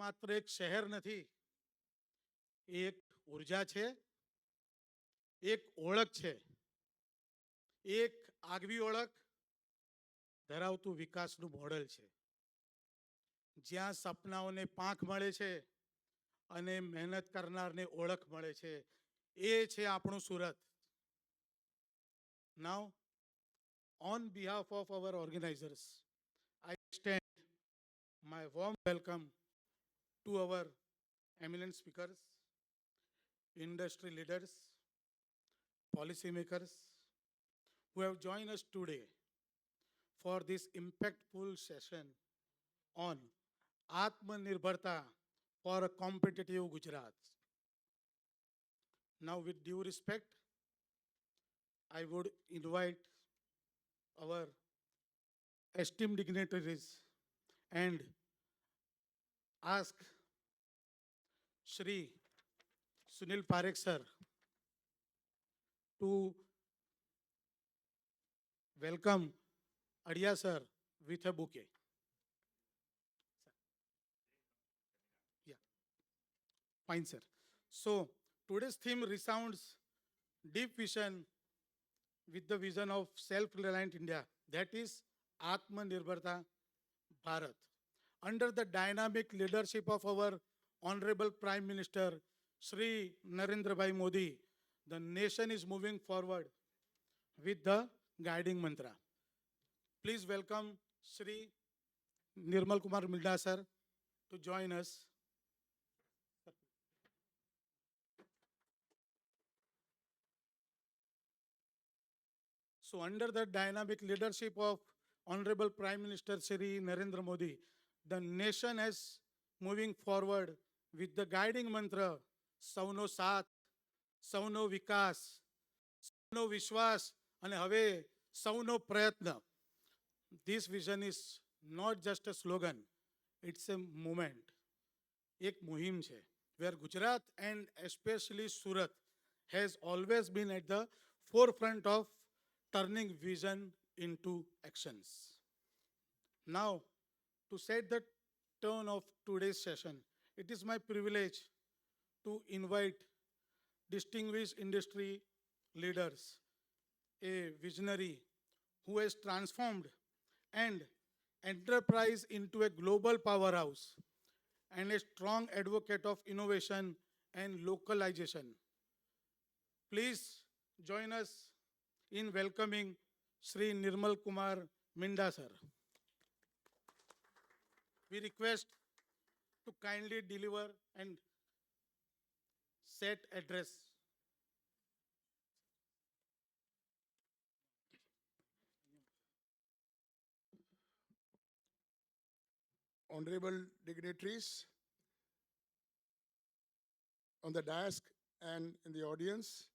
માત્ર એક શહેર નથી, એક ઉર્જા છે, એક ઓળખ છે, એક આગવી ઓળખ ધરાવતું વિકાસનું મોડેલ છે, જ્યાં સપનાઓને પાંખ મળે છે અને મહેનત કરનારને ઓળખ મળે છે. એ છે આપણું Surat. Now, on behalf of our organizers, I extend my warm welcome to our eminent speakers, industry leaders, policymakers who have joined us today for this impactful session on Aatmanirbharta for a competitive Gujarat. Now, with due respect, I would invite our esteemed dignitaries and ask Shri Sunil Parekh sir to welcome Adia sir with a bouquet. Yeah, fine sir. So today's theme resounds deep vision with the vision of self-reliant India, that is Aatmanirbharta Bharat. Under the dynamic leadership of our Honorable Prime Minister Shri Narendra Bhai Modi, the nation is moving forward with the guiding mantra. Please welcome Shri Nirmal Kumar Milda sir to join us. So under the dynamic leadership of Honorable Prime Minister Shri Narendra Modi, the nation is moving forward with the guiding mantra સૌનો સાથ, સૌનો વિકાસ, સૌનો વિશ્વાસ અને હવે સૌનો પ્રયત્ન. This vision is not just a slogan, it's a movement. એક મુહિમ છે where Gujarat and especially Surat has always been at the forefront of turning vision into actions. Now, to set the tone of today's session, it is my privilege to invite distinguished industry leaders, a visionary who has transformed and enterprise into a global powerhouse and a strong advocate of innovation and localization. Please join us in welcoming Sri Nirmal Kumar Minda sir. We request to kindly deliver and set address. Honorable dignitaries on the dais and in the audience,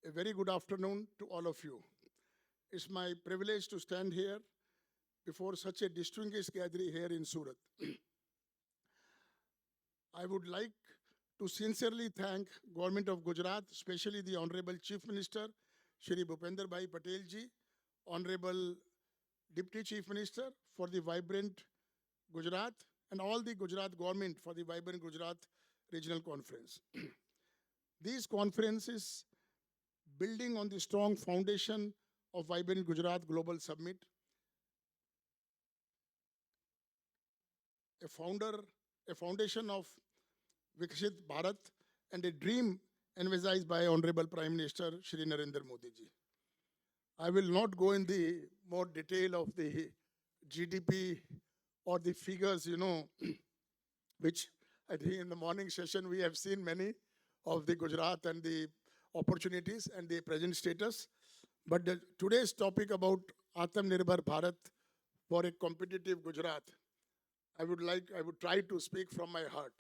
a very good afternoon to all of you. It's my privilege to stand here before such a distinguished gathering here in Surat. I would like to sincerely thank Government of Gujarat, especially the Honorable Chief Minister, Shri Bhupender Bhai Patel ji, Honorable Deputy Chief Minister for the vibrant Gujarat, and all the Gujarat government for the vibrant Gujarat Regional Conference. These conferences, building on the strong foundation of Vibrant Gujarat Global Summit, a foundation of Viksit Bharat, and a dream envisaged by Honorable Prime Minister Shri Narendra Modi ji. I will not go in the more detail of the GDP or the figures, which I think in the morning session we have seen many of the Gujarat and the opportunities and the present status. But today's topic about Aatmanirbhar Bharat for a competitive Gujarat, I would try to speak from my heart.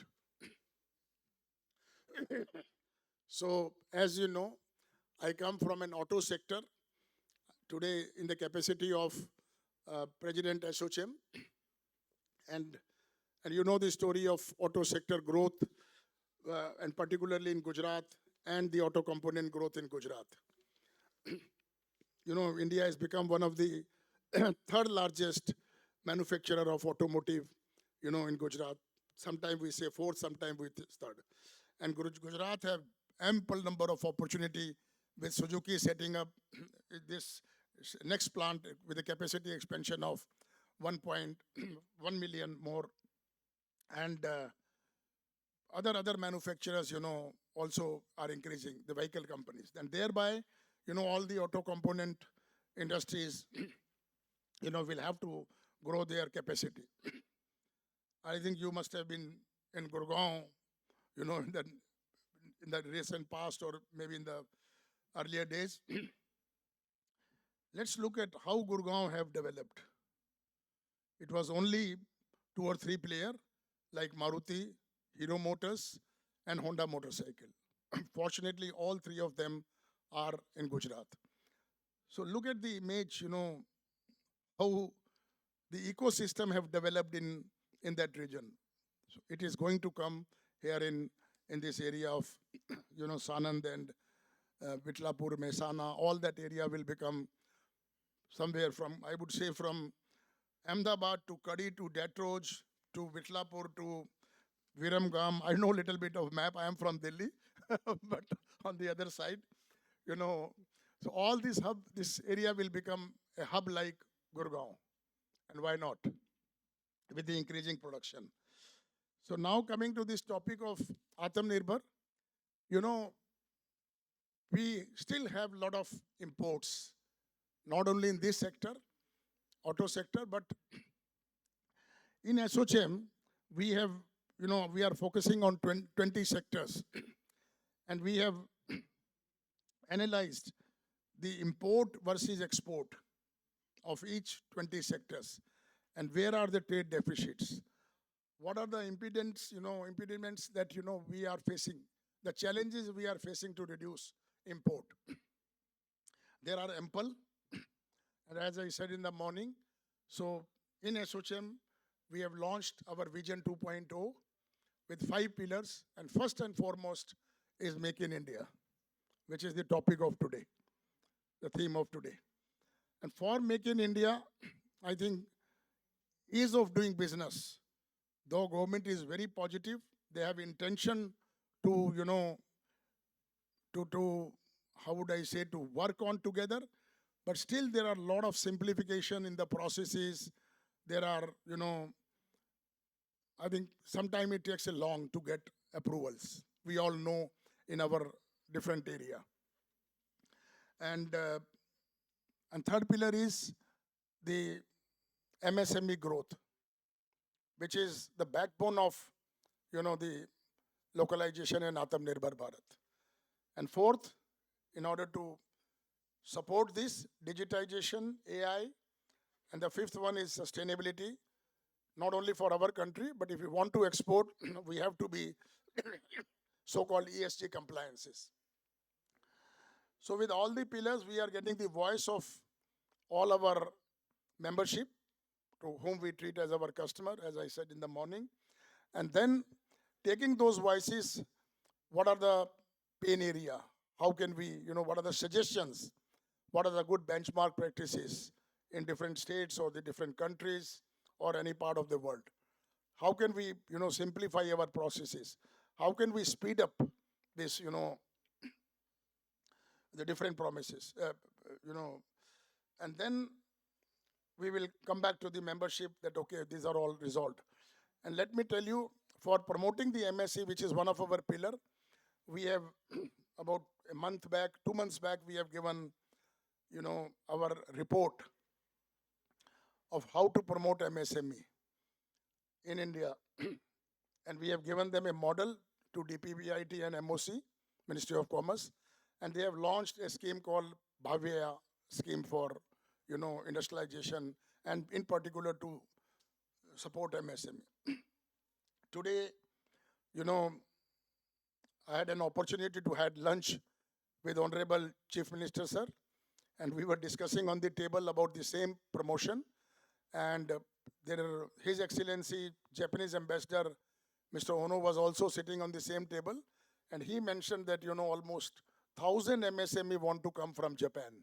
So, as you know, I come from an auto sector, today in the capacity of President SOCHM, and you know the story of auto sector growth, and particularly in Gujarat, and the auto component growth in Gujarat. India has become one of the third largest manufacturer of automotive, in Gujarat, Sometimes we say fourth, sometimes we third. And Gujarat have ample number of opportunity with Suzuki setting up this next plant with a capacity expansion of 1.1 million more, and other manufacturers, also are increasing the vehicle companies, and thereby, all the auto component industries, will have to grow their capacity. I think you must have been in Gurgaon, in the recent past or maybe in the earlier days. Let's look at how Gurgaon have developed. It was only two or three players like Maruti, Hero Motors, and Honda motorcycle. Fortunately, all three of them are in Gujarat. So look at the image, how the ecosystem have developed in that region. So it is going to come here in this area of, Sanand and Vitlapur, Mehsana, all that area will become somewhere from, I would say, from Ahmedabad to Kadi to Detroj to Vitlapur to Viramgam. I know a little bit of map. I am from Delhi, but on the other side, so all this area will become a hub like Gurgaon. And why not? With the increasing production. So now coming to this topic of Aatmanirbhar, we still have a lot of imports, not only in this sector, auto sector, but in SOCHM, we have, we are focusing on 20 sectors. And we have analyzed the import versus export of each 20 sectors. And where are the trade deficits? What are the impediments that, we are facing, the challenges we are facing to reduce import? There are ample. And as I said in the morning, so in SOCHM, we have launched our Vision 2.0 with 5 pillars. And first and foremost is Make in India, which is the topic of today, the theme of today. And for Make in India, I think ease of doing business, though government is very positive, they have intention to, to how would I say, to work on together. But still there are a lot of simplification in the processes. There are, I think sometimes it takes a long to get approvals. We all know in our different area. And third pillar is the MSME growth, which is the backbone of, the localization and Aatmanirbhar Bharat. And fourth, in order to support this, digitization, AI, and the fifth one is sustainability, not only for our country, but if we want to export, we have to be so-called ESG compliances. So with all the pillars, we are getting the voice of all our membership, to whom we treat as our customer, as I said in the morning. And then taking those voices, what are the pain area? How can we, what are the suggestions? What are the good benchmark practices in different states or the different countries or any part of the world? How can we, simplify our processes? How can we speed up this, the different promises, and then we will come back to the membership that, okay, these are all resolved. And let me tell you, for promoting the MSC, which is one of our pillar, we have about a month back, 2 months back, we have given, our report of how to promote MSME in India. And we have given them a model to DPBIT and MOC, Ministry of Commerce, and they have launched a scheme called Bhavya scheme for, industrialization, and in particular to support MSME. Today, I had an opportunity to have lunch with Honorable Chief Minister, sir, and we were discussing on the table about the same promotion. And His Excellency, Japanese Ambassador, Mr. Ono, was also sitting on the same table. And he mentioned that, almost 1,000 MSME want to come from Japan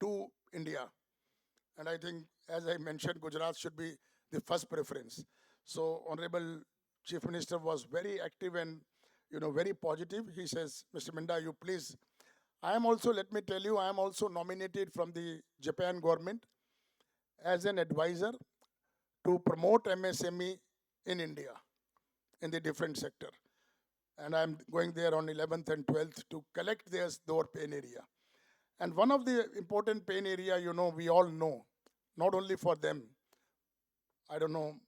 to India. And I think, as I mentioned, Gujarat should be the first preference. So, Honorable Chief Minister was very active and, very positive. He says, Mr. Minda, you please. I am also, let me tell you, I am also nominated from the Japan government as an advisor to promote MSME in India in the different sector. And I'm going there on 11th and 12th to collect their pain area. And one of the important pain area, we all know, not only for them, I don't know,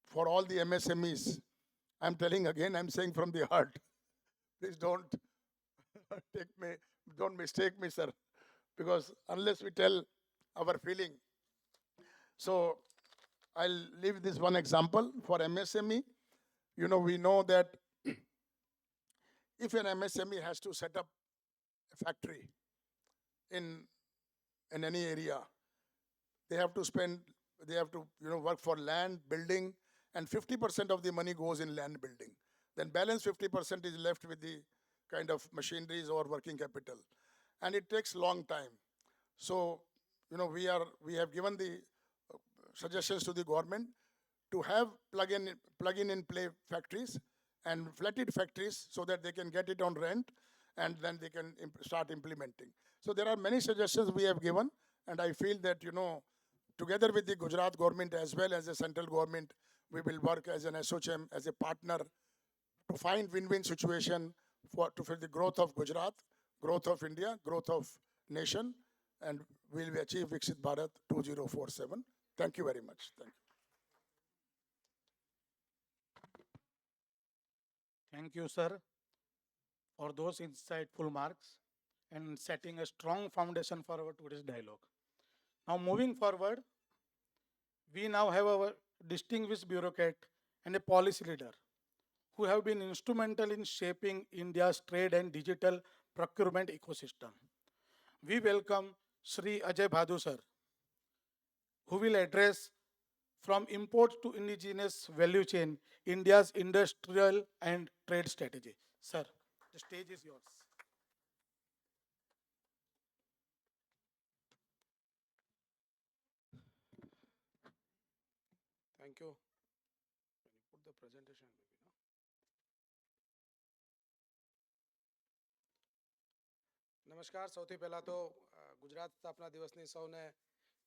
for all the MSMEs, I'm telling again, I'm saying from the heart. Please don't take me, don't mistake me, sir, because unless we tell our feeling. So I'll leave this one example for MSME. We know that if an MSME has to set up a factory in any area, they have to work for land, building, and 50% of the money goes in land building. Then balance 50% is left with the kind of machineries or working capital. And it takes long time. So, we have given the suggestions to the government to have plug-in and play factories and flatted factories so that they can get it on rent and then they can start implementing. So there are many suggestions we have given, and I feel that, together with the Gujarat government as well as the central government, we will work as an SOCHM, as a partner to find win-win situation for the growth of Gujarat, growth of India, growth of nation, and we will achieve Viksit Bharat 2047. Thank you very much. Thank you. Thank you, sir, for those insightful marks and setting a strong foundation for our today's dialogue. Now, moving forward, we now have our distinguished bureaucrat and a policy leader who have been instrumental in shaping India's trade and digital procurement ecosystem. We welcome Sri Ajay Bhadu sir, who will address from import to indigenous value chain, India's industrial and trade strategy. Sir, the stage is yours. Thank you. Can you put the presentation maybe, no? નમસ્કાર સૌથી પહેલા તો ગુજરાત સ્થાપના દિવસની સૌને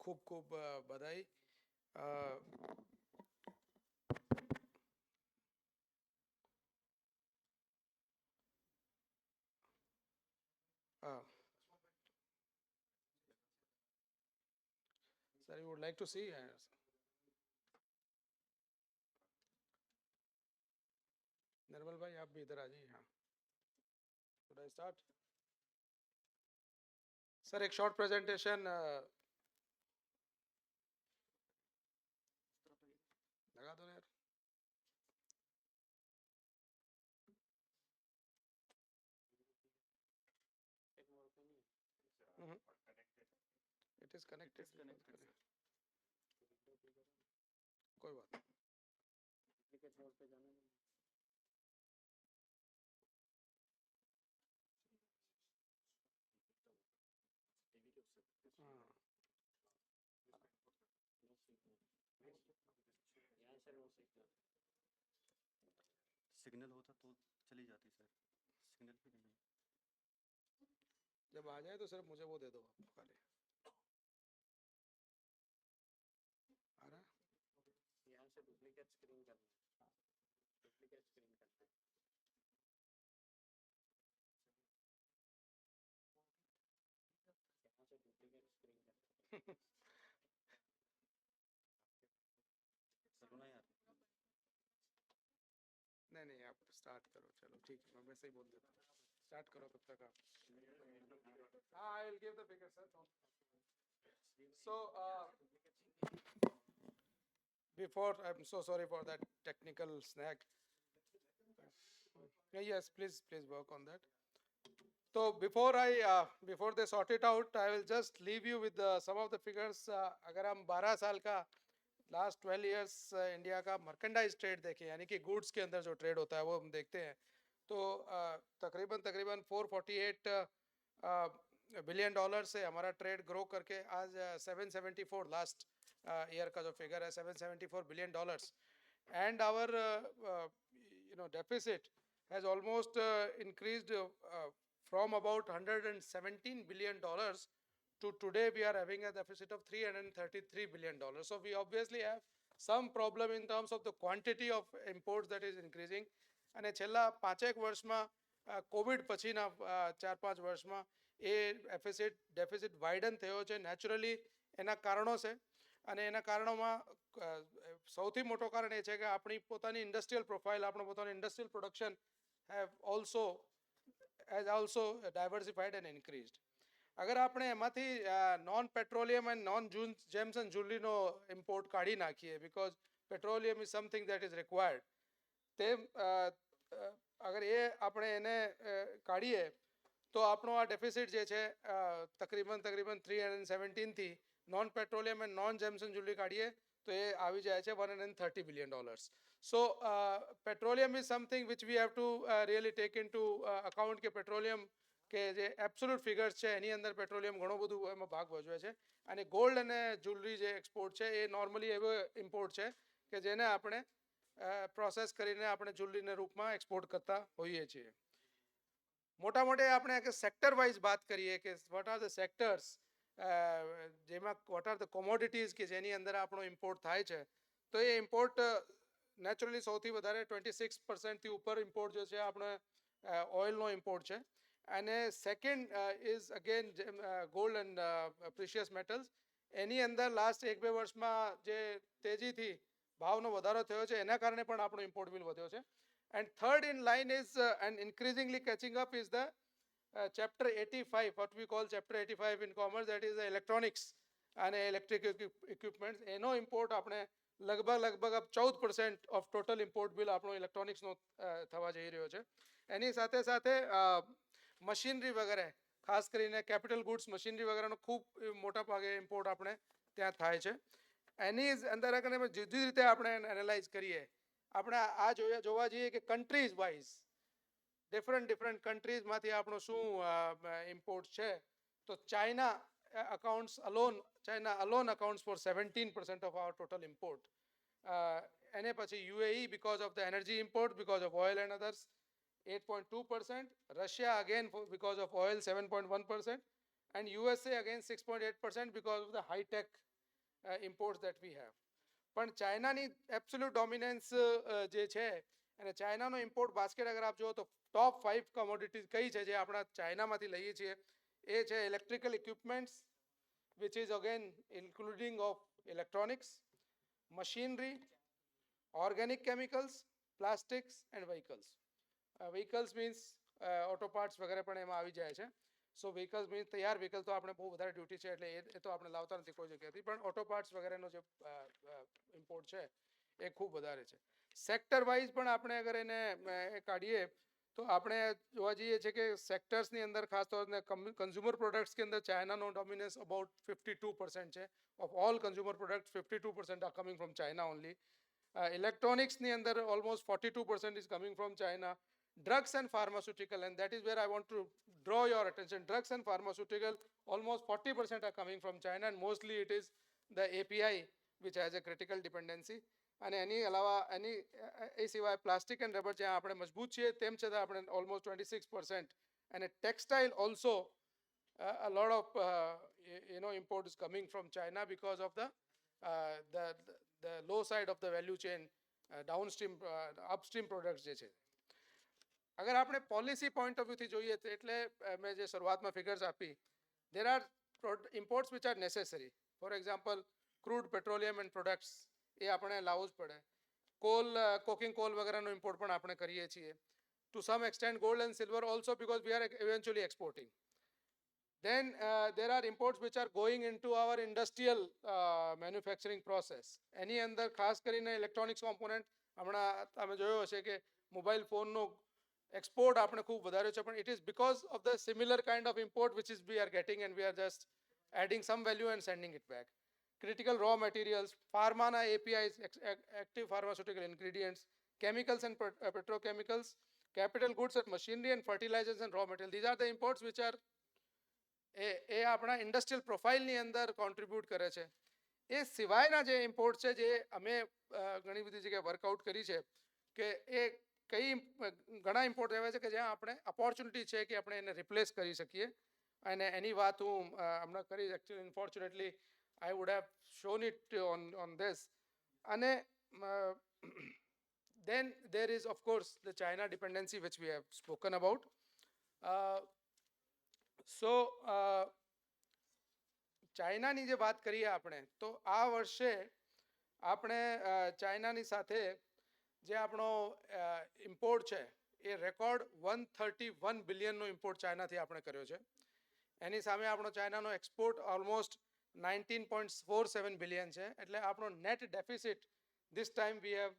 ખૂબ ખૂબ બધાઈ. Sir, you would like to see? निर्मल भाई आप भी इधर आ जाइए. हाँ, should I start? सर एक शॉर्ट प्रेजेंटेशन लगा दो यार. It is connected. कोई बात नहीं. सिग्नल होता तो चली जाती सर, सिग्नल भी नहीं. जब आ जाए तो सिर्फ मुझे वो दे दो आप खाली. आ रहा है? यहाँ से डुप्लीकेट स्क्रीन करना है. डुप्लीकेट स्क्रीन करना है. यहाँ से डुप्लीकेट स्क्रीन करना है. सरुना यार. नहीं आप स्टार्ट करो. चलो ठीक है, मैं वैसे ही बोल देता हूँ. स्टार्ट करो तब तक आप. हाँ, I will give the figure, sir. So, before, I'm so sorry for that technical snag. Yes, please work on that. So before they sort it out, I will just leave you with some of the figures. अगर हम 12 साल का last 12 years India का merchandise trade देखें, यानी कि goods के अंदर जो ट्रेड होता है वो हम देखते हैं, तो तकरीबन 448 बिलियन डॉलर से हमारा ट्रेड ग्रो करके आज 774 लास्ट ईयर का जो फिगर है 774 billion dollars. and our deficit has almost increased from about $117 billion to today we are having a deficit of $333 billion. So we obviously have some problem in terms of the quantity of imports that is increasing. અને છેલ્લા 5 વર્ષમાં Covid પછીના 4-5 વર્ષમાં એ deficit વાઇડન થયો છે naturally. એના કારણો છે અને એના કારણોમાં સૌથી મોટો કારણ એ છે કે આપણી પોતાની ઇન્ડસ્ટ્રીયલ પ્રોફાઇલ, આપણું પોતાનું industrial production has also diversified and increased. અગર આપણે એમાંથી non petroleum and non gems and જ્વેલરીનો ઇમ્પોર્ટ કાઢી નાખીએ, because petroleum is something that is required, તે અગર એ આપણે એને કાઢીએ તો આપણો આ ડેફિસિટ જે છે તકરીબન 317 થી non petroleum and non gems and jewellery કાઢીએ તો એ આવી જાય છે $130 billion. So petroleum is something which we have to really take into account કે પેટ્રોલિયમ કે જે એબ્સોલ્યુટ ફિગર્સ છે એની અંદર પેટ્રોલિયમ ઘણો બધું એમાં ભાગ ભજવે છે. અને ગોલ્ડ અને જ્વેલરી જે એક્સપોર્ટ છે એ નોર્મલી એવો ઇમ્પોર્ટ છે કે જેને આપણે પ્રોસેસ કરીને આપણે જ્વેલરીના રૂપમાં એક્સપોર્ટ કરતા હોઈએ છીએ. મોટા મોટે આપણે સેક્ટર વાઇઝ વાત કરીએ કે વોટ આર ધ સેક્ટર્સ, જેમાં વોટ આર ધ કોમોડિટીઝ કે જેની અંદર આપણો ઇમ્પોર્ટ થાય છે, તો એ ઇમ્પોર્ટ નેચરલી સૌથી વધારે 26% થી ઉપર ઇમ્પોર્ટ જે છે આપણે ઓઇલનો ઇમ્પોર્ટ છે. અને second is again gold and precious metals. એની અંદર લાસ્ટ 1-2 વર્ષમાં જે તેજીથી ભાવનો વધારો થયો છે એના કારણે પણ આપણો ઇમ્પોર્ટ બિલ વધ્યો છે. And third in line is and ઇન્ક્રીઝિંગલી catching up is the chapter 85, what we call chapter 85 in commerce, that is the electronics and electric equipments. એનો ઇમ્પોર્ટ આપણે લગભગ 14% ઓફ ટોટલ ઇમ્પોર્ટ બિલ આપણો ઇલેક્ટ્રોનિક્સનો થવા જઈ રહ્યો છે. એની સાથે સાથે મશીનરી વગેરે, ખાસ કરીને કેપિટલ ગુડ્સ મશીનરી વગેરેનો ખૂબ મોટા ભાગે ઇમ્પોર્ટ આપણે ત્યાં થાય છે. એની અંદર જુદી રીતે આપણે એનાલાઇઝ કરીએ, આપણે આ જોવા જઈએ કે કન્ટ્રીઝ વાઇઝ ડિફરન્ટ કન્ટ્રીઝમાંથી આપણો શું ઇમ્પોર્ટ છે, તો China alone accounts for 17% of our total import. એને પછી UAE because of the energy import, because of oil and others, 8.2%. Russia again because of oil 7.1%, and USA again 6.8% because of the high tech imports that we have. પણ ચાઇનાની absolute dominance જે છે, અને ચાઇનાનો import basket અગર આપ જુઓ તો ટોપ 5 commodities કઈ છે જે આપણા ચાઇનામાંથી લઈએ છીએ, એ છે electrical equipments, which is again including of electronics, machinery, organic chemicals, plastics and vehicles. Vehicles means auto parts વગેરે પણ એમાં આવી જાય છે. સો વ્હીકલ્સ મીન્સ તૈયાર વ્હીકલ તો આપણે બહુ વધારે ડ્યુટી છે એટલે એ તો આપણે લાવતા નથી કોઈ જગ્યાથી, પણ ઓટો પાર્ટ્સ વગેરેનો જે ઇમ્પોર્ટ છે એ ખૂબ વધારે છે. સેક્ટર વાઇઝ પણ આપણે અગર એને કાઢીએ તો આપણે જોવા જઈએ છીએ કે સેક્ટર્સની અંદર ખાસ તौर કન્ઝ્યુમર પ્રોડક્ટ્સ કે અંદર ચાઇનાનો ડોમિનન્સ અબાઉટ 52% છે. Of all consumer products 52% are coming from China only. ઇલેક્ટ્રોનિક્સની અંદર almost 42% is coming from China. Drugs and pharmaceutical, and that is where I want to draw your attention. Drugs and pharmaceutical, almost 40% are coming from China, and mostly it is the API which has a critical dependency. અને એની અલાવા એ સિવાય plastic and rubber જ્યાં આપણે મજબૂત છીએ તેમ છતાં આપણે almost 26%. અને textile also a lot of import is coming from China because of the low side of the value chain, downstream upstream products જે છે. અગર આપણે પોલિસી પોઈન્ટ ઓફ વ્યૂથી જોઈએ તો એટલે મેં જે શરૂઆતમાં ફિગર્સ આપી, there are imports which are necessary. For example, crude petroleum and products એ આપણે લાવવું જ પડે. કોકિંગ કોલ વગેરેનો ઇમ્પોર્ટ પણ આપણે કરીએ છીએ. To some extent gold and silver also because we are eventually exporting. Then there are imports which are going into our industrial manufacturing process. એની અંદર ખાસ કરીને ઇલેક્ટ્રોનિક્સ કોમ્પોનન્ટ, હમણાં તમે જોયો હશે કે મોબાઈલ ફોનનો export આપણે ખૂબ વધારે છે, પણ it is because of the similar kind of import which is we are getting and we are just adding some value and sending it back. Critical raw materials, pharma APIs, active pharmaceutical ingredients, chemicals and petrochemicals, capital goods and machinery and fertilizers and raw materials. These are the imports which are એ આપણા industrial પ્રોફાઇલની અંદર contribute કરે છે. એ સિવાયના જે import છે, જે અમે ઘણી બધી જગ્યાએ વર્કઆઉટ કરી છે, કે એ કઈ ઘણા ઇમ્પોર્ટ એવા છે કે જ્યાં આપણે ઓપોર્ચ્યુનિટી છે કે આપણે એને રિપ્લેસ કરી શકીએ. અને એની વાત હું હમણાં કરી. Actually unfortunately I would have shown it on this. અને then there is of course the China dependency which we have spoken about. So ચાઇનાની જે વાત કરીએ આપણે, તો આ વર્ષે આપણે ચાઇનાની સાથે જે આપણો ઇમ્પોર્ટ છે એ રેકોર્ડ 131 બિલિયનનો ઇમ્પોર્ટ ચાઇનાથી આપણે કર્યો છે. એની સામે આપણો ચાઇનાનો એક્સપોર્ટ ઓલમોસ્ટ 19.47 બિલિયન છે. એટલે આપણો net deficit this time we have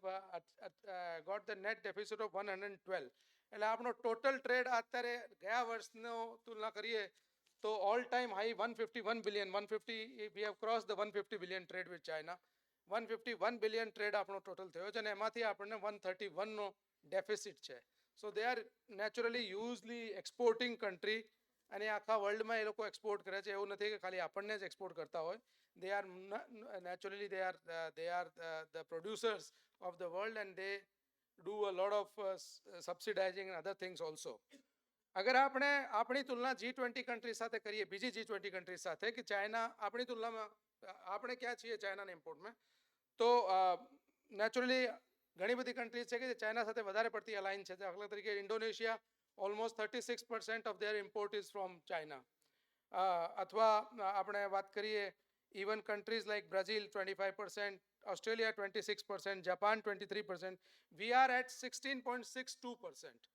got the net deficit of 112. એટલે આપણો ટોટલ ટ્રેડ અત્યારે ગયા વર્ષનો તુલના કરીએ તો all time high 151 billion. 150 we have crossed the 150 billion trade with China. 151 billion trade આપણો ટોટલ થયો છે અને એમાંથી આપણને 131 નો ડેફિસિટ છે. So they are naturally usually exporting country, અને આખા વર્લ્ડમાં એ લોકો એક્સપોર્ટ કરે છે. એવું નથી કે ખાલી આપણને જ એક્સપોર્ટ કરતા હોય. They are naturally they are the producers of the world, and they do a lot of subsidizing and other things also. અગર આપણે આપણી તુલના G20 કન્ટ્રી સાથે કરીએ, બીજી G20 કન્ટ્રી સાથે, કે ચાઇના આપણી તુલનામાં આપણે ક્યાં છીએ ચાઇનાના ઇમ્પોર્ટમાં, તો નેચરલી ઘણી બધી કન્ટ્રીઝ છે કે જે ચાઇના સાથે વધારે પડતી અલાઇન છે. દાખલા તરીકે Indonesia, almost 36% of their import is from China. અથવા આપણે વાત કરીએ even countries like Brazil 25%, Australia 26%, Japan 23%, we are at 16.62%.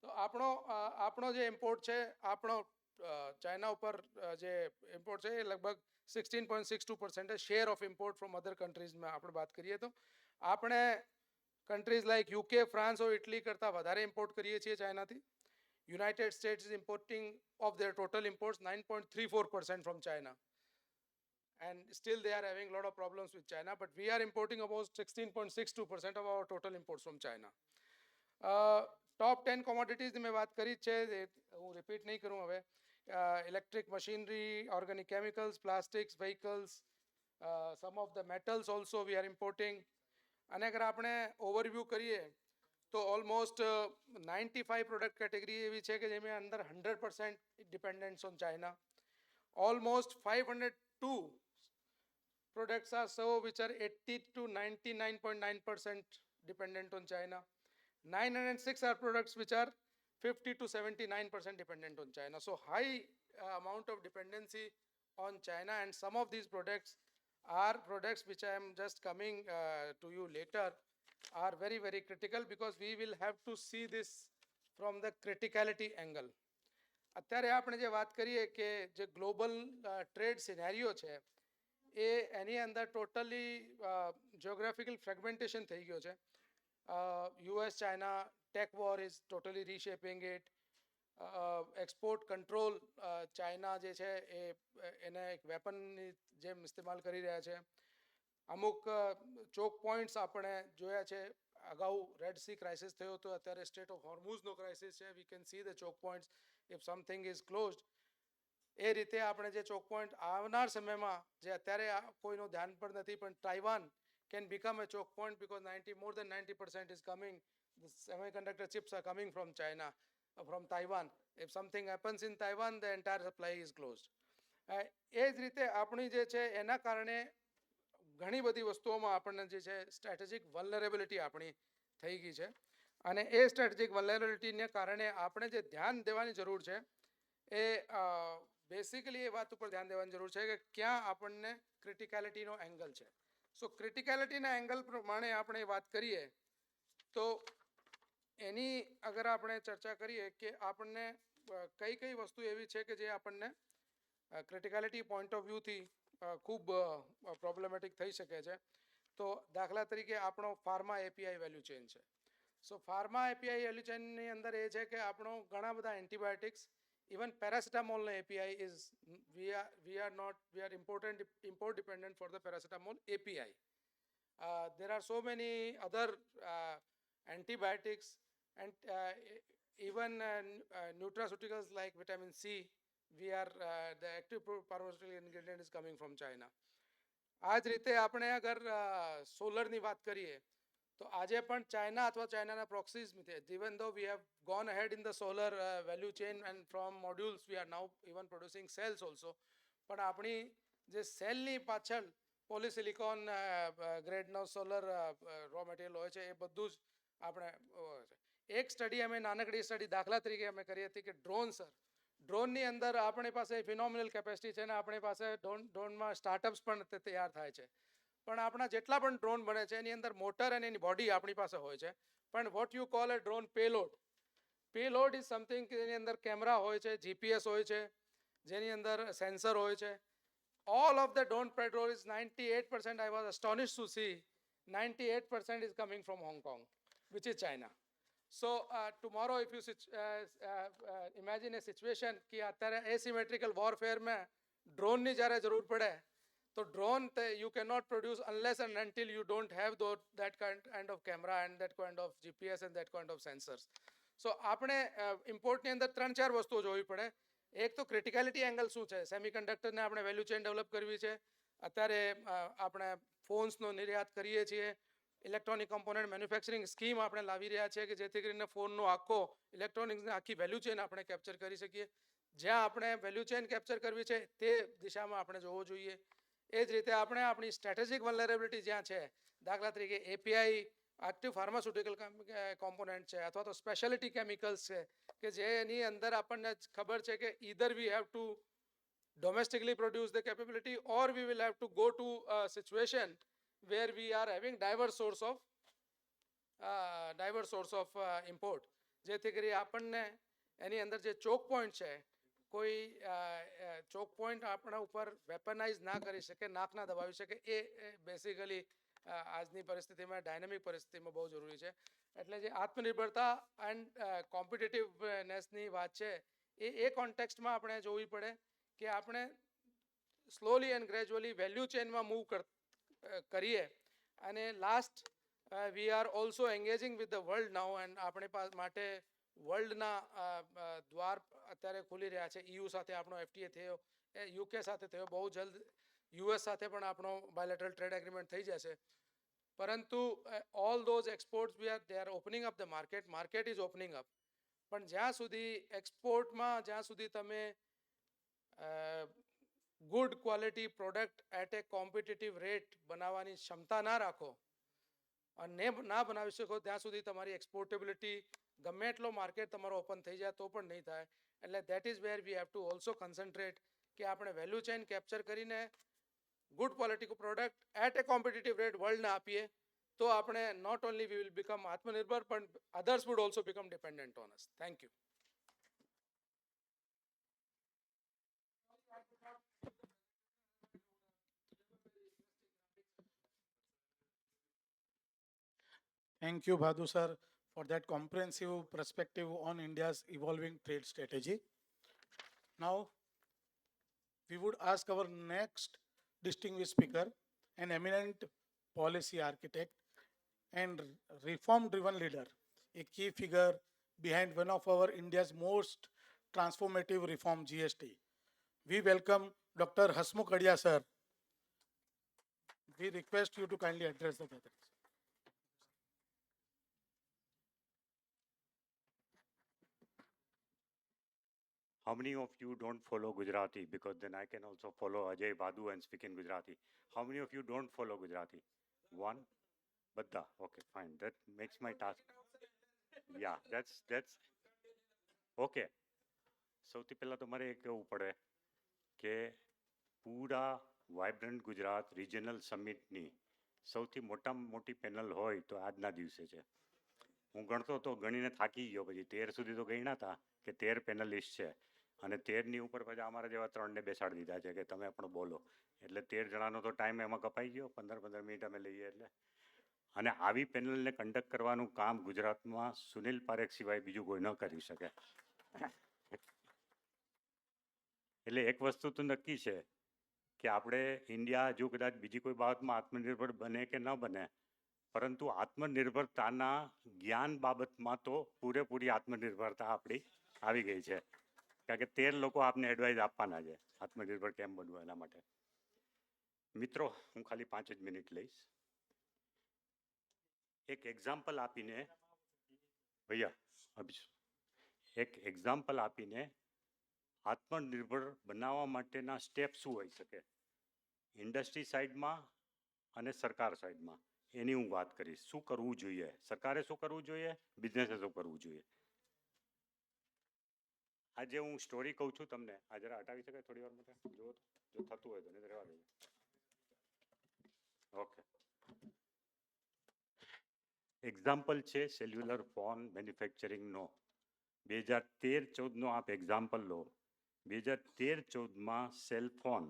તો આપણો જે ઇમ્પોર્ટ છે, આપણો ચાઇના ઉપર જે ઇમ્પોર્ટ છે એ લગભગ 16.62% share of import from other કન્ટ્રીઝમાં આપણે વાત કરીએ તો આપણે countries like UK, France or Italy કરતાં વધારે ઇમ્પોર્ટ કરીએ છીએ ચાઇનાથી. United States is importing of their total imports 9.34% from China. And still they are having a lot of problems with China, but we are importing about 16.62% of our total imports from China. Top 10 commodities મેં વાત કરી છે, હું repeat નહીં કરું હવે. Electric machinery, organic chemicals, plastics, vehicles, some of the metals also we are importing. અને અગર આપણે ઓવરવ્યૂ કરીએ તો ઓલમોસ્ટ 95 પ્રોડક્ટ કેટેગરી એવી છે કે જેમાં અંદર 100% dependence on China. Almost 502 products are so which are 80 to 99.9% dependent on China. 906 are products which are 50 to 79% dependent on China. So high amount of dependency on China, and some of these products are products which I am just coming to you later, are very very critical, because we will have to see this from the criticality angle. અત્યારે આપણે જે વાત કરીએ કે જે global trade scenario છે એ એની અંદર totally geographical fragmentation થઈ ગયો છે. US China tech war is totally reshaping it. Export control China જે છે એને એક વેપનની જેમ ઇસ્તેમાલ કરી રહ્યા છે. અમુક ચોક પોઈન્ટ્સ આપણે જોયા છે. અગાઉ રેડ સી ક્રાઇસિસ થયો હતો, અત્યારે સ્ટેટ ઓફ હોર્મુઝનો ક્રાઇસિસ છે. We can see the choke points if something is closed. એ રીતે આપણે જે ચોક પોઈન્ટ આવનાર સમયમાં, જે અત્યારે કોઈનું ધ્યાન પણ નથી, પણ Taiwan can become a choke point because more than 90% is coming, the semiconductor chips are coming from China, from Taiwan. If something happens in Taiwan, the entire supply is closed. એ જ રીતે આપણી જે છે એના કારણે ઘણી બધી વસ્તુઓમાં આપણને જે છે સ્ટ્રેટેજિક વલ્નરેબિલિટી આપણી થઈ ગઈ છે. અને એ સ્ટ્રેટેજિક વલ્નરેબિલિટીને કારણે આપણે જે ધ્યાન દેવાની જરૂર છે એ બેસિકલી એ વાત ઉપર ધ્યાન દેવાની જરૂર છે કે ક્યાં આપણને ક્રિટિકાલિટીનો એંગલ છે. સો ક્રિટિકાલિટીના એંગલ પ્રમાણે આપણે વાત કરીએ તો એની અગર આપણે ચર્ચા કરીએ કે આપણને કઈ કઈ વસ્તુ એવી છે કે જે આપણને ક્રિટિકાલિટી પોઈન્ટ ઓફ વ્યૂથી ખૂબ પ્રોબ્લેમેટિક થઈ શકે છે. તો દાખલા તરીકે આપણો ફાર્મા એપીઆઈ વેલ્યુ ચેન છે. સો ફાર્મા એપીઆઈ વેલ્યુ ચેનની અંદર એ છે કે આપણો ઘણા બધા antibiotics, even paracetamol API is we are import dependent for the paracetamol API. There are so many other antibiotics and even nutraceuticals like vitamin C. The active pharmaceutical ingredient is coming from China. આ જ રીતે આપણે અગર સોલરની વાત કરીએ તો આજે પણ ચાઇના અથવા ચાઇનાના proxies even though we have gone ahead in the solar value chain and from modules we are now even producing cells also, પણ આપણી જે સેલની પાછળ પોલિસિલિકોન ગ્રેડનો સોલર રો મટીરિયલ હોય છે એ બધું જ આપણે એક સ્ટડી અમે નાનકડી સ્ટડી દાખલા તરીકે અમે કરી હતી કે ડ્રોન સર, ડ્રોનની અંદર આપણી પાસે ફિનોમિનલ કેપેસિટી છે ને આપણી પાસે ડ્રોનમાં સ્ટાર્ટઅપ્સ પણ તૈયાર થાય છે, પણ આપણા જેટલા પણ ડ્રોન બને છે એની અંદર મોટર અને એની બોડી આપણી પાસે હોય છે, પણ what you call a drone payload, payload is something કે જેની અંદર કેમેરા હોય છે, જીપીએસ હોય છે, જેની અંદર સેન્સર હોય છે. All of the drone petrol is 98%. I was astonished to see 98% is coming from Hong Kong, which is China. So tomorrow if you imagine a situation कि અત્યારે asymmetrical warfare में drone ની જ્યારે જરૂર પડે તો drone you cannot produce unless and until you don't have that kind of camera and that kind of GPS and that kind of sensors. So આપણે ઇમ્પોર્ટની અંદર 3-4 વસ્તુઓ જોવી પડે. એક તો ક્રિટિકાલિટી એંગલ શું છે, સેમિકન્ડક્ટરને આપણે વેલ્યુ ચેન ડેવલપ કરવી છે, અત્યારે આપણે ફોન્સનો નિર્યાત કરીએ છીએ, ઇલેક્ટ્રોનિક કમ્પોનન્ટ મેન્યુફેક્ચરિંગ સ્કીમ આપણે લાવી રહ્યા છીએ કે જેથી કરીને ફોનનો આખો ઇલેક્ટ્રોનિક્સની આખી વેલ્યુ ચેન આપણે કેપ્ચર કરી શકીએ. જ્યાં આપણે વેલ્યુ ચેન કેપ્ચર કરવી છે તે દિશામાં આપણે જોવું જોઈએ. એ જ રીતે આપણે આપણી સ્ટ્રેટેજિક વલ્નરેબિલિટી જ્યાં છે, દાખલા તરીકે એપીઆઈ એક્ટિવ ફાર્માસ્યુટિકલ કોમ્પોનન્ટ છે અથવા તો સ્પેશિયાલિટી કેમિકલ્સ છે કે જેની અંદર આપણને ખબર છે કે either we have to domestically produce the capability or we will have to go to a situation where we are having diverse source of import, જેથી કરી આપણને એની અંદર જે ચોક પોઈન્ટ છે કોઈ ચોક પોઈન્ટ આપણા ઉપર વેપનાઇઝ ના કરી શકે, નાક ના દબાવી શકે, એ બેસિકલી આજની પરિસ્થિતિમાં ડાયનેમિક પરિસ્થિતિમાં બહુ જરૂરી છે. એટલે જે આત્મનિર્ભરતા એન્ડ કોમ્પિટિટિવનેસની વાત છે એ કોન્ટેક્સ્ટમાં આપણે જોવી પડે કે આપણે સ્લોલી એન્ડ ગ્રેજ્યુઅલી વેલ્યુ ચેનમાં મૂવ કરીએ. અને last we are also engaging with the world now and આપણે માટે વર્લ્ડના દ્વાર અત્યારે ખુલી રહ્યા છે. EU સાથે આપણો FTA થયો, UK સાથે થયો, બહુ જલ્દ US સાથે પણ આપણો બાયલેટરલ ટ્રેડ એગ્રીમેન્ટ થઈ જશે. પરંતુ all those exports they are opening up the market is opening up, પણ જ્યાં સુધી એક્સપોર્ટમાં જ્યાં સુધી તમે good quality product at a competitive rate બનાવવાની ક્ષમતા ના રાખો અને ના બનાવી શકો ત્યાં સુધી તમારી એક્સપોર્ટેબિલિટી ગમે એટલો માર્કેટ તમારો ઓપન થઈ જાય તો પણ નહીં થાય. એટલે that is where we have to also concentrate કે આપણે વેલ્યુ ચેન કેપ્ચર કરીને good quality product at a competitive rate વર્લ્ડને આપીએ તો આપણે not only we will become આત્મનિર્ભર પણ others would also become dependent on us. Thank you. Thank you, Bhadu sir, for that comprehensive perspective on India's evolving trade strategy. Now, we would ask our next distinguished speaker, an eminent policy architect and reform-driven leader, a key figure behind one of our India's most transformative reform, GST. We welcome Dr. Hasmukh Adia sir. We request you to kindly address the gathering. How many of you don't follow Gujarati? Because then I can also follow Ajay Badu and speak in Gujarati. How many of you don't follow Gujarati? One? Badda. Okay, fine. That makes my task. Yeah, that's okay. સૌથી પહેલા તો મારે એ કહેવું પડે કે પૂરા vibrant Gujarat regional સમિટની સૌથી મોટામાં મોટી પેનલ હોય તો આજના દિવસે છે. હું ગણતો તો ગણીને થાકી ગયો, પછી 13 સુધી તો ગણ્યા હતા કે 13 પેનલિસ્ટ છે અને 13ની ઉપર પછી અમારા જેવા 3ને બેસાડી દીધા છે કે તમે પણ બોલો. એટલે 13 જણાનો તો ટાઈમ એમાં કપાઈ ગયો, 15-15 મિનિટ અમે લઈએ એટલે. અને આવી પેનલને કન્ડક્ટ કરવાનું કામ ગુજરાતમાં સુનિલ પારેખ સિવાય બીજું કોઈ ન કરી શકે. એટલે એક વસ્તુ તો નક્કી છે કે આપણે ઇન્ડિયા જો કદાચ બીજી કોઈ બાબતમાં આત્મનિર્ભર બને કે ન બને, પરંતુ આત્મનિર્ભરતાના જ્ઞાન બાબતમાં તો પૂરેપૂરી આત્મનિર્ભરતા આપણી આવી ગઈ છે. કારણ કે 13 લોકો આપને એડવાઇસ આપવાના છે આત્મનિર્ભર કેમ બનવું એના માટે. મિત્રો હું ખાલી 5 જ મિનિટ લઈશ. એક એક્ઝામ્પલ આપીને ભૈયા એક એક્ઝામ્પલ આપીને આત્મનિર્ભર બનાવવા માટેના સ્ટેપ શું હોઈ શકે ઇન્ડસ્ટ્રી સાઈડમાં અને સરકાર સાઈડમાં એની હું વાત કરીશ. શું કરવું જોઈએ, સરકારે શું કરવું જોઈએ, બિઝનેસે શું કરવું જોઈએ. આજે હું સ્ટોરી કહું છું તમને. આ જરા હટાવી શકાય થોડી વાર માટે, જો થતું હોય તો નહીં રહેવા દઈએ. ઓકે, એક્ઝામ્પલ છે સેલ્યુલર ફોન મેન્યુફેક્ચરિંગનો. 2013-14નો આપ એક્ઝામ્પલ લો. 2013-14માં સેલફોન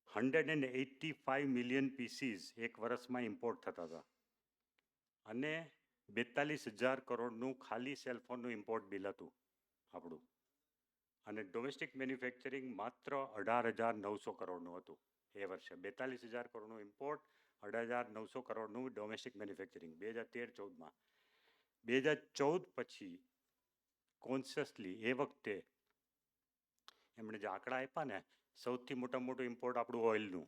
185 મિલિયન પીસીસ એક વર્ષમાં ઇમ્પોર્ટ થતા હતા અને 42,000 કરોડનું ખાલી સેલફોનનું ઇમ્પોર્ટ બિલ હતું આપણું. અને ડોમેસ્ટિક મેન્યુફેક્ચરિંગ માત્ર 18,900 કરોડનું હતું એ વર્ષે. 42,000 કરોડનું ઇમ્પોર્ટ, 18,900 કરોડનું ડોમેસ્ટિક મેન્યુફેક્ચરિંગ 2013-14માં. 2014 પછી કોન્શિયસલી એ વખતે એમણે જે આંકડા આપ્યા ને, સૌથી મોટું ઇમ્પોર્ટ આપણું ઓઇલનું,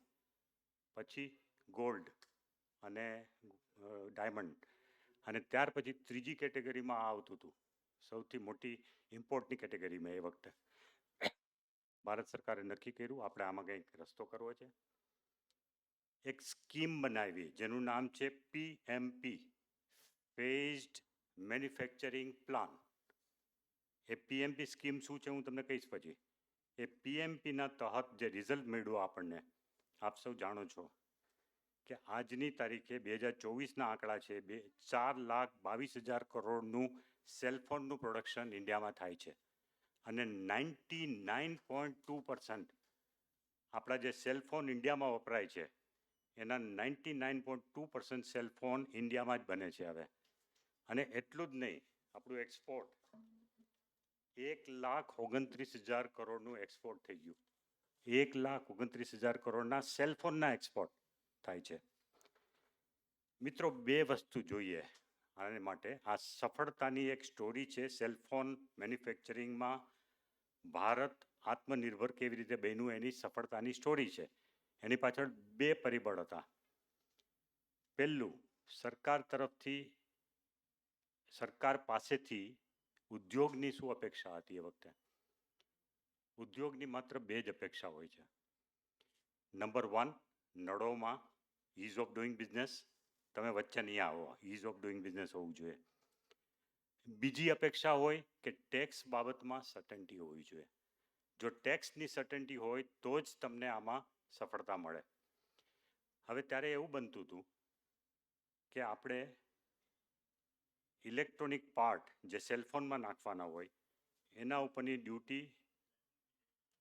પછી ગોલ્ડ અને ડાયમંડ, અને ત્યાર પછી ત્રીજી કેટેગરીમાં આવતું હતું સૌથી મોટી ઇમ્પોર્ટની કેટેગરીમાં. એ વખતે ભારત સરકારે નક્કી કર્યું આપણે આમાં કંઈક રસ્તો કરવો છે. એક સ્કીમ બનાવી જેનું નામ છે PMP, ફેઝડ મેન્યુફેક્ચરિંગ પ્લાન. એ PMP સ્કીમ શું છે હું તમને કહીશ પછી. એ PMPના તહત જે રિઝલ્ટ મળ્યું આપણને, આપ સૌ જાણો છો કે આજની તારીખે 2024ના આંકડા છે 4,22,000 કરોડનું સેલફોનનું પ્રોડક્શન ઇન્ડિયામાં થાય છે. અને 99.2% આપણા જે સેલફોન ઇન્ડિયામાં વપરાય છે એના 99.2% સેલફોન ઇન્ડિયામાં જ બને છે હવે. અને એટલું જ નહીં, આપણું એક્સપોર્ટ 1,29,000 કરોડનું એક્સપોર્ટ થઈ ગયું. 1,29,000 કરોડના સેલફોનના એક્સપોર્ટ થાય છે. મિત્રો, બે વસ્તુ જોઈએ આને માટે. આ સફળતાની એક સ્ટોરી છે. સેલફોન મેન્યુફેક્ચરિંગમાં ભારત આત્મનિર્ભર કેવી રીતે બન્યું એની સફળતાની સ્ટોરી છે. એની પાછળ બે પરિબળ હતા. પહેલું, સરકાર પાસેથી ઉદ્યોગની શું અપેક્ષા હતી એ વખતે. ઉદ્યોગની માત્ર બે જ અપેક્ષા હોય છે. નંબર 1, નળોમાં ઇઝ ઓફ ડુઈંગ બિઝનેસ, તમે વચ્ચે નહીં આવો, ઇઝ ઓફ ડુઈંગ બિઝનેસ હોવું જોઈએ. બીજી અપેક્ષા હોય કે ટેક્સ બાબતમાં સર્ટન્ટી હોવી જોઈએ. જો ટેક્સની સર્ટન્ટી હોય તો જ તમને આમાં સફળતા મળે. હવે ત્યારે એવું બનતું હતું કે આપણે ઇલેક્ટ્રોનિક પાર્ટ જે સેલફોનમાં નાખવાના હોય એના ઉપરની ડ્યુટી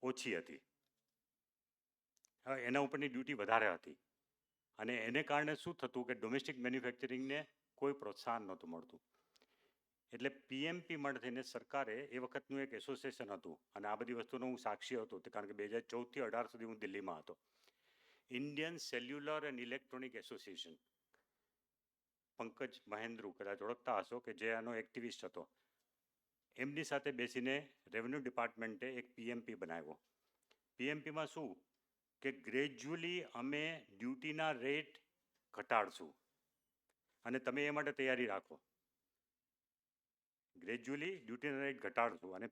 ઓછી હતી, એના ઉપરની ડ્યુટી વધારે હતી. અને એને કારણે શું થતું કે ડોમેસ્ટિક મેન્યુફેક્ચરિંગને કોઈ પ્રોત્સાહન નહોતું મળતું. એટલે PMP માટે થઈને સરકારે એ વખતનું એક એસોસિએશન હતું, અને આ બધી વસ્તુનો હું સાક્ષી હતો કારણ કે 2014થી 18 સુધી હું દિલ્હીમાં હતો. Indian cellular and electronic association. Pankaj Mahendru કદાચ ઓળખતા હશો, કે જે આનો એક્ટિવિસ્ટ હતો. એમની સાથે બેસીને રેવન્યુ ડિપાર્ટમેન્ટે એક PMP બનાવ્યો. PMPમાં શું કે ગ્રેજ્યુઅલી અમે ડ્યુટીના રેટ ઘટાડશું અને તમે એ માટે તૈયારી રાખો. ગ્રેજ્યુઅલી ડ્યુટીના રેટ ઘટાડશું અને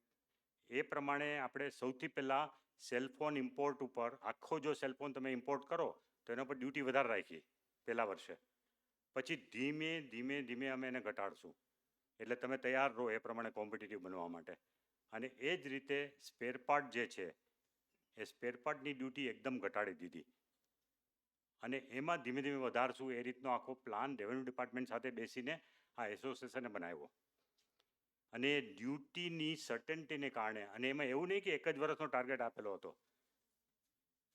એ પ્રમાણે આપણે સૌથી પહેલાં સેલફોન ઇમ્પોર્ટ ઉપર, આખો જો સેલફોન તમે ઇમ્પોર્ટ કરો તો એના પર ડ્યુટી વધારે રાખી પહેલા વર્ષે. પછી ધીમે ધીમે અમે એને ઘટાડશું. એટલે તમે તૈયાર રહો એ પ્રમાણે કોમ્પિટિટિવ બનવા માટે. અને એ જ રીતે સ્પેરપાર્ટ જે છે એ સ્પેરપાર્ટની ડ્યુટી એકદમ ઘટાડી દીધી અને એમાં ધીમે ધીમે વધારશું. એ રીતનો આખો પ્લાન રેવન્યુ ડિપાર્ટમેન્ટ સાથે બેસીને આ એસોસિએશને બનાવ્યો. અને ડ્યુટીની સર્ટન્ટીને કારણે, અને એમાં એવું નહીં કે એક જ વર્ષનો ટાર્ગેટ આપેલો હતો.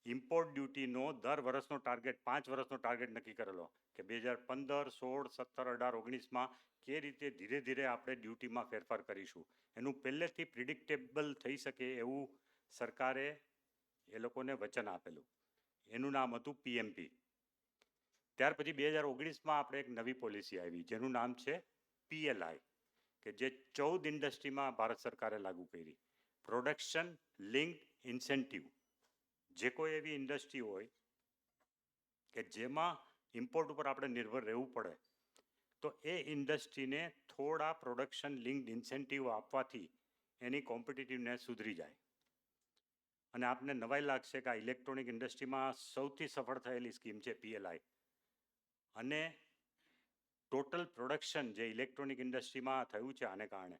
ઇમ્પોર્ટ ડ્યુટીનો દર વર્ષનો ટાર્ગેટ, 5 વર્ષનો ટાર્ગેટ નક્કી કરેલો કે 2015, 16, 17, 18, 19માં કે રીતે ધીરે ધીરે આપણે ડ્યુટીમાં ફેરફાર કરીશું. એનું પહેલેથી પ્રિડિક્ટેબલ થઈ શકે એવું સરકારે એ લોકોને વચન આપેલું. એનું નામ હતું PMP. ત્યાર પછી 2019માં આપણે એક નવી પોલિસી આવી જેનું નામ છે PLI, કે જે 14 ઇન્ડસ્ટ્રીમાં ભારત સરકારે લાગુ કરી. Production linked incentive. જે કોઈ એવી ઇન્ડસ્ટ્રી હોય કે જેમાં ઇમ્પોર્ટ ઉપર આપણે નિર્ભર રહેવું પડે, તો એ ઇન્ડસ્ટ્રીને થોડા પ્રોડક્શન લિંક્ડ ઇન્સેન્ટિવ આપવાથી એની કોમ્પિટિટિવનેસ સુધરી જાય. અને આપને નવાઈ લાગશે કે આ ઇલેક્ટ્રોનિક ઇન્ડસ્ટ્રીમાં સૌથી સફળ થયેલી સ્કીમ છે PLI. અને ટોટલ પ્રોડક્શન જે ઇલેક્ટ્રોનિક ઇન્ડસ્ટ્રીમાં થયું છે આને કારણે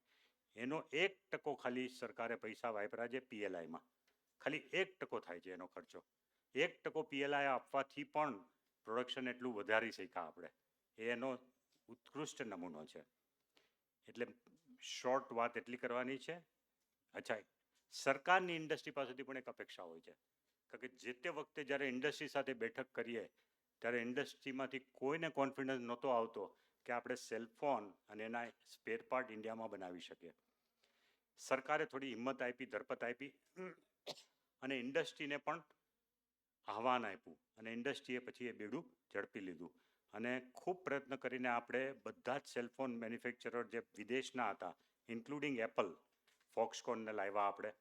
એનો 1% ખાલી સરકારે પૈસા વાપર્યા છે PLIમાં. ખાલી 1% થાય છે એનો ખર્ચો. 1% PLI આપવાથી પણ પ્રોડક્શન એટલું વધારી શક્યા આપણે. એનો ઉત્કૃષ્ટ નમૂનો છે. એટલે શોર્ટ વાત એટલી કરવાની છે. અચ્છા, સરકારની ઇન્ડસ્ટ્રી પાસેથી પણ એક અપેક્ષા હોય છે, કારણ કે જે તે વખતે જ્યારે ઇન્ડસ્ટ્રી સાથે બેઠક કરીએ ત્યારે ઇન્ડસ્ટ્રીમાંથી કોઈને કોન્ફિડન્સ નહોતો આવતો કે આપણે સેલફોન અને એના સ્પેર પાર્ટ ઇન્ડિયામાં બનાવી શકીએ. સરકારે થોડી હિંમત આપી, ધરપત આપી અને ઇન્ડસ્ટ્રીને પણ આહવાન આપ્યું અને ઇન્ડસ્ટ્રીએ પછી એ બેડું ઝડપી લીધું. અને ખૂબ પ્રયત્ન કરીને આપણે બધા જ સેલફોન મેન્યુફેક્ચરર જે વિદેશના હતા, ઇન્ક્લુડિંગ એપલ, ફોક્સકોનને લાવ્યા આપણે,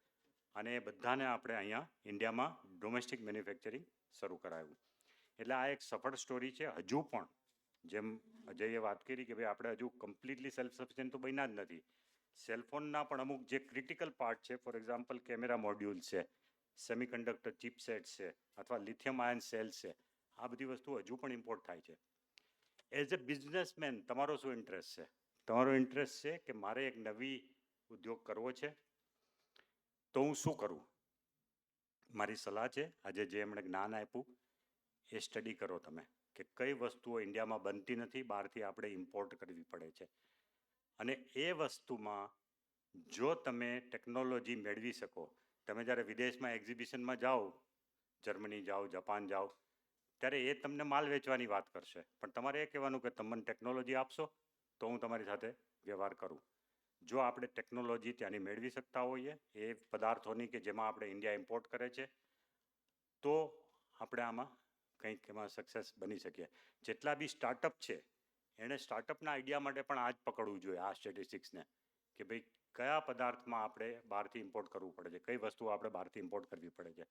અને એ બધાને આપણે અહીંયા ઇન્ડિયામાં ડોમેસ્ટિક મેન્યુફેક્ચરિંગ શરૂ કરાવ્યું. એટલે આ એક સફળ સ્ટોરી છે. હજુ પણ જેમ અજયે વાત કરી કે ભાઈ આપણે હજુ કમ્પ્લીટલી સેલ્ફ સફિશિયન્ટ તો બન્યા જ નથી. સેલફોનના પણ અમુક જે ક્રિટિકલ પાર્ટ છે, ફોર એક્ઝામ્પલ કેમેરા મોડ્યુલ્સ છે, સેમિકન્ડક્ટર ચિપસેટ્સ છે, અથવા લિથિયમ આયન સેલ્સ છે, આ બધી વસ્તુ હજુ પણ ઇમ્પોર્ટ થાય છે. એઝ એ બિઝનેસમેન તમારો શું ઇન્ટરેસ્ટ છે? તમારો ઇન્ટરેસ્ટ છે કે મારે એક નવી ઉદ્યોગ કરવો છે, તો હું શું કરું? મારી સલાહ છે, આજે જે એમણે જ્ઞાન આપ્યું એ સ્ટડી કરો તમે, કે કઈ વસ્તુઓ ઇન્ડિયામાં બનતી નથી, બહારથી આપણે ઇમ્પોર્ટ કરવી પડે છે. અને એ વસ્તુમાં જો તમે ટેકનોલોજી મેળવી શકો, તમે જ્યારે વિદેશમાં એક્ઝિબિશનમાં જાઓ, જર્મની જાઓ, જાપાન જાઓ, ત્યારે એ તમને માલ વેચવાની વાત કરશે, પણ તમારે એ કહેવાનું કે તમે મને ટેકનોલોજી આપશો તો હું તમારી સાથે વ્યવહાર કરું. જો આપણે ટેકનોલોજી ત્યાંની મેળવી શકતા હોઈએ એ પદાર્થોની કે જેમાં આપણે ઇન્ડિયા ઇમ્પોર્ટ કરે છે, તો આપણે આમાં કંઈક એમાં સક્સેસ બની શકીએ. જેટલા બી સ્ટાર્ટઅપ છે એણે સ્ટાર્ટઅપના આઈડિયા માટે પણ આ જ પકડવું જોઈએ, આ સ્ટેટિસ્ટિક્સને, કે ભાઈ કયા પદાર્થમાં આપણે બહારથી ઇમ્પોર્ટ કરવું પડે છે, કઈ વસ્તુઓ આપણે બહારથી ઇમ્પોર્ટ કરવી પડે છે.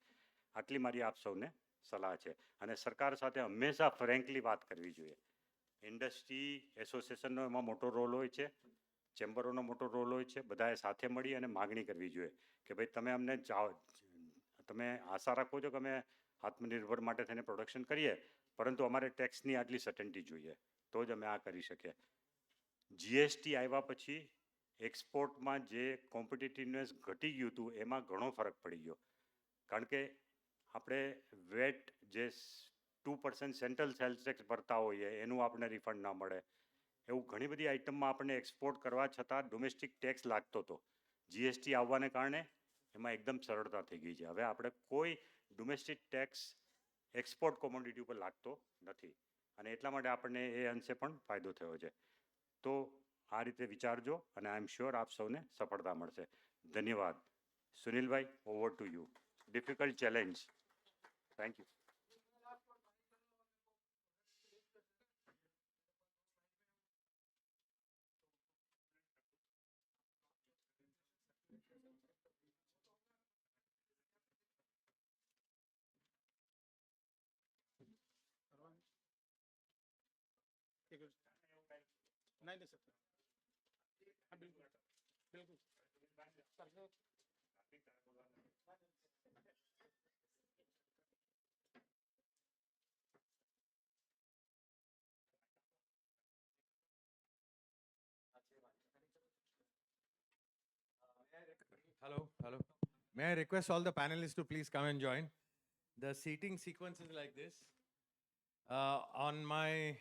આટલી મારી આપ સૌને સલાહ છે. અને સરકાર સાથે હંમેશા ફ્રેન્કલી વાત કરવી જોઈએ. ઇન્ડસ્ટ્રી એસોસિએશનનો એમાં મોટો રોલ હોય છે, ચેમ્બરોનો મોટો રોલ હોય છે. બધાએ સાથે મળી અને માગણી કરવી જોઈએ કે ભાઈ તમે અમને તમે આશા રાખો છો કે અમે આત્મનિર્ભર માટે થઈને પ્રોડક્શન કરીએ, પરંતુ અમારે ટેક્સની આટલી સર્ટેનિટી જોઈએ, તો જ અમે આ કરી શકીએ. GST આવ્યા પછી એક્સપોર્ટમાં જે કોમ્પિટિટિવનેસ ઘટી ગયું હતું એમાં ઘણો ફરક પડી ગયો, કારણ કે આપણે વેટ જે 2% સેન્ટ્રલ સેલ્સ ટેક્સ ભરતા હોઈએ એનું આપણને રિફંડ ના મળે. એવું ઘણી બધી આઇટમમાં આપણને એક્સપોર્ટ કરવા છતાં ડોમેસ્ટિક ટેક્સ લાગતો હતો. GST આવવાને કારણે એમાં એકદમ સરળતા થઈ ગઈ છે. હવે આપણે કોઈ ડોમેસ્ટિક ટેક્સ એક્સપોર્ટ કોમોડિટી ઉપર લાગતો નથી, અને એટલા માટે આપણને એ અંશે પણ ફાયદો થયો છે. તો આ રીતે વિચારજો અને આઈ એમ શ્યોર આપ સૌને સફળતા મળશે. ધન્યવાદ. સુનિલભાઈ, over to you. Difficult challenge. Thank you. नहीं ले सकते. हाँ, बिल्कुल बिल्कुल. Hello, hello. May I request all the panelists to please come and join? The seating sequence is like this. On my,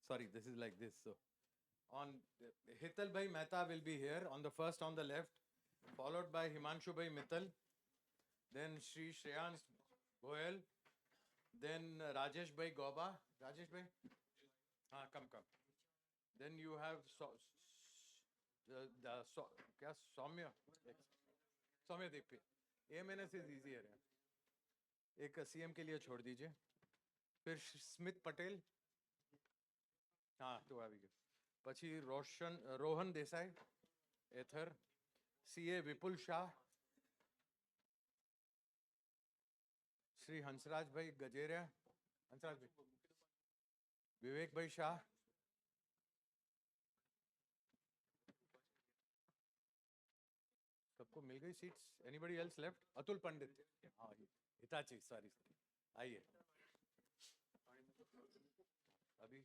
sorry, this is like this. So, on Hital Bhai Mehta will be here on the first on the left, followed by Himanshu Bhai Mittal, then Shri Shreyans Goyal, then Rajesh Bhai Goba. Rajesh Bhai? Come. Then you have क्या सौम्य सौम्य Deepi. AMNS is easier. एक CM के लिए छोड़ दीजिए. फिर स्मित पटेल. हाँ तो આવી ગયો. પછી રોહન દેસાઈ એથર, CA વિપુલ Shah, Shri Hansrajbhai ગજેરિયા, Hansraj bhai. Vivek bhai Shah. सबको मिल गई seats? Anybody else left? Atul Pandit. हाँ, Hitachi. Sorry. आइए. अभी.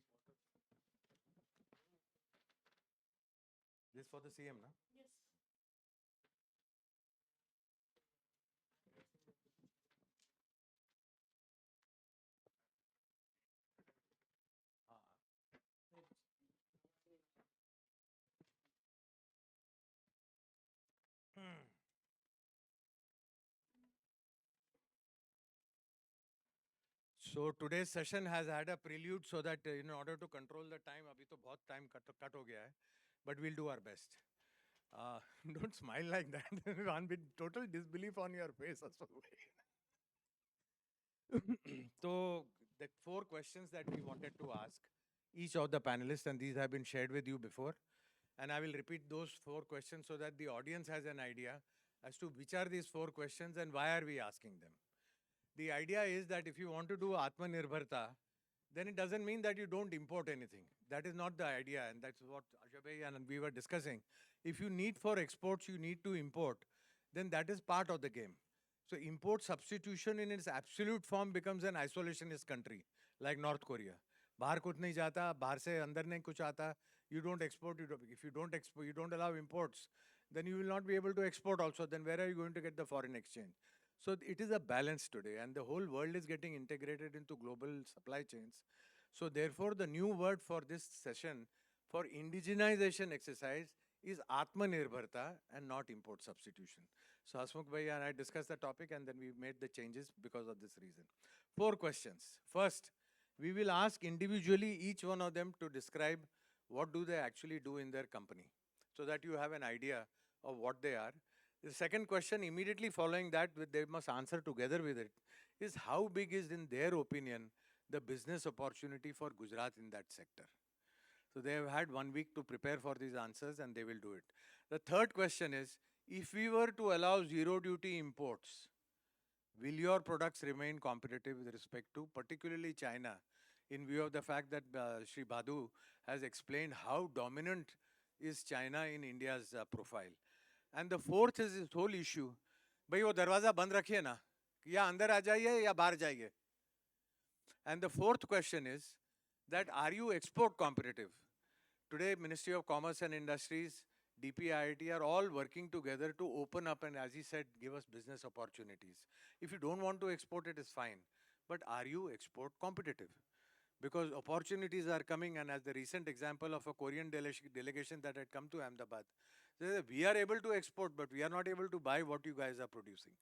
This for the CM, na? So today's session has had a prelude so that in order to control the time, abhi to bahut time cut ho gaya hai, but we'll do our best. Don't smile like that. One with total disbelief on your face. So the 4 questions that we wanted to ask each of the panelists, and these have been shared with you before, and I will repeat those 4 questions so that the audience has an idea as to which are these 4 questions and why are we asking them. The idea is that if you want to do Aatmanirbharta, then it doesn't mean that you don't import anything. That is not the idea, and that's what Ajay and we were discussing. If you need for exports, you need to import, then that is part of the game. So import substitution in its absolute form becomes an isolationist country, like North Korea. बाहर कुछ नहीं जाता, बाहर से अंदर नहीं कुछ आता. You don't export. If you don't export, you don't allow imports, then you will not be able to export also. Then where are you going to get the foreign exchange? So it is a balance today, and the whole world is getting integrated into global supply chains. So therefore, the new word for this session for indigenization exercise is Aatmanirbharta and not import substitution. So Hasmukh Bhai and I discussed the topic, and then we made the changes because of this reason. 4 questions. First, we will ask individually each one of them to describe what do they actually do in their company, so that you have an idea of what they are. The second question immediately following that, they must answer together with it, is how big is, in their opinion, the business opportunity for Gujarat in that sector. So they have had 1 week to prepare for these answers, and they will do it. The third question is, if we were to allow zero duty imports, will your products remain competitive with respect to particularly China, in view of the fact that Sri Badu has explained how dominant is China in India's profile. And the fourth is this whole issue, भाई वो दरवाजा बंद रखिए ना, या अंदर आ जाइए या बाहर जाइए. And the fourth question is that are you export competitive? Today, Ministry of Commerce and Industries, DPIIT are all working together to open up and, as he said, give us business opportunities. If you don't want to export, it is fine. But are you export competitive? Because opportunities are coming, and as the recent example of a Korean delegation that had come to Ahmedabad, they said, we are able to export, but we are not able to buy what you guys are producing.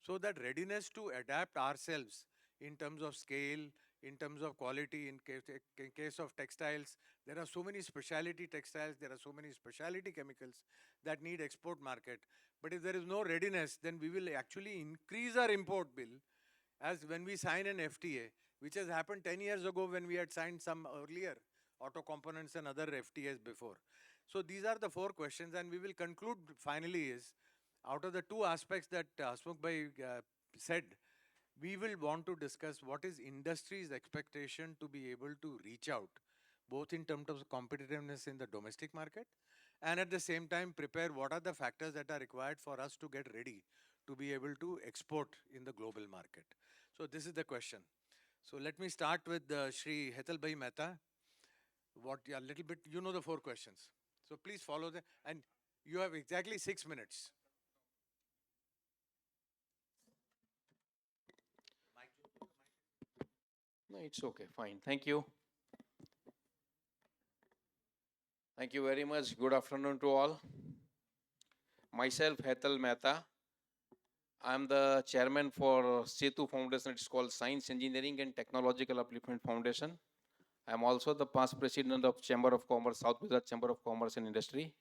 So that readiness to adapt ourselves in terms of scale, in terms of quality, in case of textiles, there are so many specialty textiles, there are so many specialty chemicals that need export market. But if there is no readiness, then we will actually increase our import bill, as when we sign an FTA, which has happened 10 years ago when we had signed some earlier auto components and other FTAs before. So these are the 4 questions, and we will conclude finally is, out of the 2 aspects that Hasmukh Bhai said, we will want to discuss what is industry's expectation to be able to reach out, both in terms of competitiveness in the domestic market, and at the same time prepare what are the factors that are required for us to get ready to be able to export in the global market. So this is the question. So let me start with Shri Hetal Bhai Mehta. A little bit, you know the 4 questions. So please follow them, and you have exactly 6 minutes. No, it's okay, fine. Thank you. Thank you very much. Good afternoon to all. Myself, Hetal Mehta. I'm the chairman for Setu Foundation. It's called Science, Engineering and Technological Upliftment Foundation. I'm also the past president of Chamber of Commerce, South Gujarat Chamber of Commerce and Industry.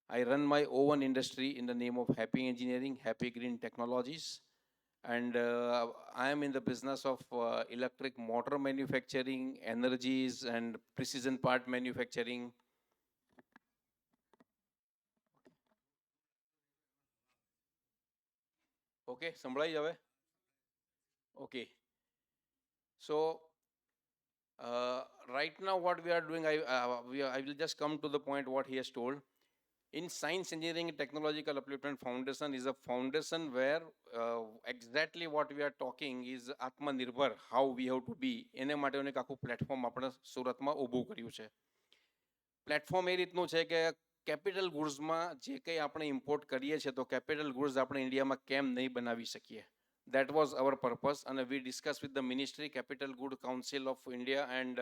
I run my own industry in the name of Happy Engineering, Happy Green Technologies. And I am in the business of electric motor manufacturing, energies and precision part manufacturing. Okay, સંભળાઈ હવે? Okay. So Right now, what we are doing, I will just come to the point what he has told. In Science, Engineering, and Technological Upliftment Foundation is a foundation where exactly what we are talking is Aatmanirbhar, how we have to be. એને માટેનું એક આખું platform આપણે સુરતમાં ઊભું કર્યું છે. Platform એ રીતનું છે કે કેપિટલ ગુડ્સમાં જે કંઈ આપણે ઇમ્પોર્ટ કરીએ છીએ તો કેપિટલ ગુડ્સ આપણે ઇન્ડિયામાં કેમ નહીં બનાવી શકીએ. That was our purpose, and we discussed with the Ministry, Capital Good Council of India and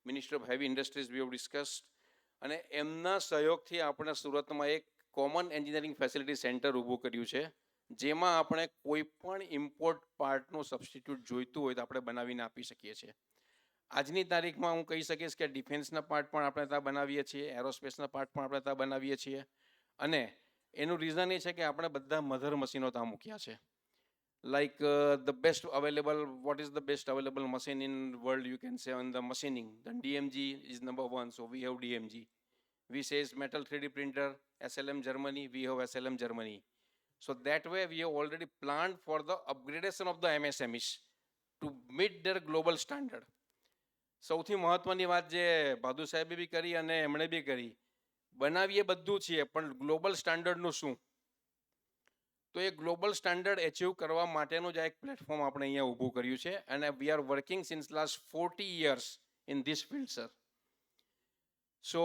Ministry of Heavy Industries, we have discussed. અને એમના સહયોગથી આપણે સુરતમાં એક કોમન એન્જિનિયરિંગ ફેસિલિટી સેન્ટર ઊભું કર્યું છે, જેમાં આપણે કોઈ પણ ઇમ્પોર્ટ પાર્ટનું સબસ્ટિટ્યૂટ જોઈતું હોય તો આપણે બનાવીને આપી શકીએ છીએ. આજની તારીખમાં હું કહી શકીશ કે ડિફેન્સના પાર્ટ પણ આપણે ત્યાં બનાવીએ છીએ, એરોસ્પેસના પાર્ટ પણ આપણે ત્યાં બનાવીએ છીએ. અને એનું રીઝન એ છે કે આપણે બધા મધર મશીનો ત્યાં મૂક્યા છે. Like the best available, what is the best available machine in world, you can say, on the machining, then DMG is number one, so we have DMG. We say metal 3D printer, SLM Germany, we have SLM Germany. So that way we have already planned for the upgradation of the MSMEs to meet their global standard. સૌથી મહત્વની વાત જે ભાદુ સાહેબે બી કરી અને એમણે બી કરી, બનાવીએ બધું છીએ પણ ગ્લોબલ સ્ટાન્ડર્ડનું શું? તો એ ગ્લોબલ સ્ટાન્ડર્ડ એચીવ કરવા માટેનું જ એક પ્લેટફોર્મ આપણે અહીંયા ઊભું કર્યું છે, અને we are working since last 40 years in this field, sir. So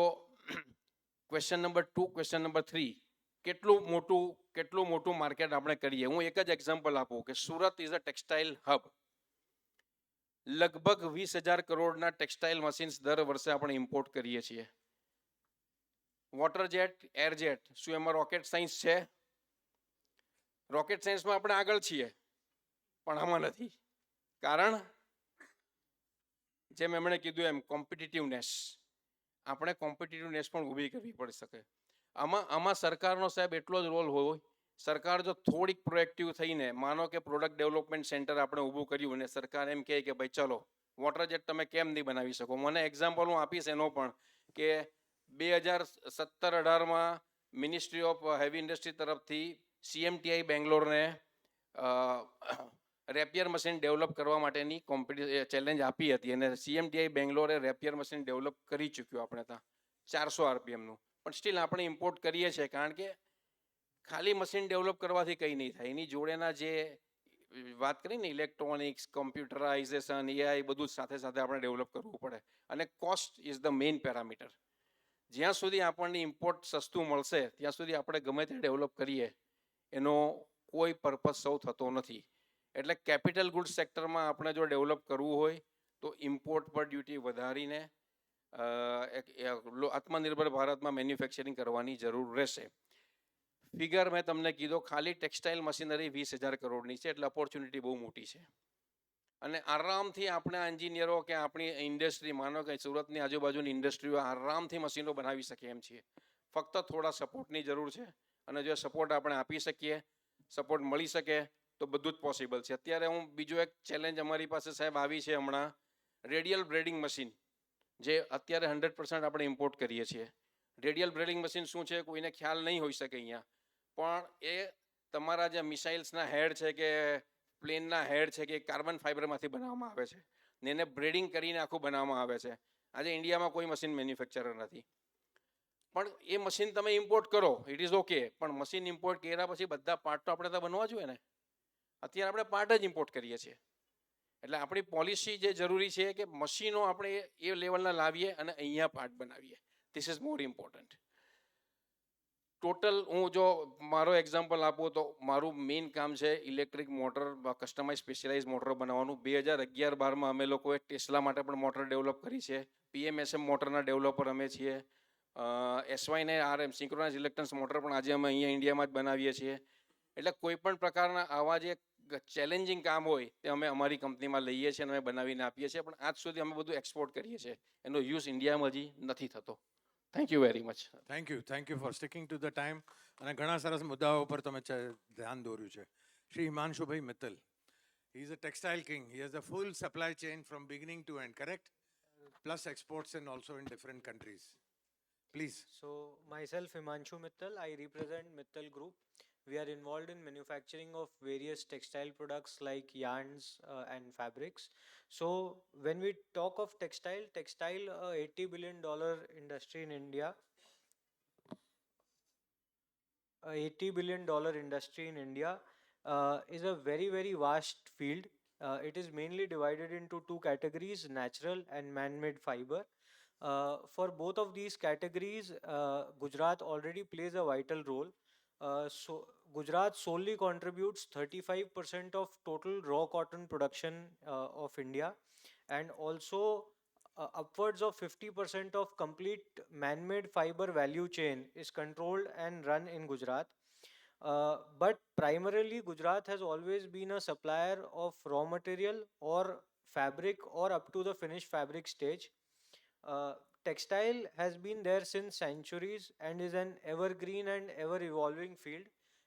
question number 2, question number 3, કેટલું મોટું માર્કેટ આપણે કરીએ. હું એક જ એક્ઝામ્પલ આપું કે Surat is a textile hub. લગભગ 20,000 કરોડના ટેક્સટાઇલ મશીન્સ દર વર્ષે આપણે ઇમ્પોર્ટ કરીએ છીએ. વોટર જેટ, એર જેટ, શું એમાં રોકેટ સાયન્સ છે? રોકેટ સાયન્સમાં આપણે આગળ છીએ પણ આમાં નથી. કારણ જેમ એમણે કીધું એમ કોમ્પિટિટિવનેસ, આપણે કોમ્પિટિટિવનેસ પણ ઊભી કરવી પડી શકે. આમાં સરકારનો સાહેબ એટલો જ રોલ હોય. સરકાર જો થોડીક પ્રોએક્ટિવ થઈને, માનો કે પ્રોડક્ટ ડેવલપમેન્ટ સેન્ટર આપણે ઊભું કર્યું અને સરકાર એમ કહે કે ભાઈ ચલો વોટર જેટ તમે કેમ નહીં બનાવી શકો. મને એક્ઝામ્પલ હું આપીશ એનો પણ કે 2017-18માં મિનિસ્ટ્રી ઓફ હેવી ઇન્ડસ્ટ્રી તરફથી CMTI બેંગ્લોરને રેપિયર મશીન ડેવલપ કરવા માટેની ચેલેન્જ આપી હતી, અને CMTI બેંગ્લોરે રેપિયર મશીન ડેવલપ કરી ચૂક્યું આપણે ત્યાં 400 RPMનું. પણ સ્ટીલ આપણે ઇમ્પોર્ટ કરીએ છીએ કારણ કે ખાલી મશીન ડેવલપ કરવાથી કંઈ નહીં થાય. એની જોડેના જે વાત કરીને ઇલેક્ટ્રોનિક્સ, કમ્પ્યુટરાઇઝેશન, AI બધું સાથે સાથે આપણે ડેવલપ કરવું પડે, અને cost is the main parameter. જ્યાં સુધી આપણને ઇમ્પોર્ટ સસ્તું મળશે ત્યાં સુધી આપણે ગમે તે ડેવલપ કરીએ એનો કોઈ પર્પઝ સૌ થતો નથી. એટલે કેપિટલ ગુડ્સ સેક્ટરમાં આપણે જો ડેવલપ કરવું હોય તો ઇમ્પોર્ટ પર ડ્યુટી વધારીને આત્મનિર્ભર ભારતમાં મેન્યુફેક્ચરિંગ કરવાની જરૂર રહેશે. ફિગર મેં તમને કીધો, ખાલી ટેક્સટાઇલ મશીનરી 20,000 કરોડની છે, એટલે ઓપોર્ચ્યુનિટી બહુ મોટી છે. અને આરામથી આપણે એન્જિનિયરો કે આપણી ઇન્ડસ્ટ્રી, માનો કે સુરતની આજુબાજુની ઇન્ડસ્ટ્રીઓ આરામથી મશીનો બનાવી શકે એમ છીએ. ફક્ત થોડા સપોર્ટની જરૂર છે, અને જો સપોર્ટ આપણે આપી શકીએ, સપોર્ટ મળી શકે તો બધું જ પોસિબલ છે. અત્યારે હું બીજો એક ચેલેન્જ અમારી પાસે સાહેબ આવી છે હમણાં, રેડિયલ બ્રેડિંગ મશીન, જે અત્યારે 100% આપણે ઇમ્પોર્ટ કરીએ છીએ. રેડિયલ બ્રેડિંગ મશીન શું છે કોઈને ખ્યાલ નહીં હોઈ શકે અહીંયા, પણ એ તમારા જે મિસાઇલ્સના હેડ છે કે પ્લેનના હેડ છે કે કાર્બન ફાઇબરમાંથી બનાવવામાં આવે છે, ને એને બ્રેડિંગ કરીને આખું બનાવવામાં આવે છે. આજે ઇન્ડિયામાં કોઈ મશીન મેન્યુફેક્ચરર નથી, પણ એ મશીન તમે ઇમ્પોર્ટ કરો, ઇટ ઇઝ ઓકે, પણ મશીન ઇમ્પોર્ટ કર્યા પછી બધા પાર્ટ તો આપણે ત્યાં બનવા જોઈએ ને. અત્યારે આપણે પાર્ટ જ ઇમ્પોર્ટ કરીએ છીએ. એટલે આપણી પોલિસી જે જરૂરી છે કે મશીનો આપણે એ લેવલના લાવીએ અને અહીંયા પાર્ટ બનાવીએ. This is more important. Total હું જો મારો એક્ઝામ્પલ આપું તો મારું મેઇન કામ છે electric motor, customise specialise motor બનાવવાનું. 2011-12માં અમે લોકોએ ટેસ્લા માટે પણ મોટર ડેવલપ કરી છે. PMSM મોટરના ડેવલપર અમે છીએ. SY ને RM સિંક્રોનાઇઝ ઇલેક્ટ્રન્સ મોટર પણ આજે અમે અહીંયા ઇન્ડિયામાં જ બનાવીએ છીએ. એટલે કોઈ પણ પ્રકારના આવા જે ચેલેન્જિંગ કામ હોય તે અમે અમારી કંપનીમાં લઈએ છીએ અને અમે બનાવીને આપીએ છીએ, પણ આજ સુધી અમે બધું એક્સપોર્ટ કરીએ છીએ. એનો યુઝ ઇન્ડિયામાં હજી નથી થતો. Thank you very much. Thank you for sticking to the time. અને ઘણા સરસ મુદ્દાઓ પર તમે ધ્યાન દોર્યું છે. શ્રી હિમાંશુભાઈ Mittal, he is a textile king. He has a full supply chain from beginning to end, correct? Plus exports and also in different countries. Please. So myself Himanshu Mittal, I represent Mittal Group. We are involved in manufacturing of various textile products like yarns and fabrics. So when we talk of textile, $80 billion industry in India, a $80 billion industry in India is a very, very vast field. It is mainly divided into two categories, natural and man-made fiber. For both of these categories, Gujarat already plays a vital role. So Gujarat solely contributes 35% of total raw cotton production of India, and also upwards of 50% of complete man-made fiber value chain is controlled and run in Gujarat. But primarily, Gujarat has always been a supplier of raw material or fabric or up to the finished fabric stage. Uh, Textile has been there since centuries and is an evergreen and ever evolving field.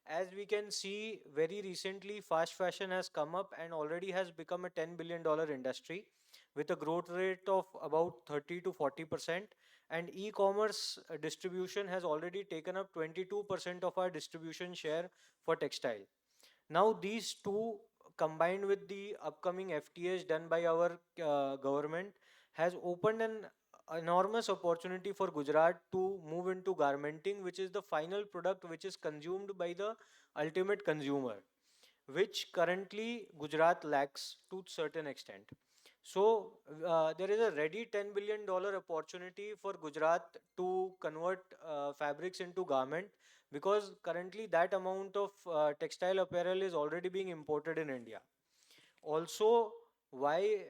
As we can see, very recently, fast fashion has come up and already has become a $10 billion industry with a growth rate of about 30 to 40%. And e commerce distribution has already taken up 22% of our distribution share for textile. Now, these two combined with the upcoming FTAs done by our government has opened an enormous opportunity for Gujarat to move into garmenting, which is the final product which is consumed by the ultimate consumer, which currently Gujarat lacks to certain extent. So there is a ready $10 billion opportunity for Gujarat to convert fabrics into garment, because currently that amount of textile apparel is already being imported in India. Also, why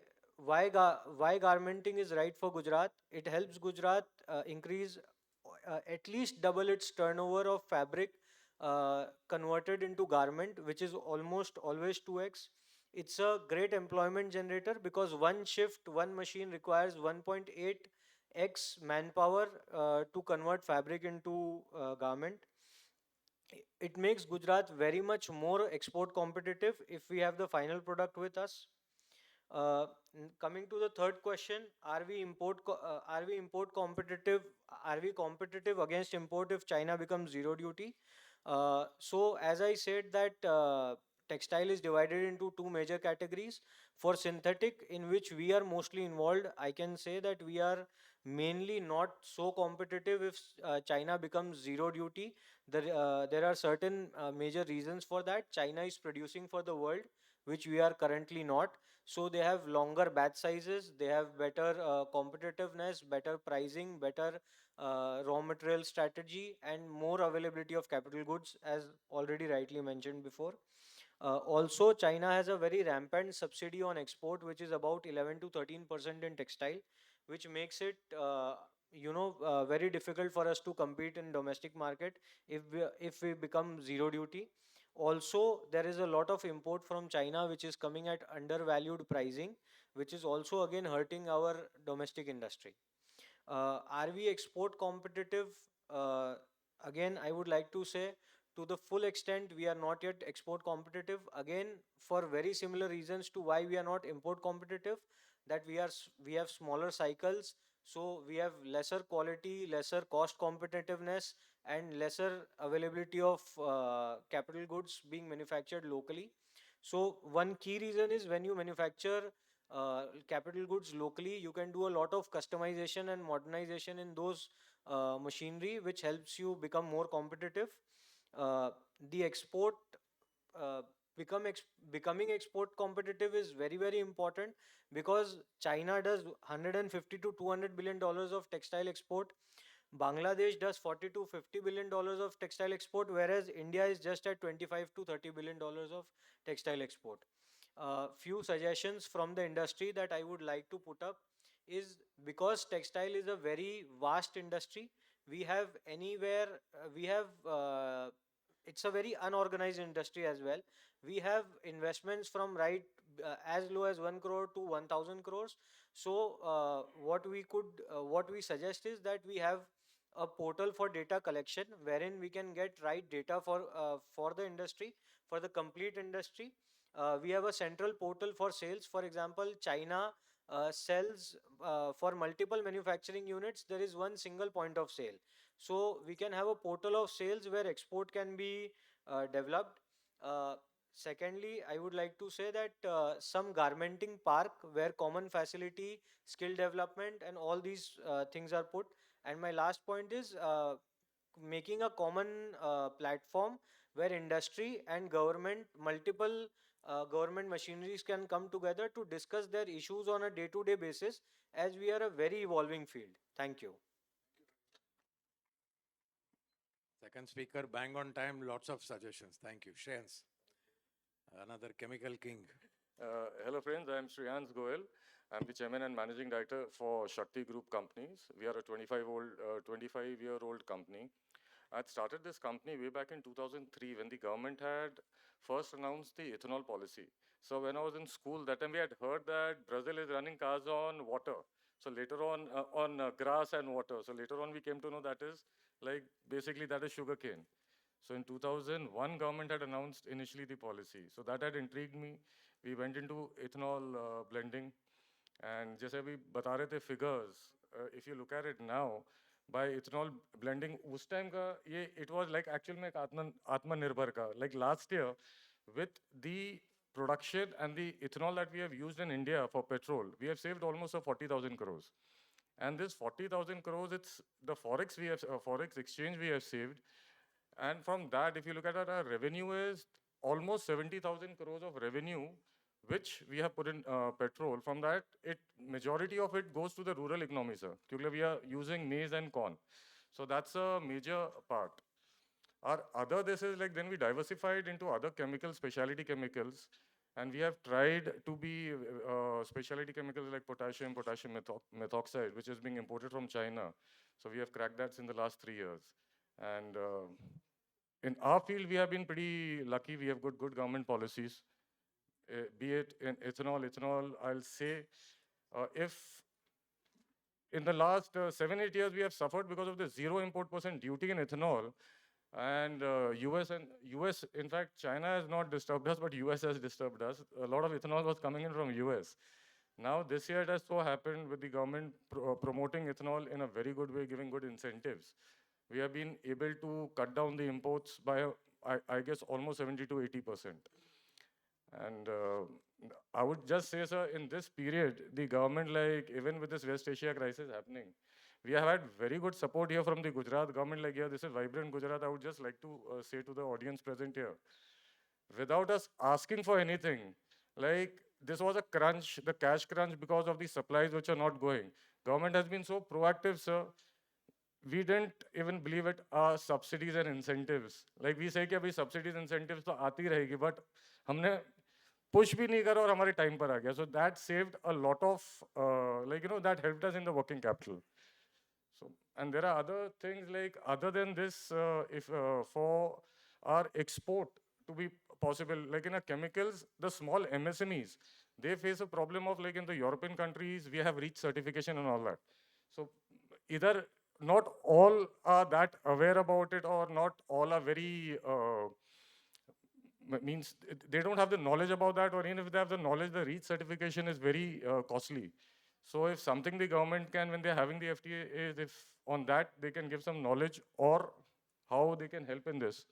garmenting is right for Gujarat? It helps Gujarat increase at least double its turnover of fabric converted into garment, which is almost always 2x. It's a great employment generator because one shift, one machine requires 1.8x manpower to convert fabric into garment. It makes Gujarat very much more export competitive if we have the final product with us. Coming to the third question, are we import competitive? Are we competitive against import if China becomes zero duty? So as I said that textile is divided into two major categories. For synthetic, in which we are mostly involved, I can say that we are mainly not so competitive if China becomes zero duty. There are certain major reasons for that. China is producing for the world, which we are currently not. So they have longer batch sizes, they have better competitiveness, better pricing, better raw material strategy, and more availability of capital goods, as already rightly mentioned before. Also, China has a very rampant subsidy on export, which is about 11 to 13% in textile, which makes it very difficult for us to compete in domestic market if we become zero duty. Also, there is a lot of import from China which is coming at undervalued pricing, which is also again hurting our domestic industry. Are we export competitive? Uh, Again, I would like to say, to the full extent, we are not yet export competitive. Again, for very similar reasons to why we are not import competitive, that we have smaller cycles, so we have lesser quality, lesser cost competitiveness, and lesser availability of capital goods being manufactured locally. So one key reason is when you manufacture capital goods locally, you can do a lot of customization and modernization in those machinery, which helps you become more competitive. The export uh, becoming export competitive is very, very important, because China does 150 to 200 billion dollars of textile export. Bangladesh does 40 to 50 billion dollars of textile export, whereas India is just at 25 to 30 billion dollars of textile export. Few suggestions from the industry that I would like to put up is, because textile is a very vast industry, we have anywhere, we have, it's a very unorganized industry as well. We have investments from as low as 1 crore to 1000 crores. So, what we suggest is that we have a portal for data collection wherein we can get right data for the industry, for the complete industry. We have a central portal for sales. For example, China sells for multiple manufacturing units. There is one single point of sale. So we can have a portal of sales where export can be developed. Uh, Secondly, I would like to say that some garmenting park where common facility, skill development, and all these things are put. And my last point is making a common platform where industry and government, multiple government machineries can come together to discuss their issues on a day-to-day basis, as we are a very evolving field. Thank you. Second speaker, bang on time, lots of suggestions. Thank you. Shreyans, another chemical king. Hello friends, I am Shreyans Goel. I'm the chairman and managing director for Shakti Group companies. We are a 25-year-old company. I had started this company way back in 2003 when the government had first announced the ethanol policy. So when I was in school, that time we had heard that Brazil is running cars on water. So later on grass and water. So later on we came to know that is like basically that is sugarcane. So in 2001, government had announced initially the policy. So that had intrigued me. We went into ethanol blending. And जैसे अभी बता रहे थे figures, if you look at it now, by ethanol blending, उस time का ये it was like actual में एक आत्मनिर्भर का like last year with the production and the ethanol that we have used in India for petrol, we have saved almost 40,000 crores. And this 40,000 crores, it's the forex exchange we have saved. And from that, if you look at our revenue is almost 70,000 crores of revenue, which we have put in petrol. From that, majority of it goes to the rural economy, sir. Because we are using maize and corn. So that's a major part. Our other this is like then we diversified into other chemicals, specialty chemicals, and we have tried to be specialty chemicals like potassium methoxide, which is being imported from China. So we have cracked that in the last 3 years. And in our field, we have been pretty lucky. We have good government policies, be it in ethanol, I'll say, if in the last 7-8 years, we have suffered because of the 0 import % duty in ethanol, and US, in fact, China has not disturbed us, but US has disturbed us. A lot of ethanol was coming in from US. Now, this year it has so happened with the government promoting ethanol in a very good way, giving good incentives. We have been able to cut down the imports by, I guess, almost 70 to 80%. And I would just say, sir, in this period, the government, like even with this West Asia crisis happening, we have had very good support here from the Gujarat government. Like, yeah, this is vibrant Gujarat. I would just like to say to the audience present here, without us asking for anything, like this was a crunch, the cash crunch because of the supplies which are not going. Government has been so proactive, sir. We didn't even believe it, subsidies and incentives. Like we say कि अभी subsidies incentives तो आती रहेगी, but हमने push भी नहीं करा और हमारे time पर आ गया. So that saved a lot of, that helped us in the working capital. So, and there are other things like, other than this, if for our export to be possible, like in a chemicals, the small MSMEs, they face a problem of like in the European countries, we have reached certification and all that. So either not all are that aware about it, or not all are very, means they don't have the knowledge about that, or even if they have the knowledge, the REACH certification is very costly. So if something the government can, when they're having the FTA, is if on that they can give some knowledge or how they can help in this.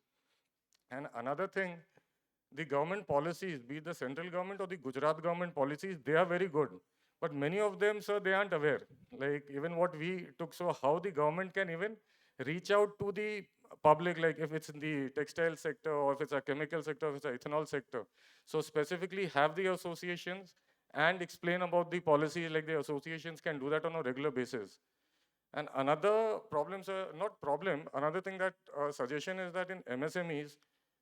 And another thing, the government policies, be it the central government or the Gujarat government policies, they are very good. But many of them, sir, they aren't aware. Like even what we took, so how the government can even reach out to the public, like if it's in the textile sector or if it's a chemical sector, if it's an ethanol sector. So specifically have the associations and explain about the policy, like the associations can do that on a regular basis. And another problem, sir, not problem, another thing that suggestion is that in MSMEs,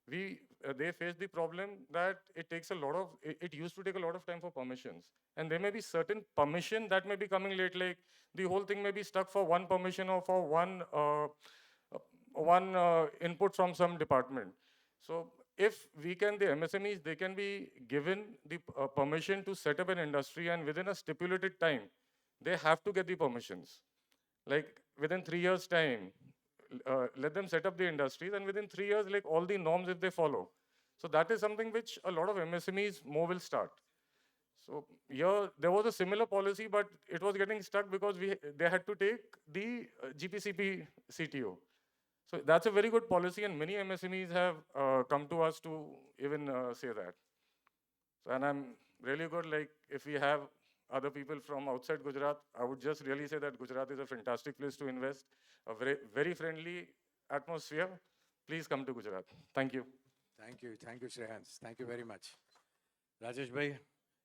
they face the problem that it takes a lot of, it used to take a lot of time for permissions. And there may be certain permission that may be coming late, like the whole thing may be stuck for one permission or for one input from some department. So if we can, the MSMEs, they can be given the permission to set up an industry, and within a stipulated time, they have to get the permissions. Like within 3 years time, let them set up the industries, and within 3 years, like all the norms if they follow. So that is something which a lot of MSMEs more will start. So here there was a similar policy, but it was getting stuck because they had to take the GPCP CTO. So that's a very good policy, and many MSMEs have come to us to even say that. So, and I'm really good. Like if we have other people from outside Gujarat, I would just really say that Gujarat is a fantastic place to invest, a very friendly atmosphere. Please come to Gujarat. Thank you. Thank you, Shreyans. Thank you very much. Rajesh Bhai,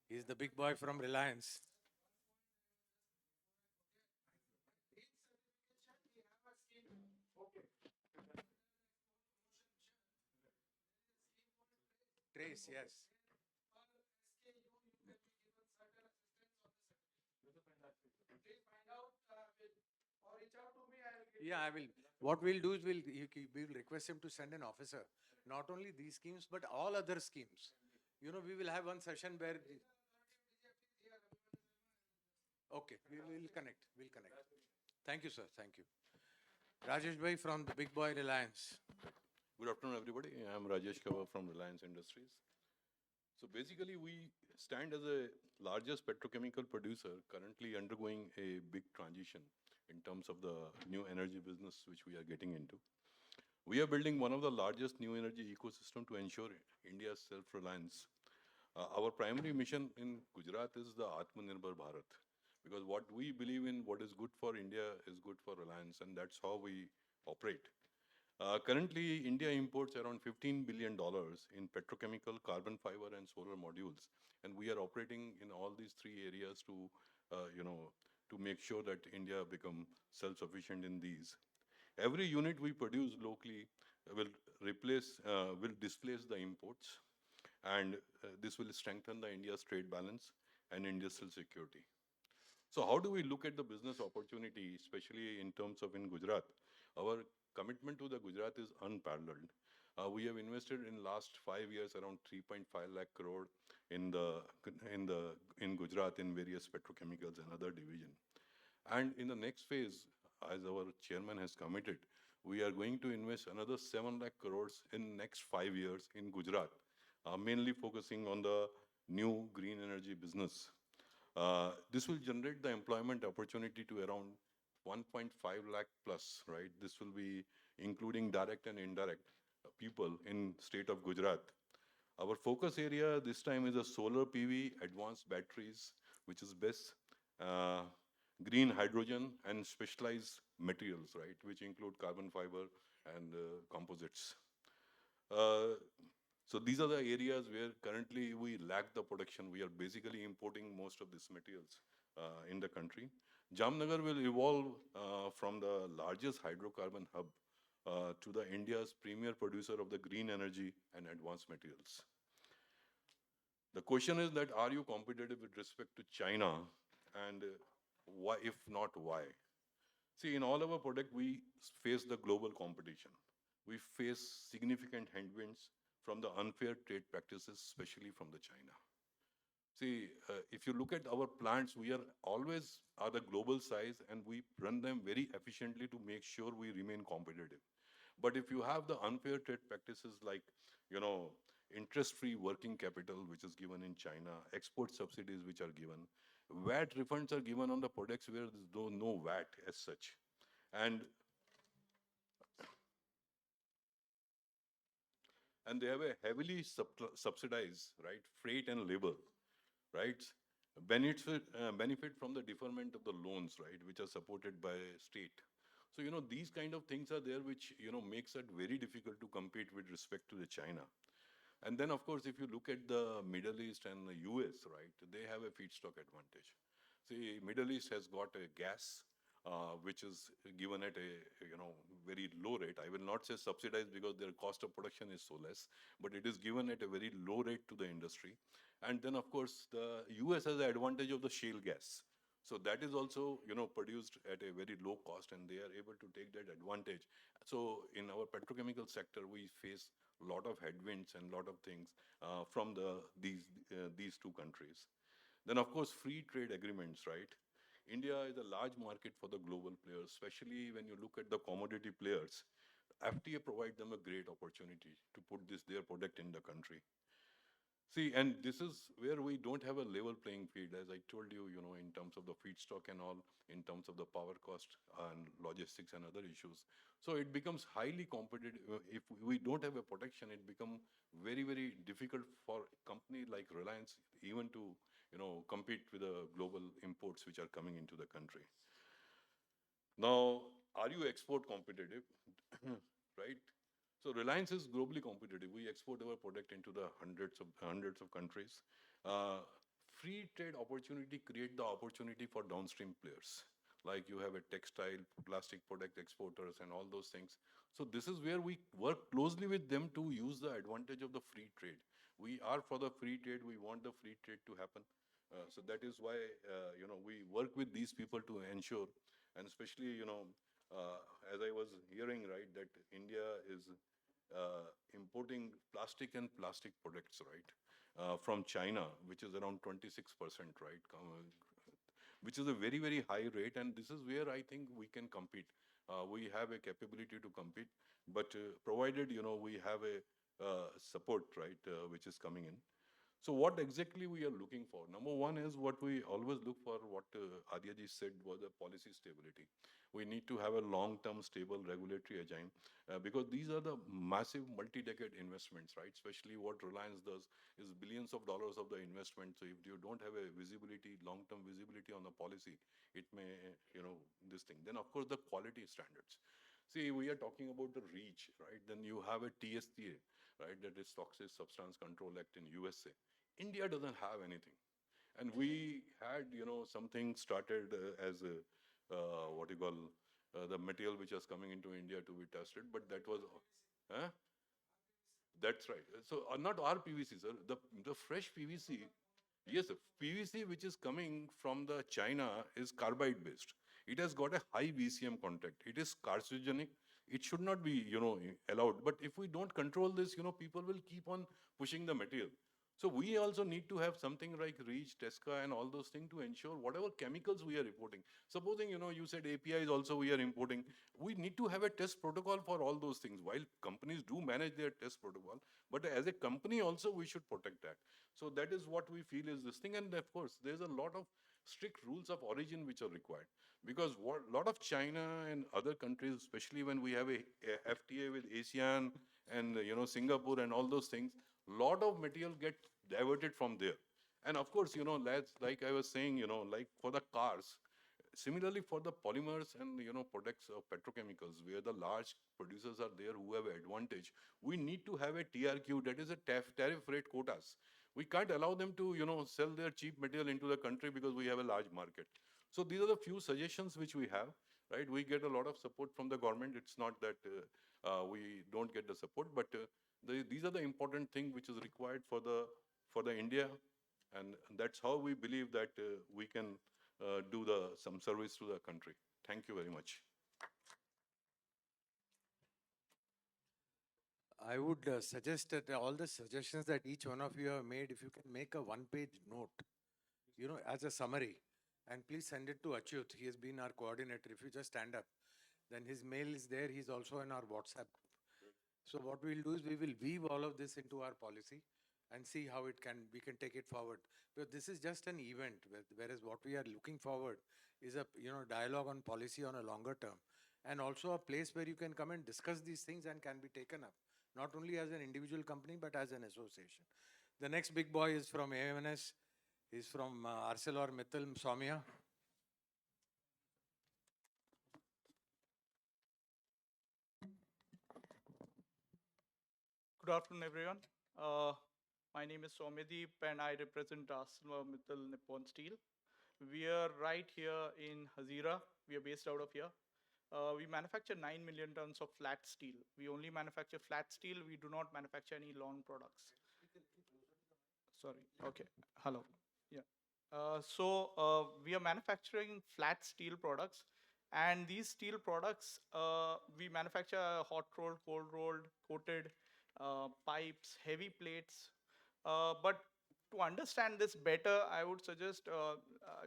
he's the big boy from Reliance. Trace, yes. Yeah, I will. What we'll do is we'll request him to send an officer, not only these schemes, but all other schemes. You know, we will have one session where, okay, we'll connect, we'll connect. Thank you, sir, thank you. Rajesh Bhai from the Big Boy Reliance. Good afternoon, everybody. I'm Rajesh Kaur from Reliance Industries. So basically, we stand as a largest petrochemical producer currently undergoing a big transition in terms of the new energy business which we are getting into. We are building one of the largest new energy ecosystem to ensure India's self-reliance. Our primary mission in Gujarat is the Aatmanirbharta, because what we believe in, what is good for India is good for Reliance, and that's how we operate. Currently, India imports around $15 billion in petrochemical, carbon fiber, and solar modules, and we are operating in all these three areas to make sure that India become self-sufficient in these. Every unit we produce locally will displace the imports, and this will strengthen the India's trade balance and industrial security. So how do we look at the business opportunity, especially in terms of in Gujarat? Our commitment to the Gujarat is unparalleled. We have invested in last 5 years around 3.5 lakh crore in Gujarat in various petrochemicals and other division. And in the next phase, as our chairman has committed, we are going to invest another 7 lakh crores in next 5 years in Gujarat, mainly focusing on the new green energy business. This will generate the employment opportunity to around 1.5 lakh plus, right? This will be including direct and indirect people in state of Gujarat. Our focus area this time is a solar PV, advanced batteries, which is best, green hydrogen and specialized materials, right? Which include carbon fiber and composites. So these are the areas where currently we lack the production. We are basically importing most of these materials in the country. Jamnagar will evolve from the largest hydrocarbon hub to the India's premier producer of the green energy and advanced materials. The question is that are you competitive with respect to China, and why, if not, why? See, in all our product, we face the global competition. We face significant headwinds from the unfair trade practices, especially from the China. See, if you look at our plants, we are always are the global size, and we run them very efficiently to make sure we remain competitive. But if you have the unfair trade practices like, interest-free working capital, which is given in China, export subsidies which are given, VAT refunds are given on the products where there's no VAT as such. And they have a heavily subsidized, right, freight and labor, right? Benefit from the deferment of the loans, right, which are supported by state. So, these kind of things are there, which, makes it very difficult to compete with respect to the China. And then, of course, if you look at the Middle East and the US, right, they have a feedstock advantage. See, Middle East has got a gas, which is given at a very low rate. I will not say subsidized because their cost of production is so less, but it is given at a very low rate to the industry. And then, of course, the US has the advantage of the shale gas. So that is also, produced at a very low cost, and they are able to take that advantage. So in our petrochemical sector, we face a lot of headwinds and a lot of things from these two countries. Then, of course, free trade agreements, right? India is a large market for the global players, especially when you look at the commodity players. FTA provides them a great opportunity to put their product in the country. See, and this is where we don't have a level playing field, as I told you, in terms of the feedstock and all, in terms of the power cost and logistics and other issues. So it becomes highly competitive. If we don't have a protection, it becomes very, very difficult for a company like Reliance even to, compete with the global imports which are coming into the country. Now, are you export competitive? Right? So Reliance is globally competitive. We export our product into the hundreds of countries. Free trade opportunity create the opportunity for downstream players. Like you have a textile, plastic product exporters and all those things. So this is where we work closely with them to use the advantage of the free trade. We are for the free trade. We want the free trade to happen. So that is why, we work with these people to ensure, and especially, as I was hearing, right, that India is importing plastic and plastic products, right, from China, which is around 26%, right, which is a very, very high rate. And this is where I think we can compete. We have a capability to compete, but provided, we have a support, right, which is coming in. So what exactly we are looking for? Number one is what we always look for, what Adyaji said was a policy stability. We need to have a long-term stable regulatory regime because these are the massive multi-decade investments, right? Especially what Reliance does is billions of dollars of the investment. So if you don't have a visibility, long-term visibility on the policy, it may, this thing. Then of course the quality standards. See, we are talking about the REACH, right? Then you have a TSCA, right? That is Toxic Substance Control Act in USA. India doesn't have anything. And we had, something started as a, what you call, the material which was coming into India to be tested, but that was, huh? That's right. So not RPVC, sir. The fresh PVC, yes, sir. PVC which is coming from the China is carbide based. It has got a high VCM content. It is carcinogenic. It should not be, allowed. But if we don't control this, people will keep on pushing the material. So we also need to have something like REACH, TESCA and all those things to ensure whatever chemicals we are importing. Supposing, you said APIs also we are importing. We need to have a test protocol for all those things. While companies do manage their test protocol, but as a company also we should protect that. So that is what we feel is this thing. And of course, there's a lot of strict rules of origin which are required. Because what lot of China and other countries, especially when we have a FTA with ASEAN and Singapore and all those things, lot of material get diverted from there. And of course, like I was saying, like for the cars, similarly for the polymers and products of petrochemicals, where the large producers are there who have advantage, we need to have a TRQ, that is a tariff rate quotas. We can't allow them to sell their cheap material into the country because we have a large market. So these are the few suggestions which we have, right? We get a lot of support from the government. It's not that we don't get the support, but these are the important things which is required for the India, and that's how we believe that we can do some service to the country. Thank you very much. I would suggest that all the suggestions that each one of you have made, if you can make a one-page note, as a summary, and please send it to Achyut. He has been our coordinator. If you just stand up, then his mail is there. He's also in our WhatsApp. So what we'll do is we will weave all of this into our policy and see how we can take it forward. Because this is just an event, whereas what we are looking forward is a dialogue on policy on a longer term, and also a place where you can come and discuss these things and can be taken up, not only as an individual company but as an association. The next big boy is from AMNS. He's from ArcelorMittal, Soumya. Good afternoon, everyone. My name is Soumyadeep and I represent ArcelorMittal Nippon Steel. We are right here in Hazira. We are based out of here. We manufacture 9 million tons of flat steel. We only manufacture flat steel. We do not manufacture any long products. Sorry. Okay. Hello. Yeah. We are manufacturing flat steel products, and these steel products we manufacture hot rolled, cold rolled, coated pipes, heavy plates. But to understand this better, I would suggest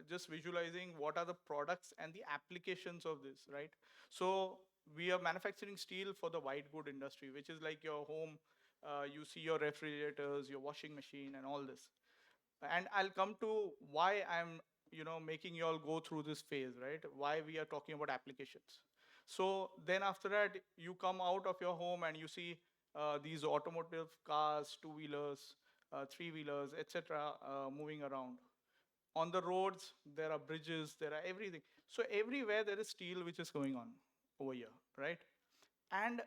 just visualizing what are the products and the applications of this, right? So we are manufacturing steel for the white good industry, which is like your home, you see your refrigerators, your washing machine, and all this. And I'll come to why I'm making you all go through this phase, right? Why we are talking about applications. So then after that, you come out of your home and you see these automotive cars, two-wheelers, three-wheelers, etc. Moving around. On the roads, there are bridges, there are everything. So everywhere there is steel which is going on over here, right? And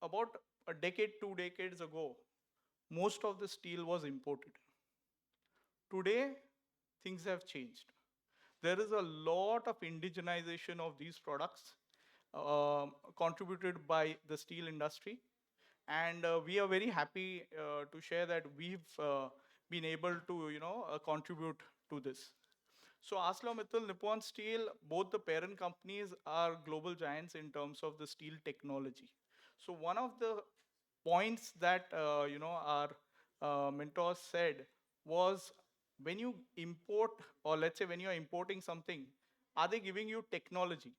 about a decade, 2 decades ago, most of the steel was imported. Today, things have changed. There is a lot of indigenization of these products contributed by the steel industry. And we are very happy to share that we've been able to, contribute to this. So ArcelorMittal, Nippon Steel, both the parent companies are global giants in terms of the steel technology. So one of the points that our mentors said was, when you import, or let's say when you are importing something, are they giving you technology?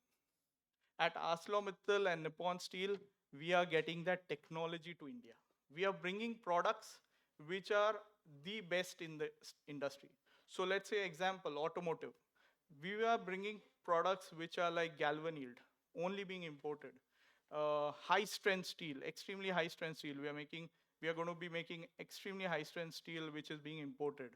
At ArcelorMittal and Nippon Steel, we are getting that technology to India. We are bringing products which are the best in the industry. So let's say example, automotive. We are bringing products which are like galvannealed, only being imported. High strength steel, extremely high strength steel. We are going to be making extremely high strength steel which is being imported.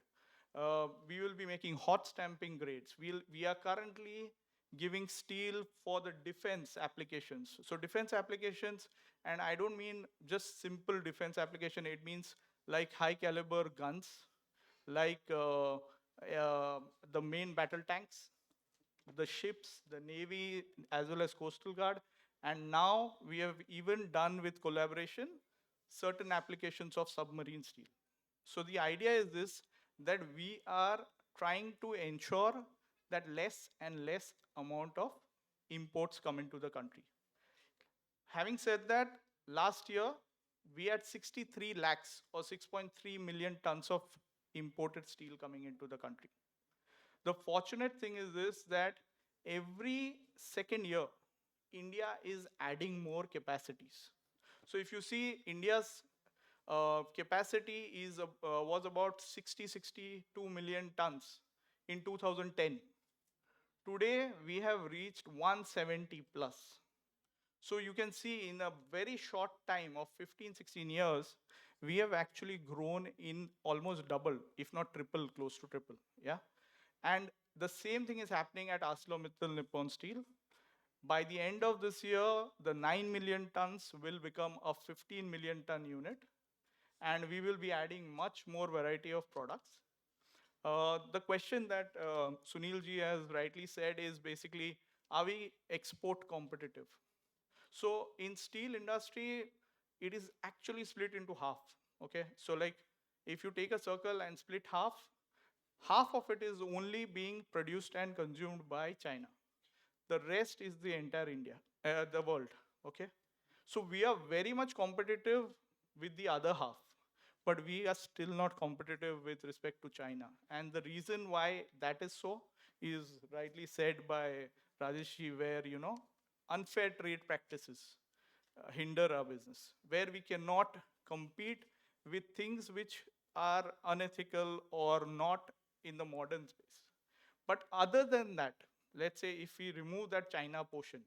We will be making hot stamping grades. We are currently giving steel for the defense applications. So defense applications, and I don't mean just simple defense application, it means like high caliber guns, like the main battle tanks, the ships, the Navy, as well as Coastal Guard. And now we have even done with collaboration certain applications of submarine steel. So the idea is this, that we are trying to ensure that less and less amount of imports come into the country. Having said that, last year we had 63 lakhs or 6.3 million tons of imported steel coming into the country. The fortunate thing is this, that every second year, India is adding more capacities. So if you see India's capacity was about 62 million tons in 2010. Today, we have reached 170 plus. So you can see in a very short time of 15, 16 years, we have actually grown in almost double, if not triple, close to triple. Yeah. And the same thing is happening at ArcelorMittal Nippon Steel. By the end of this year, the 9 million tons will become a 15 million ton unit. And we will be adding much more variety of products. The question that Sunil ji has rightly said is basically, are we export competitive? So in steel industry, it is actually split into half. Okay, so like if you take a circle and split half of it is only being produced and consumed by China. The rest is the entire India, the world. Okay, so we are very much competitive with the other half, but we are still not competitive with respect to China. And the reason why that is so is rightly said by Rajesh, where unfair trade practices hinder our business, where we cannot compete with things which are unethical or not in the modern space. But other than that, let's say if we remove that China portion,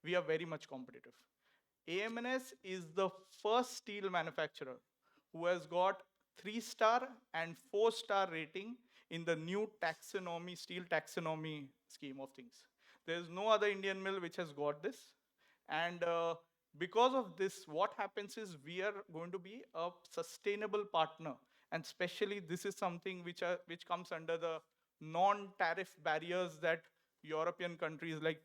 we are very much competitive. AMNS is the first steel manufacturer who has got 3-star and 4-star rating in the new taxonomy, steel taxonomy scheme of things. There is no other Indian mill which has got this. And because of this, what happens is we are going to be a sustainable partner. And especially this is something which comes under the non-tariff barriers that European countries, like,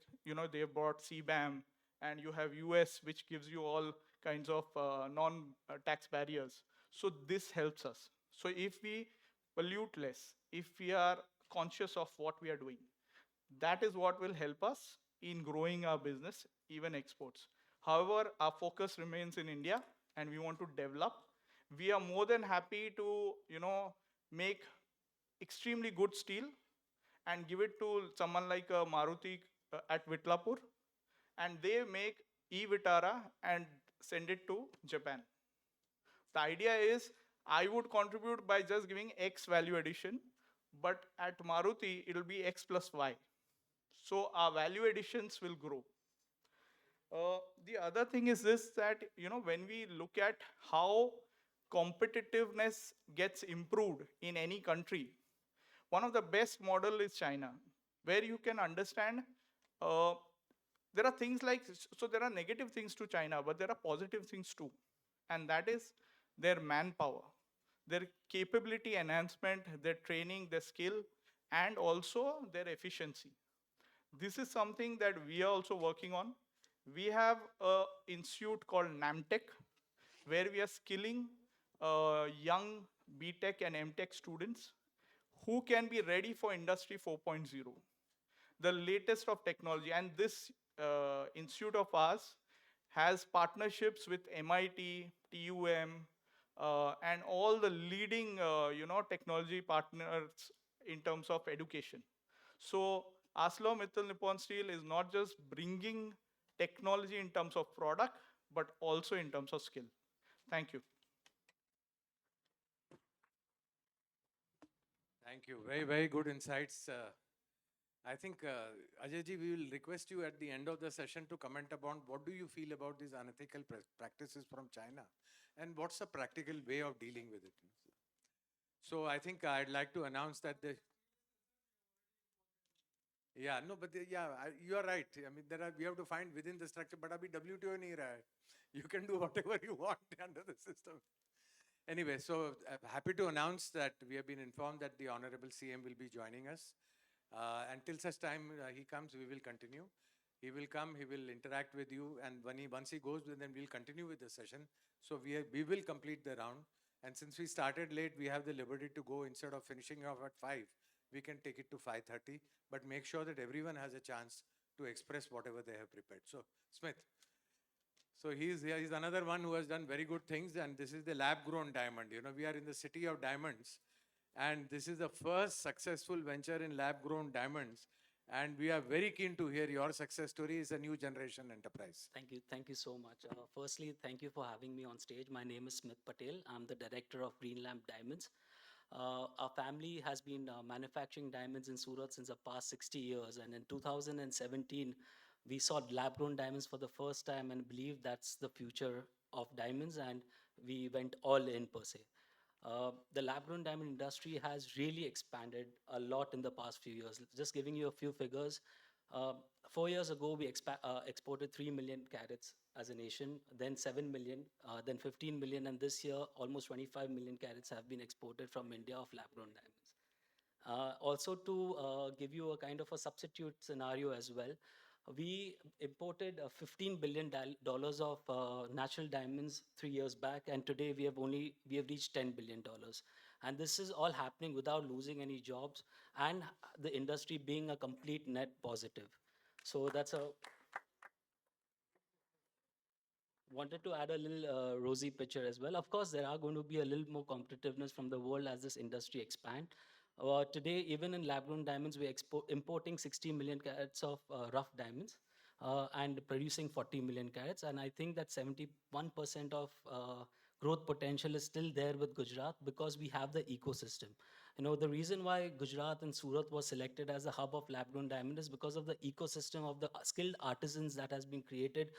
they've brought CBAM, and you have US, which gives you all kinds of non-tax barriers. So this helps us. So if we pollute less, if we are conscious of what we are doing, that is what will help us in growing our business, even exports. However, our focus remains in India, and we want to develop. We are more than happy to, make extremely good steel and give it to someone like Maruti at Vitlapur, and they make e-Vitara and send it to Japan. The idea is I would contribute by just giving X value addition, but at Maruti, it'll be X plus Y. So our value additions will grow. The other thing is this, that when we look at how competitiveness gets improved in any country, one of the best model is China, where you can understand uh, there are things like, so there are negative things to China, but there are positive things too, and that is their manpower, their capability enhancement, their training, their skill, and also their efficiency. This is something that we are also working on. We have an institute called NAMTech, where we are skilling young BTech and MTech students who can be ready for Industry 4.0, the latest of technology. And this institute of ours has partnerships with MIT, TUM, and all the leading technology partners in terms of education. So ArcelorMittal Nippon Steel is not just bringing technology in terms of product, but also in terms of skill. Thank you. Thank you. Very, very good insights. I think, Ajay ji, we will request you at the end of the session to comment upon what do you feel about these unethical practices from China, and what's the practical way of dealing with it. So I think I'd like to announce that the yeah, no, but you are right. I mean, we have to find within the structure, but abhi WTO nahi raha hai. You can do whatever you want under the system. Anyway, so happy to announce that we have been informed that the Honorable CM will be joining us. Until such time he comes, we will continue. He will come, he will interact with you, and once he goes, then we'll continue with the session. So we will complete the round. And since we started late, we have the liberty to go, instead of finishing off at 5, we can take it to 5:30, but make sure that everyone has a chance to express whatever they have prepared. So, Smith. So he's another one who has done very good things, and this is the lab-grown diamond. We are in the city of diamonds, and this is the first successful venture in lab-grown diamonds. And we are very keen to hear your success story. It's a new generation enterprise. Thank you so much. Firstly, thank you for having me on stage. My name is Smith Patel. I'm the director of Green Lamp Diamonds. Our family has been manufacturing diamonds in Surat since the past 60 years. And in 2017, we saw lab-grown diamonds for the first time and believed that's the future of diamonds. And we went all in per se. The lab-grown diamond industry has really expanded a lot in the past few years. Just giving you a few figures. 4 years ago, we exported 3 million carats as a nation, then 7 million, then 15 million, and this year, almost 25 million carats have been exported from India of lab-grown diamonds. Also, to give you a kind of a substitute scenario as well, we imported $15 billion of natural diamonds 3 years back, and today we have reached $10 billion. And this is all happening without losing any jobs, and the industry being a complete net positive. So that's a wanted to add a little rosy picture as well. Of course, there are going to be a little more competitiveness from the world as this industry expand. Today, even in lab-grown diamonds, we're importing 60 million carats of rough diamonds and producing 40 million carats. And I think that 71% of growth potential is still there with Gujarat because we have the ecosystem. The reason why Gujarat and Surat was selected as a hub of lab-grown diamond is because of the ecosystem of the skilled artisans that has been created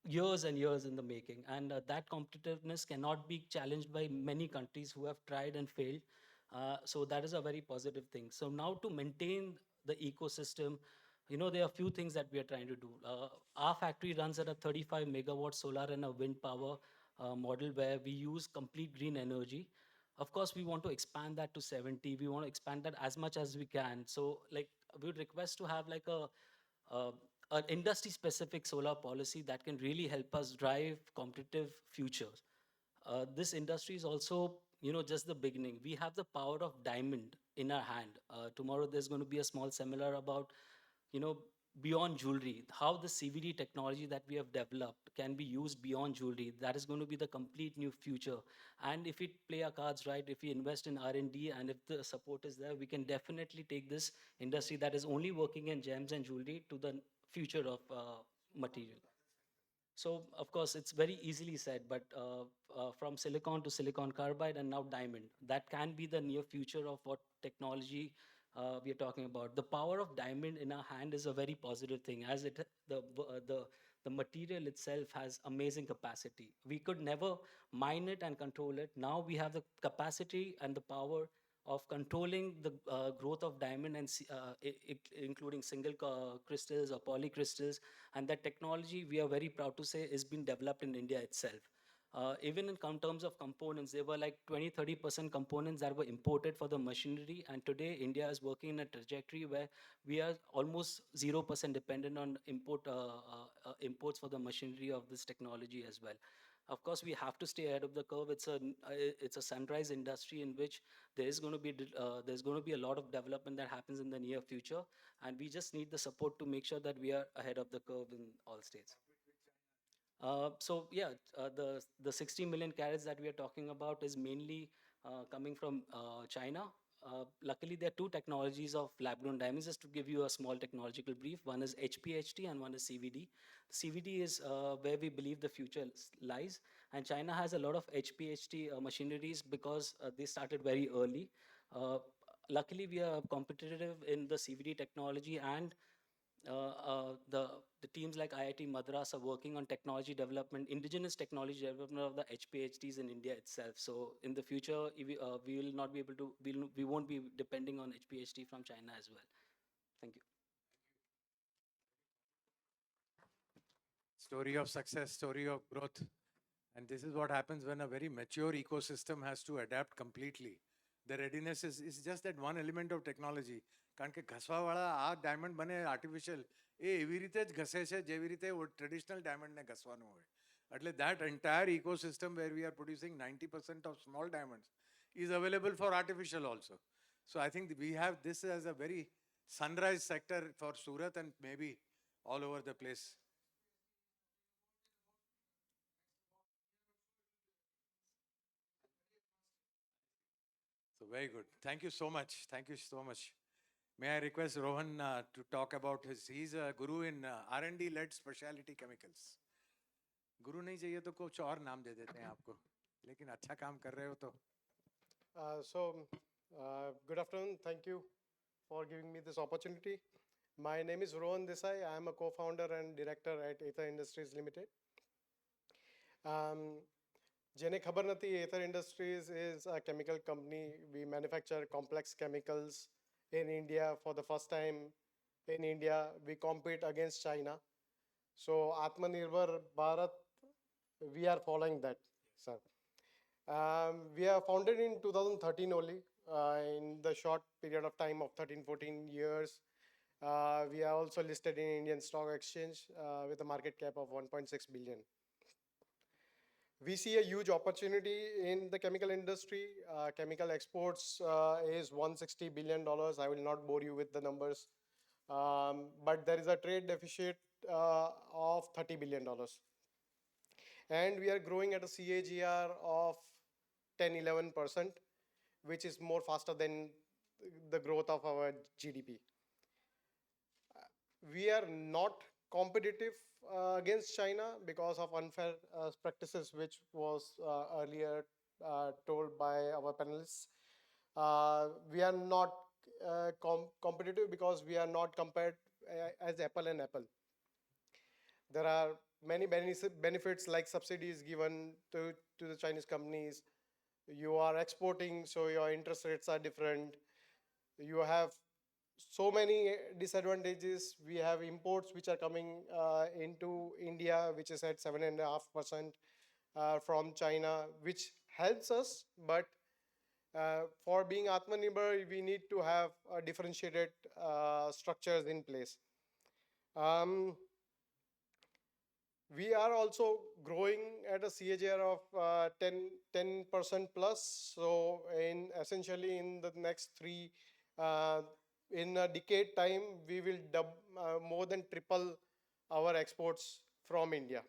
years and years in the making. And that competitiveness cannot be challenged by many countries who have tried and failed. So that is a very positive thing. So now to maintain the ecosystem, there are a few things that we are trying to do. Our factory runs at a 35 megawatt solar and a wind power model where we use complete green energy. Of course, we want to expand that to 70. We want to expand that as much as we can. So we would request to have an industry-specific solar policy that can really help us drive competitive futures. This industry is also, just the beginning. We have the power of diamond in our hand. Tomorrow there's going to be a small seminar about, beyond jewelry, how the CVD technology that we have developed can be used beyond jewelry. That is going to be the complete new future. And if we play our cards right, if we invest in R&D, and if the support is there, we can definitely take this industry that is only working in gems and jewelry to the future of material. So of course, it's very easily said, but from silicon to silicon carbide and now diamond, that can be the near future of what technology we are talking about. The power of diamond in our hand is a very positive thing, as the material itself has amazing capacity. We could never mine it and control it. Now we have the capacity and the power of controlling the growth of diamond and including single crystals or polycrystals, and that technology, we are very proud to say, is being developed in India itself. Even in terms of components, there were like 20-30% components that were imported for the machinery, and today India is working in a trajectory where we are almost 0% dependent on imports for the machinery of this technology as well. Of course, we have to stay ahead of the curve. It's a sunrise industry in which there's going to be a lot of development that happens in the near future, and we just need the support to make sure that we are ahead of the curve in all states. So yeah, the 60 million carats that we are talking about is mainly coming from China. Luckily, there are two technologies of lab-grown diamonds. Just to give you a small technological brief, one is HPHT and one is CVD. CVD is where we believe the future lies, and China has a lot of HPHT machineries because they started very early. Uh, Luckily, we are competitive in the CVD technology, and the teams like IIT Madras are working on technology development, indigenous technology development of the HPHTs in India itself. So in the future, we will not be able to, we won't be depending on HPHT from China as well. Thank you. Story of success, story of growth. And this is what happens when a very mature ecosystem has to adapt completely. The readiness is just that one element of technology. કારણ કે ઘસવાવાળા આ diamond બને artificial એ એવી રીતે જ ઘસે છે જેવી રીતે ટ્રેડિશનલ ડાયમંડને ઘસવાનું હોય. એટલે that entire ecosystem where we are producing 90% of small diamonds is available for artificial also. So I think we have this as a very sunrise sector for Surat and maybe all over the place. So very good. Thank you so much. Thank you so much. May I request Rohan to talk about he's a guru in R&D led specialty chemicals. गुरु नहीं चाहिए तो कुछ और नाम दे देते हैं आपको, लेकिन अच्छा काम कर रहे हो तो. Good afternoon. Thank you for giving me this opportunity. My name is Rohan Desai. I am a co-founder and director at Aether Industries Limited. જેને ખબર નથી, Aether Industries is a chemical company. We manufacture complex chemicals in India for the first time. In India, we compete against China. So Aatmanirbhar Bharat, we are following that, sir. We are founded in 2013 only. In the short period of time of 13-14 years, we are also listed in Indian Stock Exchange with a market cap of 1.6 billion. We see a huge opportunity in the chemical industry. Chemical exports is $160 billion. I will not bore you with the numbers, but there is a trade deficit of $30 billion. And we are growing at a CAGR of 10-11%, which is more faster than the growth of our GDP. We are not competitive against China because of unfair practices, which was earlier told by our panelists. We are not competitive because we are not compared as apple and apple. There are many benefits like subsidies given to the Chinese companies. You are exporting, so your interest rates are different. You have so many disadvantages. We have imports which are coming into India, which is at 7.5% from China, which helps us. But for being Aatmanirbhar, we need to have differentiated structures in place. We are also growing at a CAGR of 10% plus. So essentially in the next in a decade time, we will more than triple our exports from India.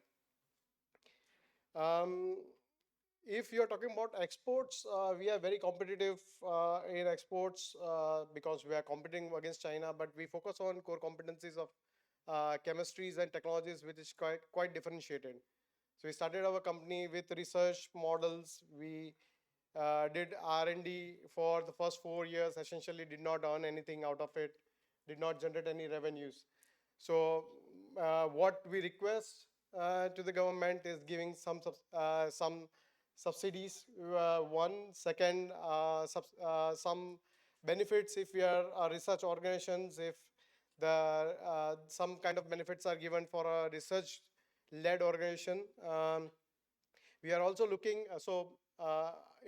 If you're talking about exports, we are very competitive in exports because we are competing against China, but we focus on core competencies of chemistries and technologies which is quite differentiated. So we started our company with research models. We did R&D for the first 4 years, essentially did not earn anything out of it, did not generate any revenues. So what we request to the government is giving some subsidies. One, second, some benefits if we are research organizations, if the some kind of benefits are given for a research-led organization. We are also looking,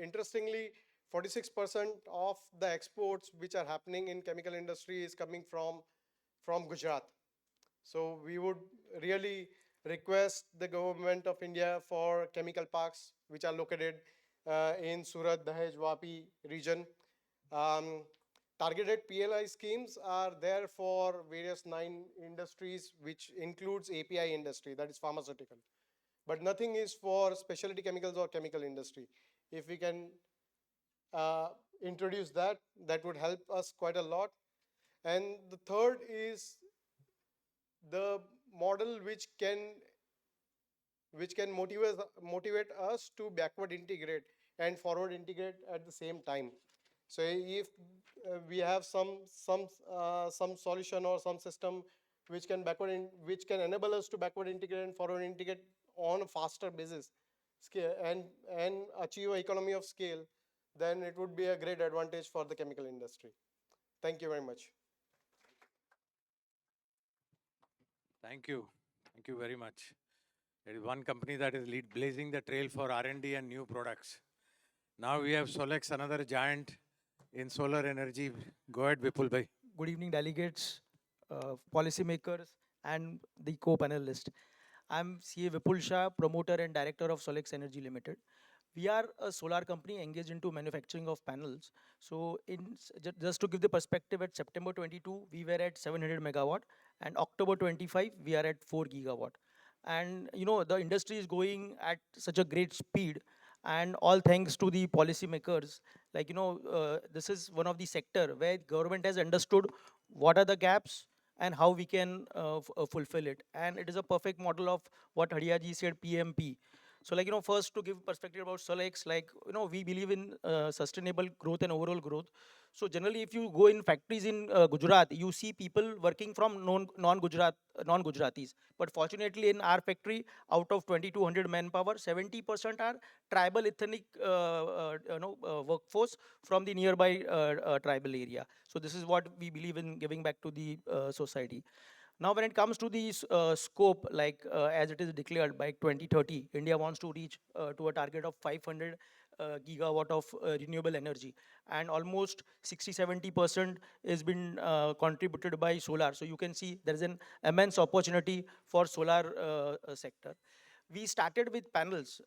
interestingly, 46% of the exports which are happening in chemical industry is coming from Gujarat. So we would really request the government of India for chemical parks which are located in Surat, Dahej, Vapi region. Targeted PLI schemes are there for various 9 industries, which includes API industry, that is pharmaceutical. But nothing is for specialty chemicals or chemical industry. If we can introduce that, that would help us quite a lot. And the third is the model which can motivate us to backward integrate and forward integrate at the same time. So if we have some solution or some system which can which can enable us to backward integrate and forward integrate on a faster basis scale and achieve economy of scale, then it would be a great advantage for the chemical industry. Thank you very much. Thank you. Thank you very much. There is one company that is blazing the trail for R&D and new products. Now we have Solex, another giant in solar energy. Go ahead, Vipul bhai. Good evening, delegates, policymakers, and the co-panelists. I'm CA Vipul Shah, promoter and director of Solex Energy Limited. We are a solar company engaged into manufacturing of panels. So just to give the perspective, at September 22, we were at 700 megawatt, and October 25, we are at 4 gigawatt. And you know, the industry is going at such a great speed, and all thanks to the policymakers. Like, you know, this is one of the sector where government has understood what are the gaps and how we can fulfill it. And it is a perfect model of what Hadiyaji said, PMP. So like, you know, first to give perspective about Solex, like, you know, we believe in sustainable growth and overall growth. So generally, if you go in factories in Gujarat, you see people working from non-Gujaratis. But fortunately, in our factory, out of 2,200 manpower, 70% are tribal ethnic workforce from the nearby tribal area. So this is what we believe in giving back to the society. Now, when it comes to the scope, like as it is declared by 2030, India wants to reach to a target of 500 gigawatt of renewable energy, and almost 60-70% has been contributed by solar. So you can see there is an immense opportunity for solar sector. We started with panels,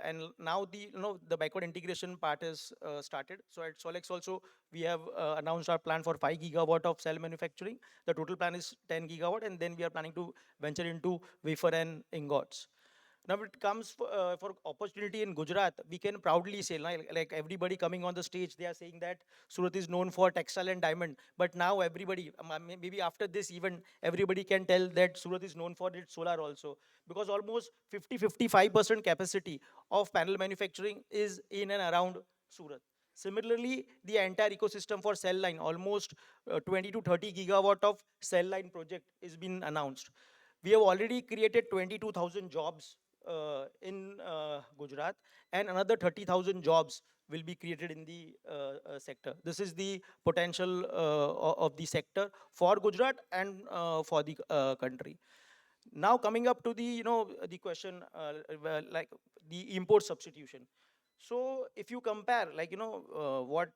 and now the backward integration part is started. So at Solex also, we have announced our plan for 5 gigawatt of cell manufacturing. The total plan is 10 gigawatt, and then we are planning to venture into wafer and ingots. Now, when it comes for opportunity in Gujarat, we can proudly say, like everybody coming on the stage, they are saying that Surat is known for textile and diamond. But now everybody, maybe after this event, everybody can tell that Surat is known for its solar also. Because almost 50-55% capacity of panel manufacturing is in and around Surat. Similarly, the entire ecosystem for cell line, almost 20 to 30 gigawatt of cell line project is been announced. We have already created 22,000 jobs in Gujarat, and another 30,000 jobs will be created in the sector. This is the potential of the sector for Gujarat and for the country. Now coming up to the the question like the import substitution. So if you compare, like what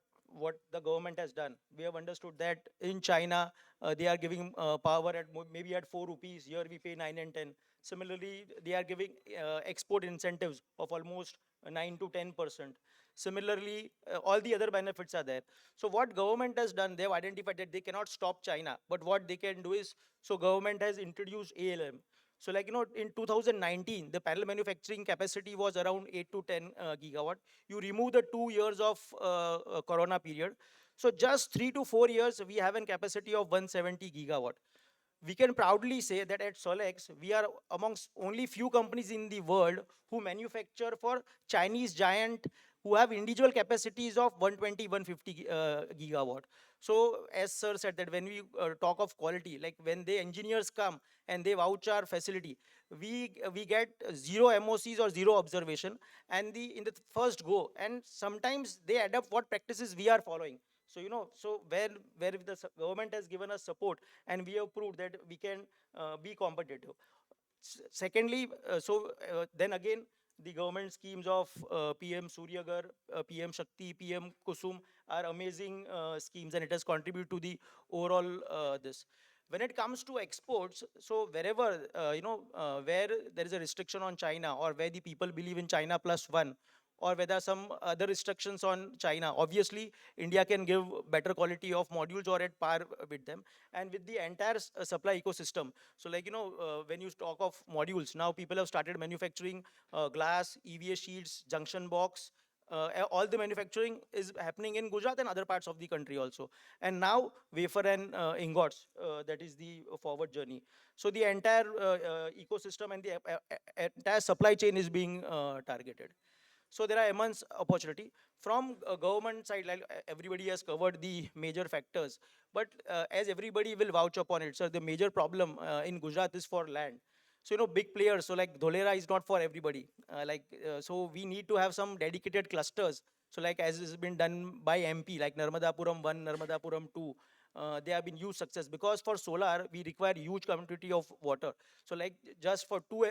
the government has done, we have understood that in China they are giving power at maybe at 4 rupees. Here we pay 9 and 10. Similarly, they are giving export incentives of almost 9 to 10%. Similarly, all the other benefits are there. So what government has done, they have identified that they cannot stop China, but what they can do is, so government has introduced ALM. So like, in 2019, the panel manufacturing capacity was around 8 to 10 gigawatt. You remove the 2 years of Corona period. So just 3 to 4 years, we have a capacity of 170 gigawatt. we can proudly say that at Solex, we are amongst only few companies in the world who manufacture for Chinese giant who have individual capacities of 120, 150 gigawatt. So as sir said that when we talk of quality, like when the engineers come and they vouch our facility, we get zero MOCs or zero observation and in the first go, and sometimes they adapt what practices we are following. So so where the government has given us support and we have proved that we can be competitive. Secondly, then again, the government schemes of PM Suryagar, PM Shakti, PM Kusum are amazing schemes, and it has contributed to the overall this. When it comes to exports, so wherever where there is a restriction on China, or where the people believe in China plus one, or whether some other restrictions on China, obviously India can give better quality of modules or at par with them, and with the entire supply ecosystem. So like when you talk of modules, now people have started manufacturing glass, EVA sheets, junction box. All the manufacturing is happening in Gujarat and other parts of the country also. And now wafer and ingots, that is the forward journey. So the entire ecosystem and the entire supply chain is being targeted. So there are immense opportunity from government side. Like everybody has covered the major factors, but as everybody will vouch upon it, so the major problem in Gujarat is for land. So big players, so like Dholera is not for everybody. So we need to have some dedicated clusters. So like as has been done by MP, like Narmadapuram 1, Narmadapuram 2, they have been huge success, because for solar we require huge quantity of water. So like just for 2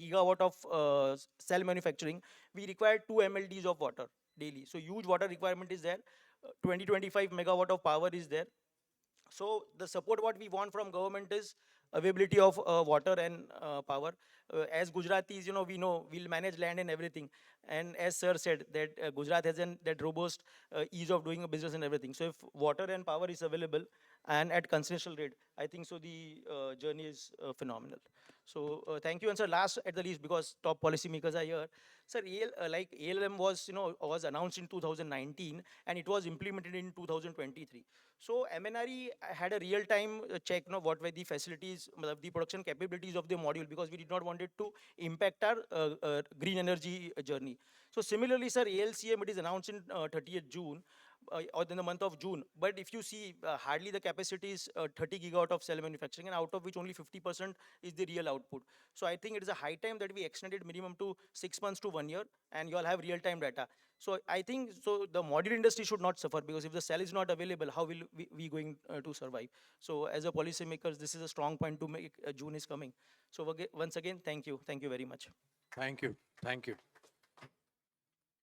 gigawatt of cell manufacturing, we require 2 mlds of water daily. So huge water requirement is there. 20-25 megawatt of power is there. So the support what we want from government is availability of water and power. As Gujaratis, we know we'll manage land and everything. And as sir said, that Gujarat has that robust ease of doing a business and everything. So if water and power is available and at concessional rate, I think so the journey is phenomenal. So thank you. And sir, last at the least, because top policymakers are here, sir, like ALM was, was announced in 2019 and it was implemented in 2023. So MNRE had a real-time check, what were the facilities, the production capabilities of the module, because we did not want it to impact our green energy journey. So similarly, sir, ALCM, it is announced in 30th June, or in the month of June. But if you see, hardly the capacity is 30 gigawatt of cell manufacturing, and out of which only 50% is the real output. So I think it is a high time that we extended minimum to 6 months to 1 year, and you all have real-time data. So I think so the module industry should not suffer, because if the cell is not available, how will we going to survive? So as a policymakers, this is a strong point to make. June is coming. So once again, thank you very much. Thank you. Thank you.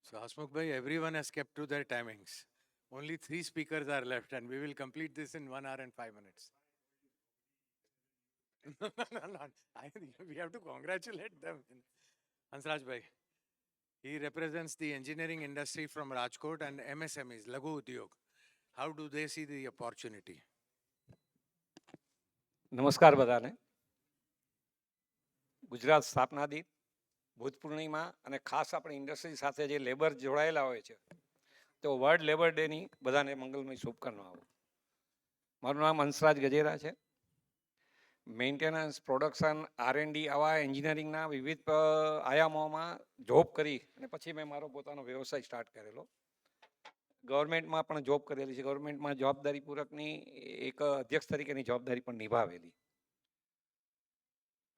So Hasmukh bhai, everyone has kept to their timings. Only 3 speakers are left, and we will complete this in 1 hour and 5 minutes. No. We have to congratulate them. Hansraj bhai, he represents the engineering industry from Rajkot and MSMEs, Laghu Udyog. How do they see the opportunity? નમસ્કાર બધાને. ગુજરાત સ્થાપના દિન, ભૂત પૂર્ણિમા અને ખાસ આપણી industry સાથે જે લેબર જોડાયેલા હોય છે, તો વર્લ્ડ લેબર ડેની બધાને મંગલમય શુભકામનાઓ. મારું નામ હંસરાજ ગજેરા છે. મેન્ટેનન્સ, પ્રોડક્શન, R&D આવા એન્જિનિયરિંગના વિવિધ આયામોમાં જોબ કરી અને પછી મેં મારો પોતાનો વ્યવસાય સ્ટાર્ટ કરેલો. ગવર્મેન્ટમાં પણ જોબ કરેલી છે. ગવર્મેન્ટમાં જવાબદારીપૂર્વકની એક અધ્યક્ષ તરીકેની જવાબદારી પણ નિભાવેલી.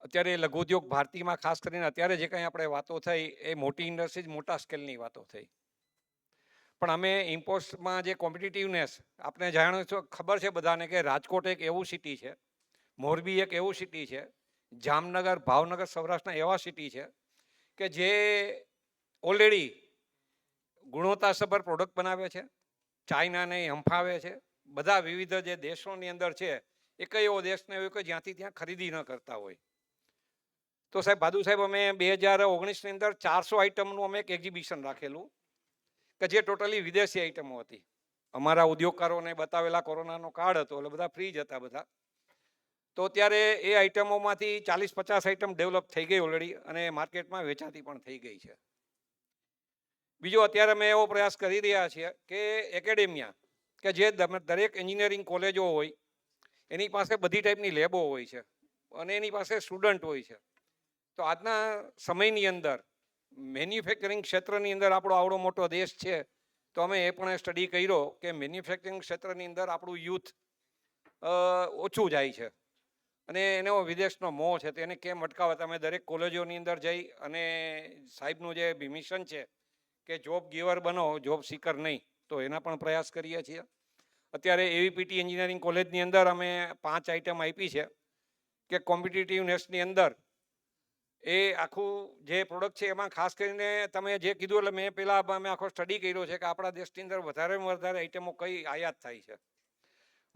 અત્યારે લઘુ ઉદ્યોગ ભારતીમાં ખાસ કરીને અત્યારે જે કંઈ આપણે વાતો થઈ એ મોટી ઇન્ડસ્ટ્રીઝ, મોટા સ્કેલની વાતો થઈ. પણ અમે ઇમ્પોર્ટ્સમાં જે કોમ્પિટિટિવનેસ, આપણે જાણો છો, ખબર છે બધાને કે રાજકોટ એક એવું સિટી છે, મોરબી એક એવું સિટી છે, જામનગર, ભાવનગર, સૌરાષ્ટ્રના એવા સિટી છે કે જે ઓલરેડી ગુણવત્તાસભર પ્રોડક્ટ બનાવે છે, ચાઇનાને હંફાવે છે. બધા વિવિધ જે દેશોની અંદર છે, એક એવો દેશ ને એવો કે જ્યાંથી ત્યાં ખરીદી ન કરતા હોય. તો સાહેબ ભાદુ સાહેબ, અમે 2019ની અંદર 400 આઈટમનું અમે એક એક્ઝિબિશન રાખેલું કે જે ટોટલી વિદેશી આઈટમો હતી. અમારા ઉદ્યોગકારોને બતાવેલા કોરોનાનો કાળ હતો એટલે બધા ફ્રી જ હતા બધા. તો ત્યારે એ આઈટમોમાંથી 40-50 આઈટમ ડેવલપ થઈ ગઈ ઓલરેડી અને માર્કેટમાં વેચાતી પણ થઈ ગઈ છે. બીજો, અત્યારે અમે એવો પ્રયાસ કરી રહ્યા છીએ કે એકેડેમિયા, કે જે દરેક એન્જિનિયરિંગ કોલેજો હોય એની પાસે બધી ટાઈપની લેબો હોય છે અને એની પાસે સ્ટુડન્ટ હોય છે. તો આજના સમયની અંદર મેન્યુફેક્ચરિંગ ક્ષેત્રની અંદર આપણો આવડો મોટો દેશ છે, તો અમે એ પણ સ્ટડી કર્યો કે મેન્યુફેક્ચરિંગ ક્ષેત્રની અંદર આપણું યુથ ઓછું જાય છે અને એનો વિદેશનો મોહ છે, તો એને કેમ અટકાવે? તમે દરેક કોલેજોની અંદર જઈ અને સાહેબનું જે મિશન છે કે જોબ ગિવર બનો, જોબ સીકર નહીં, તો એના પણ પ્રયાસ કરીએ છીએ. અત્યારે એવીપીટી એન્જિનિયરિંગ કોલેજની અંદર અમે 5 આઇટમ આપી છે કે કોમ્પિટિટિવનેસની અંદર એ આખું જે પ્રોડક્ટ છે એમાં ખાસ કરીને તમે જે કીધું એટલે મેં પહેલાં અમે આખો સ્ટડી કર્યો છે કે આપણા દેશની અંદર વધારેમાં વધારે આઇટમો કઈ આયાત થાય છે.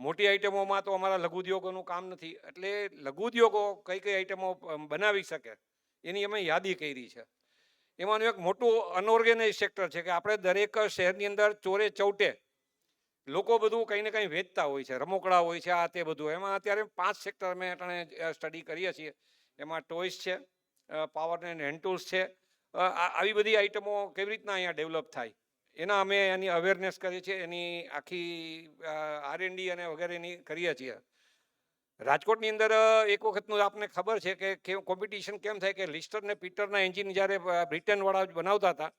મોટી આઇટમોમાં તો અમારા લઘુદ્યોગોનું કામ નથી, એટલે લઘુદ્યોગો કઈ કઈ આઇટમો બનાવી શકે એની અમે યાદી કરી છે. એમાંનું એક મોટું અનઓર્ગેનાઇઝ સેક્ટર છે કે આપણે દરેક શહેરની અંદર ચોરે ચૌટે લોકો બધું કંઈ ને કંઈ વેચતા હોય છે, રમકડા હોય છે, આ તે બધું. એમાં અત્યારે 5 સેક્ટર અમે સ્ટડી કરીએ છીએ. એમાં ટોયસ છે, પાવર એન્ડ હેન્ડ ટૂલ્સ છે, આવી બધી આઇટમો કેવી રીતના અહીંયા ડેવલપ થાય એના અમે એની અવેરનેસ કરીએ છીએ, એની આખી R&D અને વગેરેની કરીએ છીએ. રાજકોટની અંદર એક વખતનું આપને ખબર છે કે કોમ્પિટિશન કેમ થાય કે લિસ્ટર ને પીટરના એન્જિન જ્યારે બ્રિટનવાળા બનાવતા હતા,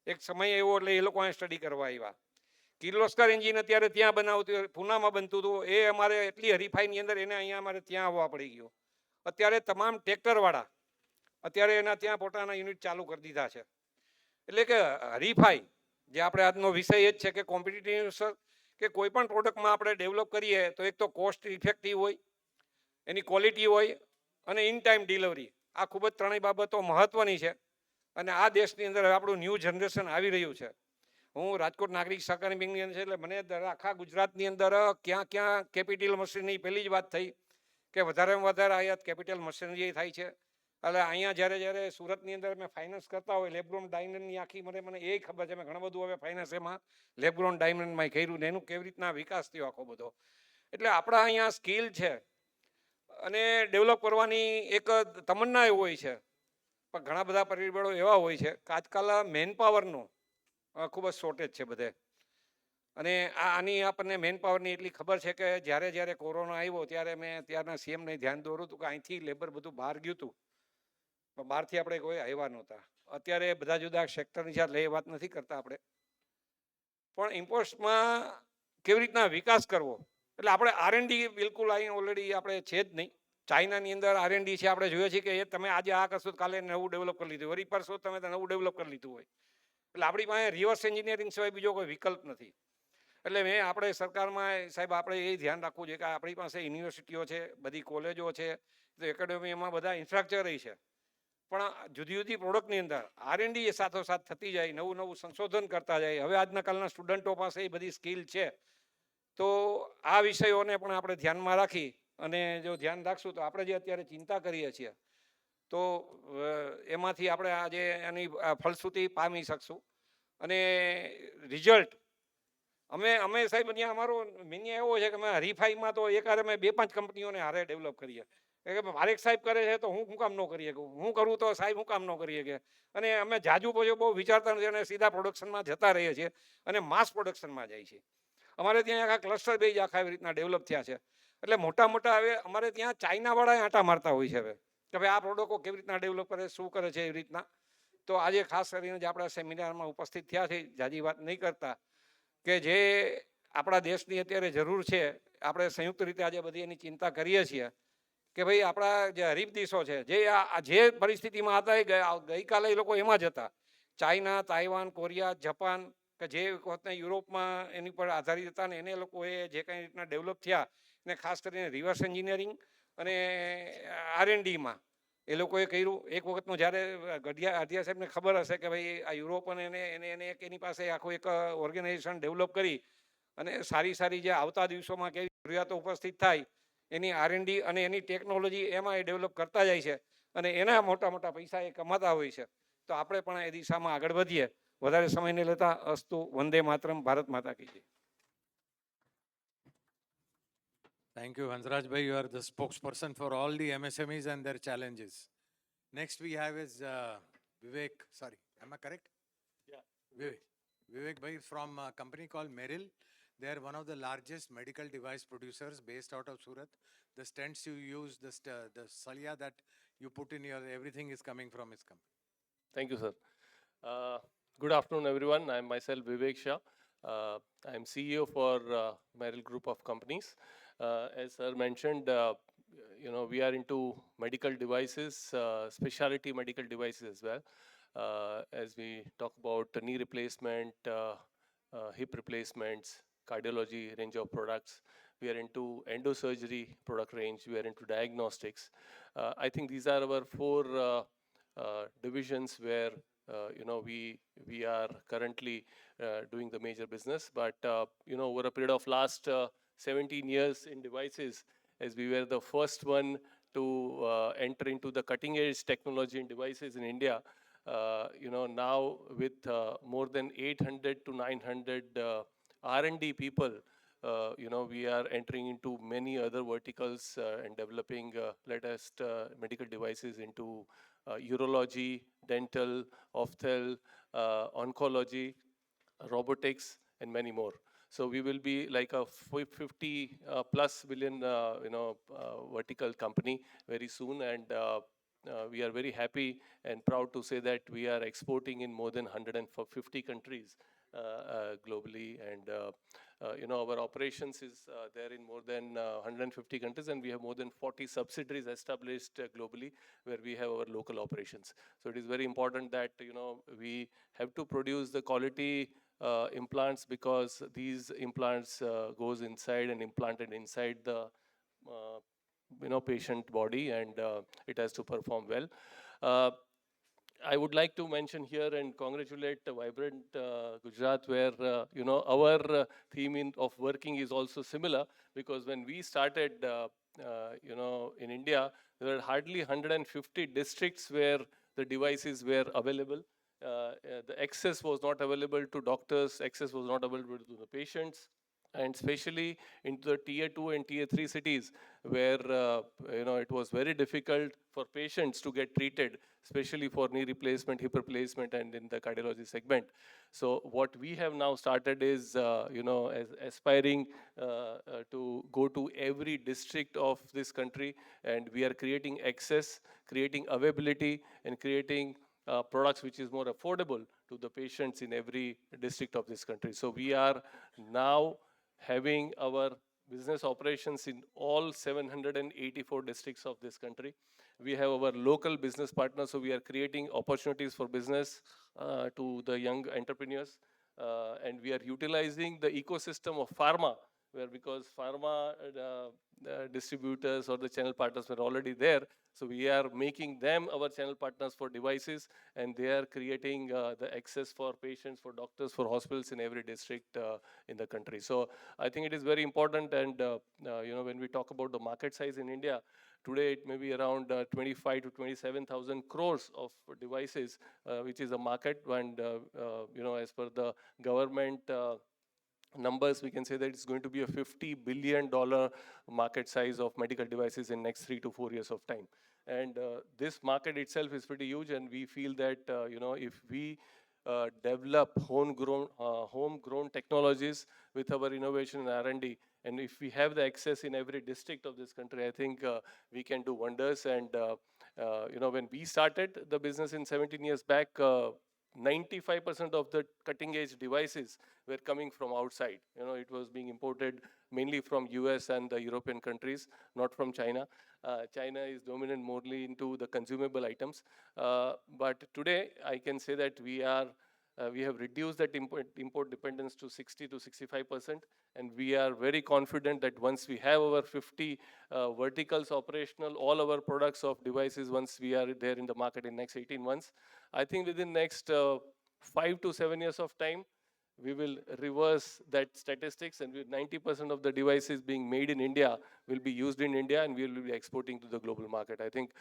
એક સમય એવો એટલે એ લોકો અહીં સ્ટડી કરવા આવ્યા. કિર્લોસ્કર એન્જિન અત્યારે ત્યાં બનાવતું, પૂનામાં બનતું હતું, એ અમારે એટલી હરીફાઈની અંદર એને અહીંયા અમારે ત્યાં આવવા પડી ગયું. અત્યારે તમામ ટ્રેક્ટરવાળા અત્યારે એના ત્યાં પોતાના યુનિટ ચાલુ કરી દીધા છે. એટલે કે હરીફાઈ જે આપણે આજનો વિષય એ જ છે કે કોમ્પિટિટિવ કે કોઈ પણ પ્રોડક્ટમાં આપણે ડેવલપ કરીએ તો એક તો કોસ્ટ ઇફેક્ટિવ હોય, એની ક્વોલિટી હોય અને ઇન ટાઈમ ડિલિવરી. આ ખૂબ જ ત્રણેય બાબતો મહત્વની છે અને આ દેશની અંદર આપણું ન્યૂ જનરેશન આવી રહ્યું છે. હું રાજકોટ નાગરિક સહકારી બેંકની અંદર છે એટલે મને આખા ગુજરાતની અંદર ક્યાં ક્યાં કેપિટલ મશીનરી પહેલી જ વાત થઈ કે વધારેમાં વધારે આયાત કેપિટલ મશીનરી થાય છે. એટલે અહીંયા જ્યારે સુરતની અંદર મેં ફાઇનાન્સ કરતા હોય લેબગ્રોન ડાયમંડની આખી મને એ ખબર છે, મેં ઘણું બધું હવે ફાઇનાન્સ એમાં લેબગ્રોન ડાયમંડમાં કર્યું ને એનું કેવી રીતના વિકાસ થયો આખો બધો. એટલે આપણા અહીંયા સ્કિલ છે અને ડેવલપ કરવાની એક તમન્ના એવું હોય છે, પણ ઘણા બધા પરિબળો એવા હોય છે કે આજકાલ મેનપાવરનું ખૂબ જ શોર્ટેજ છે બધે. અને આની આપણને મેનપાવરની એટલી ખબર છે કે જ્યારે કોરોના આવ્યો ત્યારે મેં ત્યારના CMને ધ્યાન દોર્યું હતું કે અહીંથી લેબર બધું બહાર ગયું હતું, પણ બહારથી આપણે કોઈ આવ્યા નહોતા. અત્યારે બધા જુદા સેક્ટરની સાથે એ વાત નથી કરતા આપણે, પણ ઇમ્પોર્ટ્સમાં કેવી રીતના વિકાસ કરવો. એટલે આપણે R&D બિલકુલ અહીં ઓલરેડી આપણે છે જ નહીં. ચાઇનાની અંદર R&D છે, આપણે જોઈએ છીએ કે એ તમે આજે આ કરશો કાલે નવું ડેવલપ કરી લીધું, વળી પરસો તમે નવું ડેવલપ કરી લીધું હોય. એટલે આપણી પાસે રિવર્સ એન્જિનિયરિંગ સિવાય બીજો કોઈ વિકલ્પ નથી. એટલે આપણે સરકારમાં સાહેબ આપણે એ ધ્યાન રાખવું જોઈએ કે આપણી પાસે યુનિવર્સિટીઓ છે, બધી કોલેજો છે, તો એકેડેમીમાં બધા ઇન્ફ્રાસ્ટ્રક્ચર છે, પણ જુદી જુદી પ્રોડક્ટની અંદર R&D એ સાથોસાથ થતી જાય, નવું નવું સંશોધન કરતા જાય. હવે આજના કાલના સ્ટુડન્ટો પાસે એ બધી સ્કિલ છે, તો આ વિષયોને પણ આપણે ધ્યાનમાં રાખી અને જો ધ્યાન રાખશું તો આપણે જે અત્યારે ચિંતા કરીએ છીએ તો એમાંથી આપણે આજે એની ફલશ્રુતિ પામી શકશું. અને રિઝલ્ટ અમે સાહેબ અહીંયા અમારો મિનિયા એવો છે કે અમે હરીફાઈમાં તો એકારે અમે 2-5 કંપનીઓને હારે ડેવલપ કરીએ કે મારે સાહેબ કરે છે તો હું કામ ન કરીએ, હું કરું તો સાહેબ હું કામ ન કરીએ કે. અને અમે જાજુ પછી બહુ વિચારતા નથી અને સીધા પ્રોડક્શનમાં જતા રહીએ છીએ અને માસ પ્રોડક્શનમાં જાય છે. અમારે ત્યાં આખા ક્લસ્ટર બેઝ આખા એવી રીતના ડેવલપ થયા છે. એટલે મોટા હવે અમારે ત્યાં ચાઇનાવાળા આંટા મારતા હોય છે હવે કે ભાઈ આ પ્રોડક્ટો કેવી રીતના ડેવલપ કરે, શું કરે છે એવી રીતના. તો આજે ખાસ કરીને જે આપણા સેમિનારમાં ઉપસ્થિત થયા છે, જાજી વાત નહીં કરતા, કે જે આપણા દેશની અત્યારે જરૂર છે, આપણે સંયુક્ત રીતે આજે બધી એની ચિંતા કરીએ છીએ કે ભાઈ આપણા જે હરીફ દેશો છે જે પરિસ્થિતિમાં હતા એ ગઈકાલે એ લોકો એમાં જ હતા. ચાઇના, તાઇવાન, કોરિયા, જાપાન કે જે વખતના યુરોપમાં એની પર આધારિત હતા ને એને લોકોએ જે કંઈ રીતના ડેવલપ થયા ને ખાસ કરીને રિવર્સ એન્જિનિયરિંગ અને R&Dમાં એ લોકોએ કર્યું. એક વખતનું જ્યારે આધિયા સાહેબને ખબર હશે કે ભાઈ આ યુરોપ અને એને એની પાસે આખું એક ઓર્ગેનાઇઝેશન ડેવલપ કરી અને સારી જે આવતા દિવસોમાં કેવી જરૂરિયાતો ઉપસ્થિત થાય એની R&D અને એની ટેકનોલોજી એમાં એ ડેવલપ કરતા જાય છે અને એના મોટા પૈસા એ કમાતા હોય છે. તો આપણે પણ એ દિશામાં આગળ વધીએ. વધારે સમય નહીં લેતા, અસ્તુ, વંદે માતરમ, ભારત માતા કી જય. Thank you, Hansraj bhai. You are the spokesperson for all the MSMEs and their challenges. Next we have is Vivek. Sorry, am I correct? Yeah. Vivek bhai from a company called Merrill. They are one of the largest medical device producers based out of Surat. The stents you use, the salia that you put in your, everything is coming from his company. Thank you, sir. Good afternoon, everyone. I'm myself Vivek Shah. I'm CEO for Merrill Group of Companies. As sir mentioned, we are into medical devices, specialty medical devices as well. As we talk about the knee replacement, hip replacements, cardiology range of products. We are into endosurgery product range. We are into diagnostics. I think these are our four divisions where we are currently doing the major business. But over a period of last 17 years in devices, as we were the first one to enter into the cutting edge technology in devices in India. Now with more than 800 to 900 R&D people, we are entering into many other verticals and developing latest medical devices into urology, dental, ophthalmology, oncology, robotics, and many more. So we will be like a 50 plus billion, vertical company very soon, and we are very happy and proud to say that we are exporting in more than 150 countries globally, and our operations is there in more than 150 countries, and we have more than 40 subsidiaries established globally where we have our local operations. So it is very important that we have to produce the quality implants, because these implants goes inside and implanted inside the patient body, and it has to perform well. I would like to mention here and congratulate Vibrant Gujarat, where our theme of working is also similar, because when we started in India, there were hardly 150 districts where the devices were available. The access was not available to doctors, access was not available to the patients, and especially into the tier 2 and tier 3 cities where it was very difficult for patients to get treated, especially for knee replacement, hip replacement, and in the cardiology segment. So what we have now started is aspiring to go to every district of this country, and we are creating access, creating availability, and creating products which is more affordable to the patients in every district of this country. So we are now having our business operations in all 784 districts of this country. We have our local business partners, so we are creating opportunities for business to the young entrepreneurs, and we are utilizing the ecosystem of pharma, where because pharma distributors or the channel partners were already there, so we are making them our channel partners for devices, and they are creating the access for patients, for doctors, for hospitals in every district in the country. So I think it is very important, and when we talk about the market size in India, today it may be around 25 to 27,000 crores of devices, which is a market, and as per the government numbers, we can say that it's going to be a $50 billion market size of medical devices in next 3 to 4 years of time. And this market itself is pretty huge, and we feel that if we develop homegrown technologies with our innovation and R&D, and if we have the access in every district of this country, I think we can do wonders. And when we started the business in 17 years back, 95% of the cutting edge devices were coming from outside. It was being imported mainly from US and the European countries, not from China. China is dominant mostly into the consumable items. But today I can say that we have reduced that import dependence to 60 to 65%. And we are very confident that once we have our 50 verticals operational, all our products of devices, once we are there in the market in next 18 months, I think within next 5 to 7 years of time, we will reverse that statistics, and 90% of the devices being made in India will be used in India, and we will be exporting to the global market. I think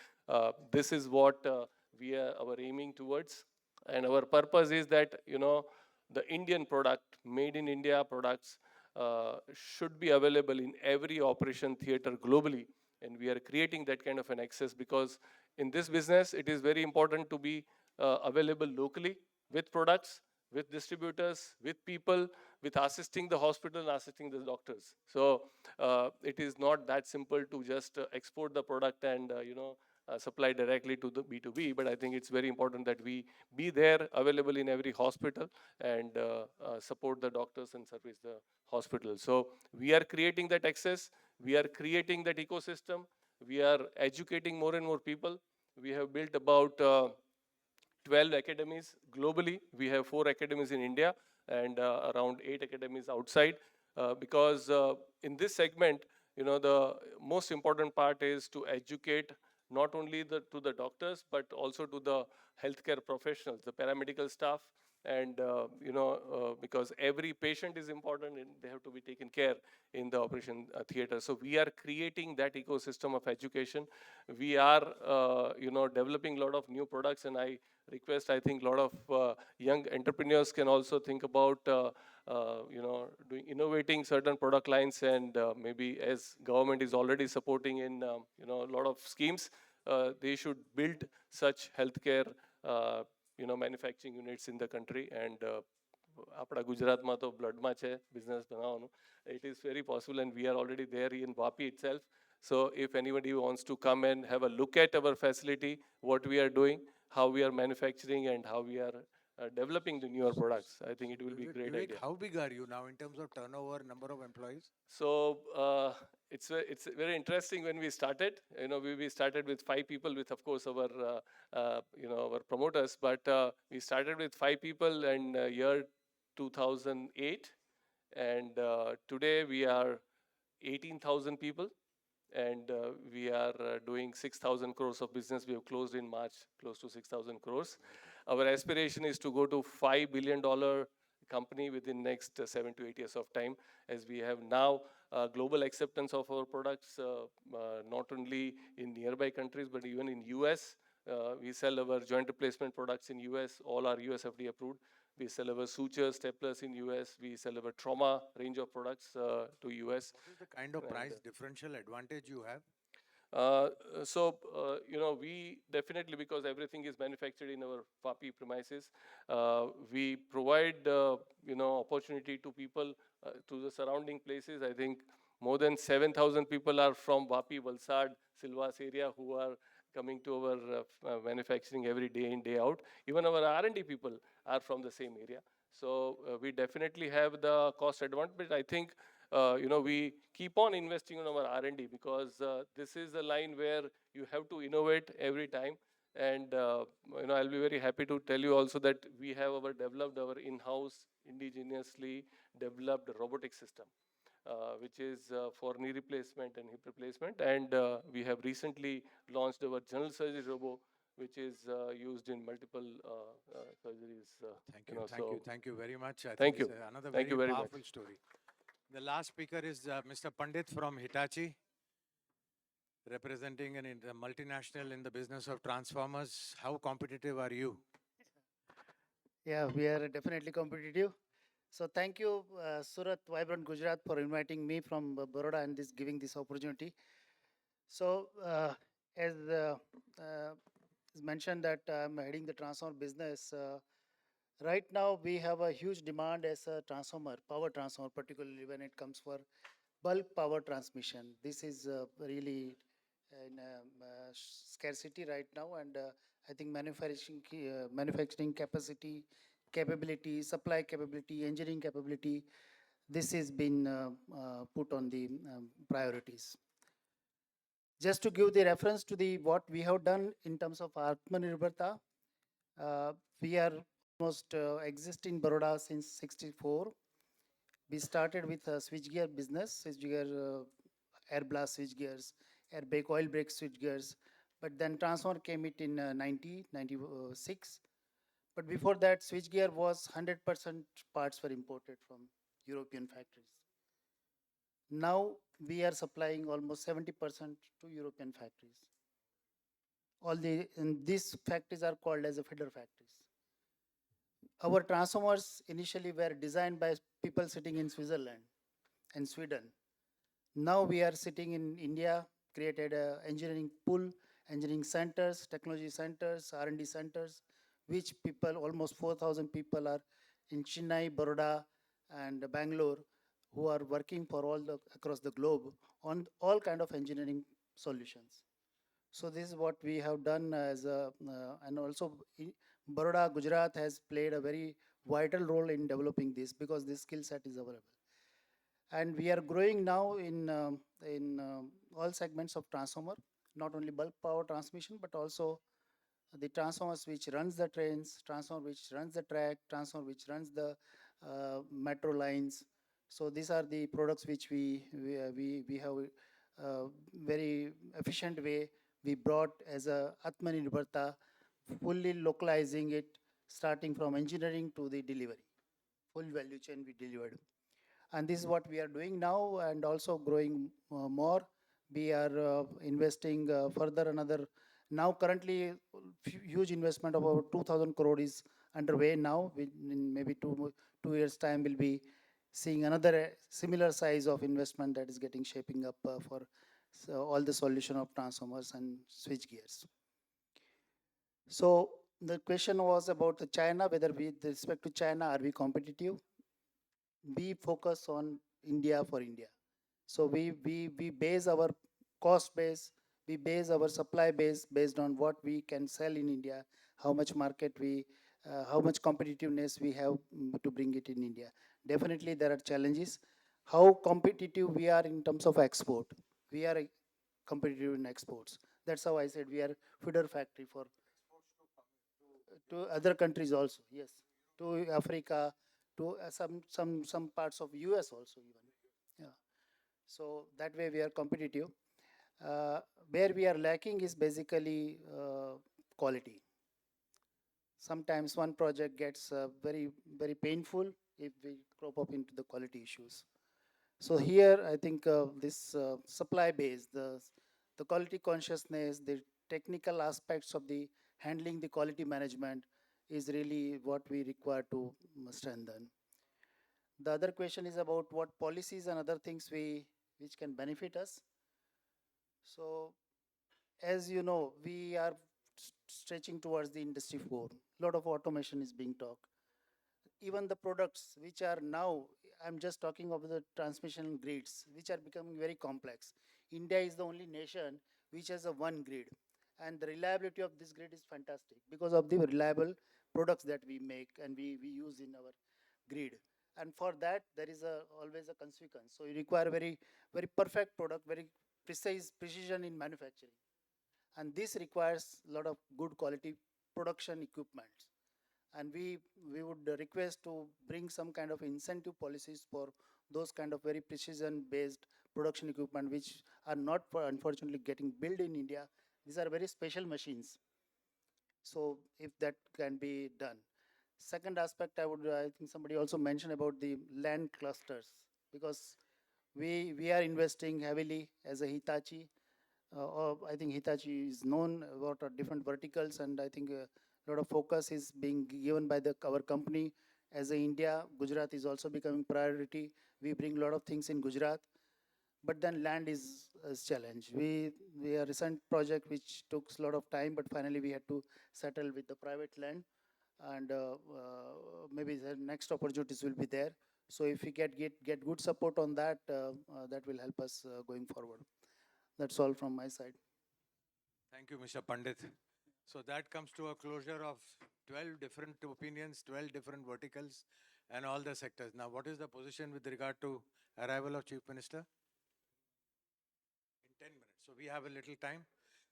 this is what we are aiming towards. And our purpose is that, the Indian product, made in India products should be available in every operation theater globally. And we are creating that kind of an access, because in this business, it is very important to be available locally with products, with distributors, with people, with assisting the hospital and assisting the doctors. So it is not that simple to just export the product and supply directly to the B2B, but I think it's very important that we be there, available in every hospital, and support the doctors and service the hospital. So we are creating that access, we are creating that ecosystem, we are educating more and more people. We have built about 12 academies globally. We have 4 academies in India and around 8 academies outside, because in this segment, the most important part is to educate not only to the doctors, but also to the healthcare professionals, the paramedical staff, and because every patient is important and they have to be taken care in the operation theater. So we are creating that ecosystem of education. We are developing a lot of new products, and I request, I think a lot of young entrepreneurs can also think about doing innovating certain product lines, and maybe as government is already supporting in a lot of schemes, they should build such healthcare manufacturing units in the country. And આપણા ગુજરાતમાં તો બ્લડમાં છે business બનાવવાનું. It is very possible, and we are already there in Vapi itself. So if anybody wants to come and have a look at our facility, what we are doing, how we are manufacturing, and how we are developing the newer products, I think it will be a great idea. How big are you now in terms of turnover, number of employees? So it's very interesting. When we started, we started with 5 people, with of course our our promoters, but we started with 5 people in year 2008, and today we are 18,000 people, and we are doing 6,000 crores of business. We have closed in March close to 6,000 crores. Our aspiration is to go to $5 billion company within next 7 to 8 years of time, as we have now global acceptance of our products, not only in nearby countries, but even in US. We sell our joint replacement products in US, all are US FDA approved. We sell our sutures, staplers in US. We sell our trauma range of products to US. What is the kind of price differential advantage you have? We definitely, because everything is manufactured in our Vapi premises, we provide opportunity to people to the surrounding places. I think more than 7,000 people are from Vapi, Valsad, Silvas area who are coming to our manufacturing every day in, day out. Even our R&D people are from the same area. So we definitely have the cost advantage, but I think we keep on investing in our R&D, because this is a line where you have to innovate every time. And I'll be very happy to tell you also that we have developed our in-house indigenously developed robotic system, which is for knee replacement and hip replacement. And we have recently launched our general surgery robot, which is used in multiple surgeries. Thank you very much. I Thank think you. it's another Thank you very very powerful much. story. The last speaker is Mr. Pandit from Hitachi, representing a multinational in the business of transformers. How competitive are you? Yeah, we are definitely competitive. So thank you, Surat, Vibrant Gujarat, for inviting me from Baroda and giving this opportunity. So as is mentioned that I'm heading the transformer business. Right now we have a huge demand as a transformer, power transformer, particularly when it comes for bulk power transmission. This is really in scarcity right now, and I think manufacturing capability, supply capability, engineering capability, this has been put on the priorities. Just to give the reference to what we have done in terms of Aatmanirbharta, we are almost exist in Baroda since '64. We started with a switchgear business, switchgear, air blast switchgears, air brake, oil brake switchgears. But then transformer came it in 96. But before that, switchgear was 100% parts were imported from European factories. Now we are supplying almost 70% to European factories. These factories are called as a feeder factories. Our transformers initially were designed by people sitting in Switzerland and Sweden. Now we are sitting in India, created a engineering pool, engineering centers, technology centers, R&D centers, which people, almost 4,000 people are in Chennai, Baroda, and Bangalore, who are working for all the across the globe on all kind of engineering solutions. So this is what we have done as a, and also Baroda, Gujarat has played a very vital role in developing this because this skill set is available. And we are growing now in all segments of transformer, not only bulk power transmission, but also the transformers which runs the trains, transformer which runs the track, transformer which runs the metro lines. So these are the products which we have very efficient way we brought as a Aatmanirbharta, fully localizing it, starting from engineering to the delivery. Full value chain we delivered. And this is what we are doing now and also growing more. We are investing further another, now currently huge investment of about 2,000 crore is underway now. In maybe 2 years time we'll be seeing another similar size of investment that is getting shaping up for all the solution of transformers and switch gears. So the question was about the China, whether we, with respect to China, are we competitive? We focus on India for India. So we base our cost base, we base our supply base based on what we can sell in India, how much market we, how much competitiveness we have to bring it in India. Definitely there are challenges. How competitive we are in terms of export. We are competitive in exports. That's how I said we are feeder factory for to other countries also. Yes, to Africa, to some parts of US also even. Yeah. So that way we are competitive. Where we are lacking is basically quality. Sometimes one project gets very painful if we crop up into the quality issues. So here I think this supply base, the quality consciousness, the technical aspects of the handling the quality management is really what we require to strengthen. The other question is about what policies and other things which can benefit us. So as you know, we are stretching towards the industry 4. A lot of automation is being talked. Even the products which are now, I'm just talking of the transmission grids, which are becoming very complex. India is the only nation which has a one grid. And the reliability of this grid is fantastic because of the reliable products that we make and we use in our grid. And for that, there is always a consequence. So you require very perfect product, very precise precision in manufacturing. And this requires a lot of good quality production equipment. And we would request to bring some kind of incentive policies for those kind of very precision based production equipment which are not unfortunately getting built in India. These are very special machines. So if that can be done. Second aspect, I think somebody also mentioned about the land clusters, because we are investing heavily as a Hitachi. I think Hitachi is known about different verticals, and I think a lot of focus is being given by our company as a India. Gujarat is also becoming priority. We bring a lot of things in Gujarat, but then land is a challenge. We a recent project which took a lot of time, but finally we had to settle with the private land, and maybe the next opportunities will be there. So if we get good support on that, that will help us going forward. That's all from my side. Thank you, Mr. Pandit. So that comes to a closure of 12 different opinions, 12 different verticals, and all the sectors. Now, what is the position with regard to arrival of Chief Minister? In 10 minutes. So we have a little time.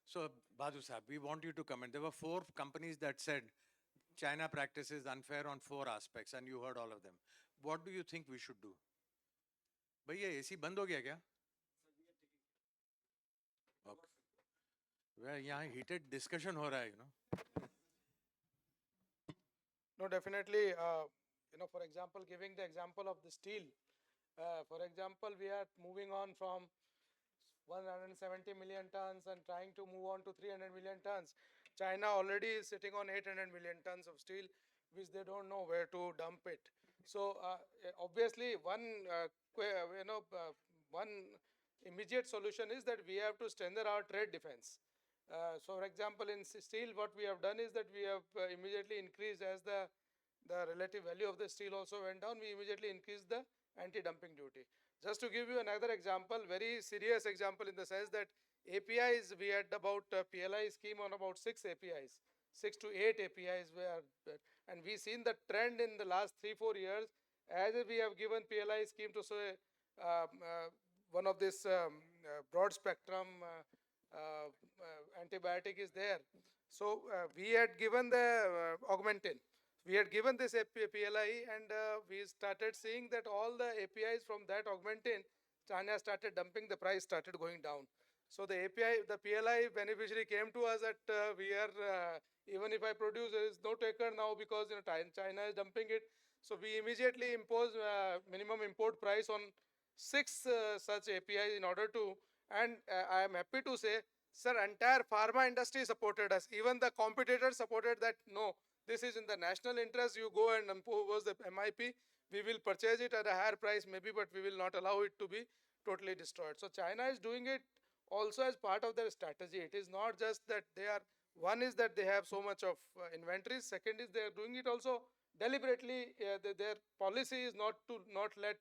So, Badhu Sahab, we want you to comment. There were 4 companies that said China practices unfair on 4 aspects, and you heard all of them. What do you think we should do? Bhaiya, AC band ho gaya kya? Okay. Well, यहाँ heated discussion हो रहा है, you know. No, definitely, for example, giving the example of the steel, for example, we are moving on from 170 million tons and trying to move on to 300 million tons. China already is sitting on 800 million tons of steel, which they don't know where to dump it. So obviously, one immediate solution is that we have to strengthen our trade defense. So, for example, in steel, what we have done is that we have immediately increased as the the relative value of the steel also went down, we immediately increased the anti-dumping duty. Just to give you another example, very serious example in the sense that APIs, we had about PLI scheme on about 6 APIs, 6 to 8 APIs were, and we seen the trend in the last 3-4 years, as we have given PLI scheme to say one of this broad spectrum antibiotic is there. So we had given the augmentin. We had given this PLI and we started seeing that all the APIs from that augmentin, China started dumping, the price started going down. So the API, the PLI beneficiary came to us that we are, even if I produce, there is no taker now because China is dumping it. So we immediately impose minimum import price on 6 such APIs in order to, and I am happy to say, sir, entire pharma industry supported us. Even the competitors supported that, no, this is in the national interest, you go and impose the MIP, we will purchase it at a higher price maybe, but we will not allow it to be totally destroyed. So China is doing it also as part of their strategy. It is not just that they are, one is that they have so much of inventories, second is they are doing it also deliberately. Their policy is not to not let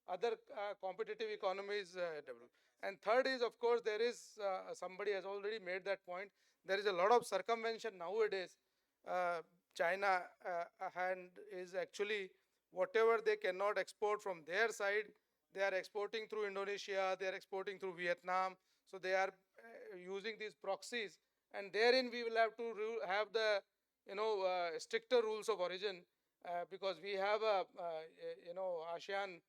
other competitive economies develop. And third is, of course, there is, somebody has already made that point, there is a lot of circumvention nowadays. China and is actually, whatever they cannot export from their side, they are exporting through Indonesia, they are exporting through Vietnam. So they are using these proxies, and therein we will have to have the stricter rules of origin because we have a ASEAN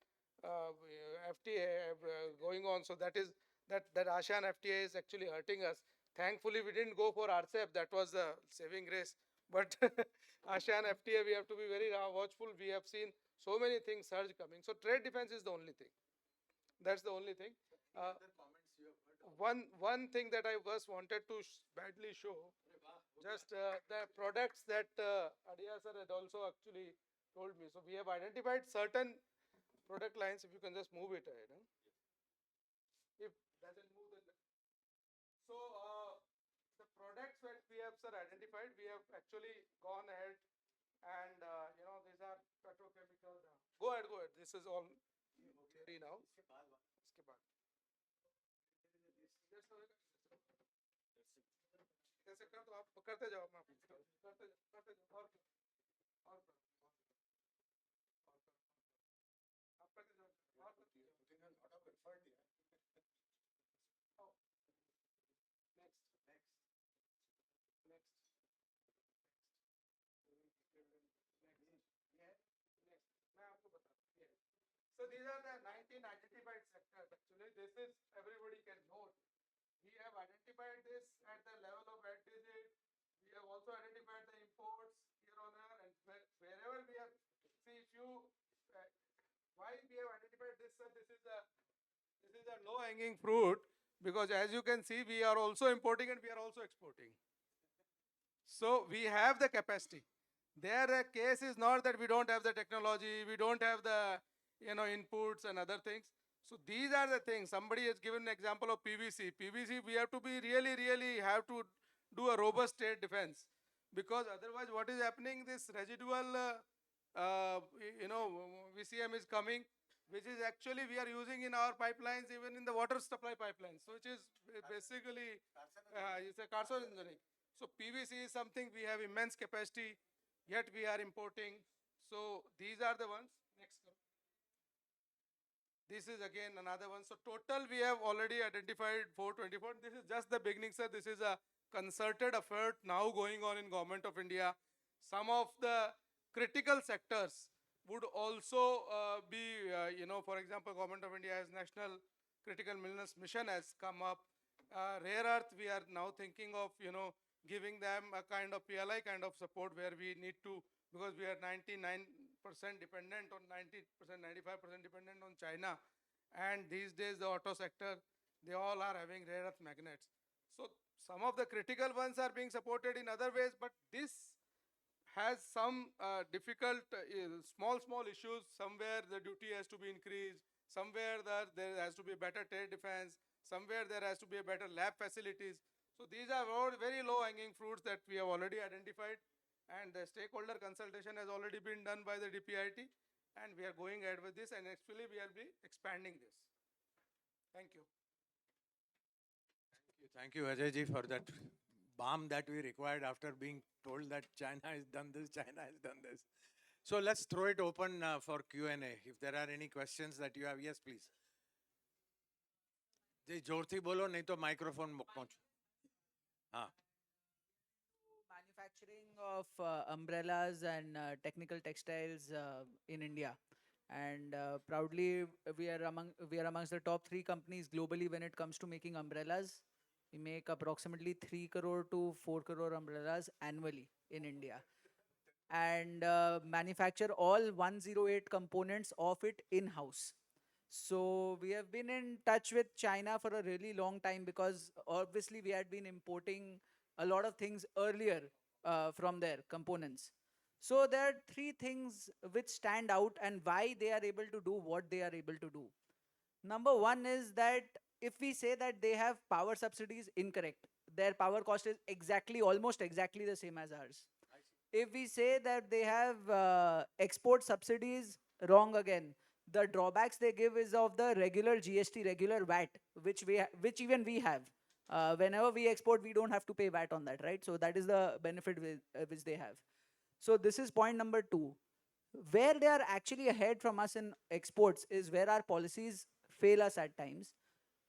FTA going on. So that is that ASEAN FTA is actually hurting us. Thankfully, we didn't go for RCEP. That was the saving grace. But ASEAN FTA, we have to be very watchful. We have seen so many things surge coming. So trade defense is the only thing. That's the only thing. One thing that I just wanted to badly show, just the products that Adia sir had also actually told me. So we have identified certain product lines. If you can just move it ahead. Huh? If doesn't move, then so the products that we have sir identified, we have actually gone ahead and these are petrochemical. Go ahead. This is all theory now. इसके बाद ऐसे कर तो आप करते जाओ, मैं करते जाओ और आप करते जाओ और So these are the 19 identified sectors. Actually, this is everybody can note. We have identified this at the level of anti-trade. We have also identified the imports here on here, and wherever we have. See, if you why we have identified this, sir, this is a low-hanging fruit because as you can see, we are also importing and we are also exporting. So we have the capacity. There, the case is not that we don't have the technology, we don't have the inputs and other things. So these are the things. Somebody has given an example of PVC. PVC, we have to be really have to do a robust trade defense because otherwise, what is happening? This residual, VCM is coming, which is actually we are using in our pipelines, even in the water supply pipelines. So which is basically it's a carcinogenic. So PVC is something we have immense capacity, yet we are importing. So these are the ones. Next. This is again another one. So total we have already identified 424. This is just the beginning, sir. This is a concerted effort now going on in Government of India. Some of the critical sectors would also be, for example, Government of India has National Critical Minerals Mission has come up. Rare earth, we are now thinking of, giving them a kind of PLI kind of support where we need to, because we are 99% dependent on 90%, 95% dependent on China. And these days the auto sector, they all are having rare earth magnets. So some of the critical ones are being supported in other ways, but this has some difficult, small issues. Somewhere the duty has to be increased. Somewhere there has to be better trade defense. Somewhere there has to be a better lab facilities. So these are all very low hanging fruits that we have already identified. and the stakeholder consultation has already been done by the DPIT, and we are going ahead with this, and actually we will be expanding this. Thank you. Thank you, Ajay ji, for that balm that we required after being told that China has done this, China has done this. So let's throw it open for Q&A. If there are any questions that you have, yes, please. जी जोरથી બોલો नहीं तो microphone पहुंच. हाँ. Manufacturing of umbrellas and technical textiles in India, and proudly we are amongst the top 3 companies globally when it comes to making umbrellas. We make approximately 3 crore to 4 crore umbrellas annually in India, and manufacture all 108 components of it in-house. So we have been in touch with China for a really long time, because obviously we had been importing a lot of things earlier from their components. So there are 3 things which stand out and why they are able to do what they are able to do. Number 1 is that if we say that they have power subsidies, incorrect. Their power cost is almost exactly the same as ours. If we say that they have export subsidies, wrong again. The drawbacks they give is of the regular GST, regular VAT, which even we have. Whenever we export, we don't have to pay VAT on that, right? So that is the benefit which they have. So this is point number 2. Where they are actually ahead from us in exports is where our policies fail us at times.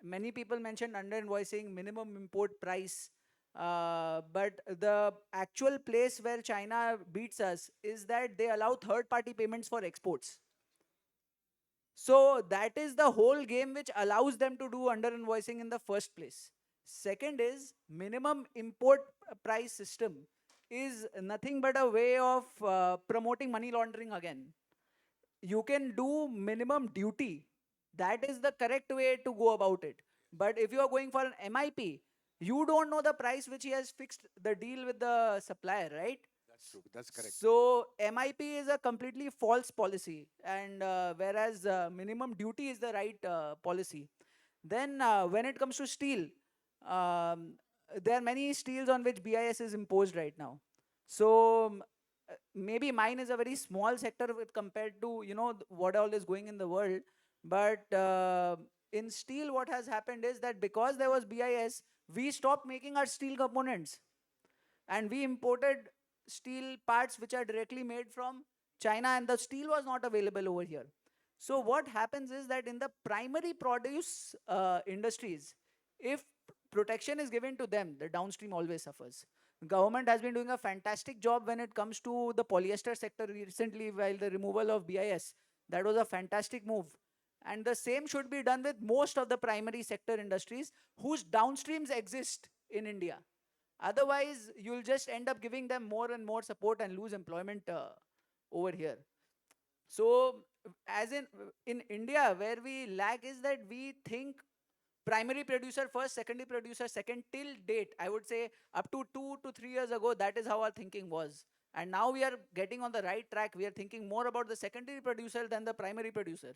Many people mentioned under-invoicing, minimum import price, but the actual place where China beats us is that they allow third-party payments for exports. So that is the whole game which allows them to do under-invoicing in the first place. Second is minimum import price system is nothing but a way of promoting money laundering again. You can do minimum duty. That is the correct way to go about it. But if you are going for an MIP, you don't know the price which he has fixed the deal with the supplier, right? That's true. That's correct. So MIP is a completely false policy, and whereas minimum duty is the right policy. Then when it comes to steel, there are many steels on which BIS is imposed right now. So maybe mine is a very small sector with compared to what all is going in the world. But in steel, what has happened is that because there was BIS, we stopped making our steel components, and we imported steel parts which are directly made from China, and the steel was not available over here. So what happens is that in the primary produce industries, if protection is given to them, the downstream always suffers. Government has been doing a fantastic job when it comes to the polyester sector recently, while the removal of BIS. That was a fantastic move. And the same should be done with most of the primary sector industries whose downstreams exist in India. Otherwise, you'll just end up giving them more and more support and lose employment over here. So as in India, where we lack is that we think primary producer first, secondary producer second. Till date, I would say up to 2 to 3 years ago, that is how our thinking was. And now we are getting on the right track. We are thinking more about the secondary producer than the primary producer.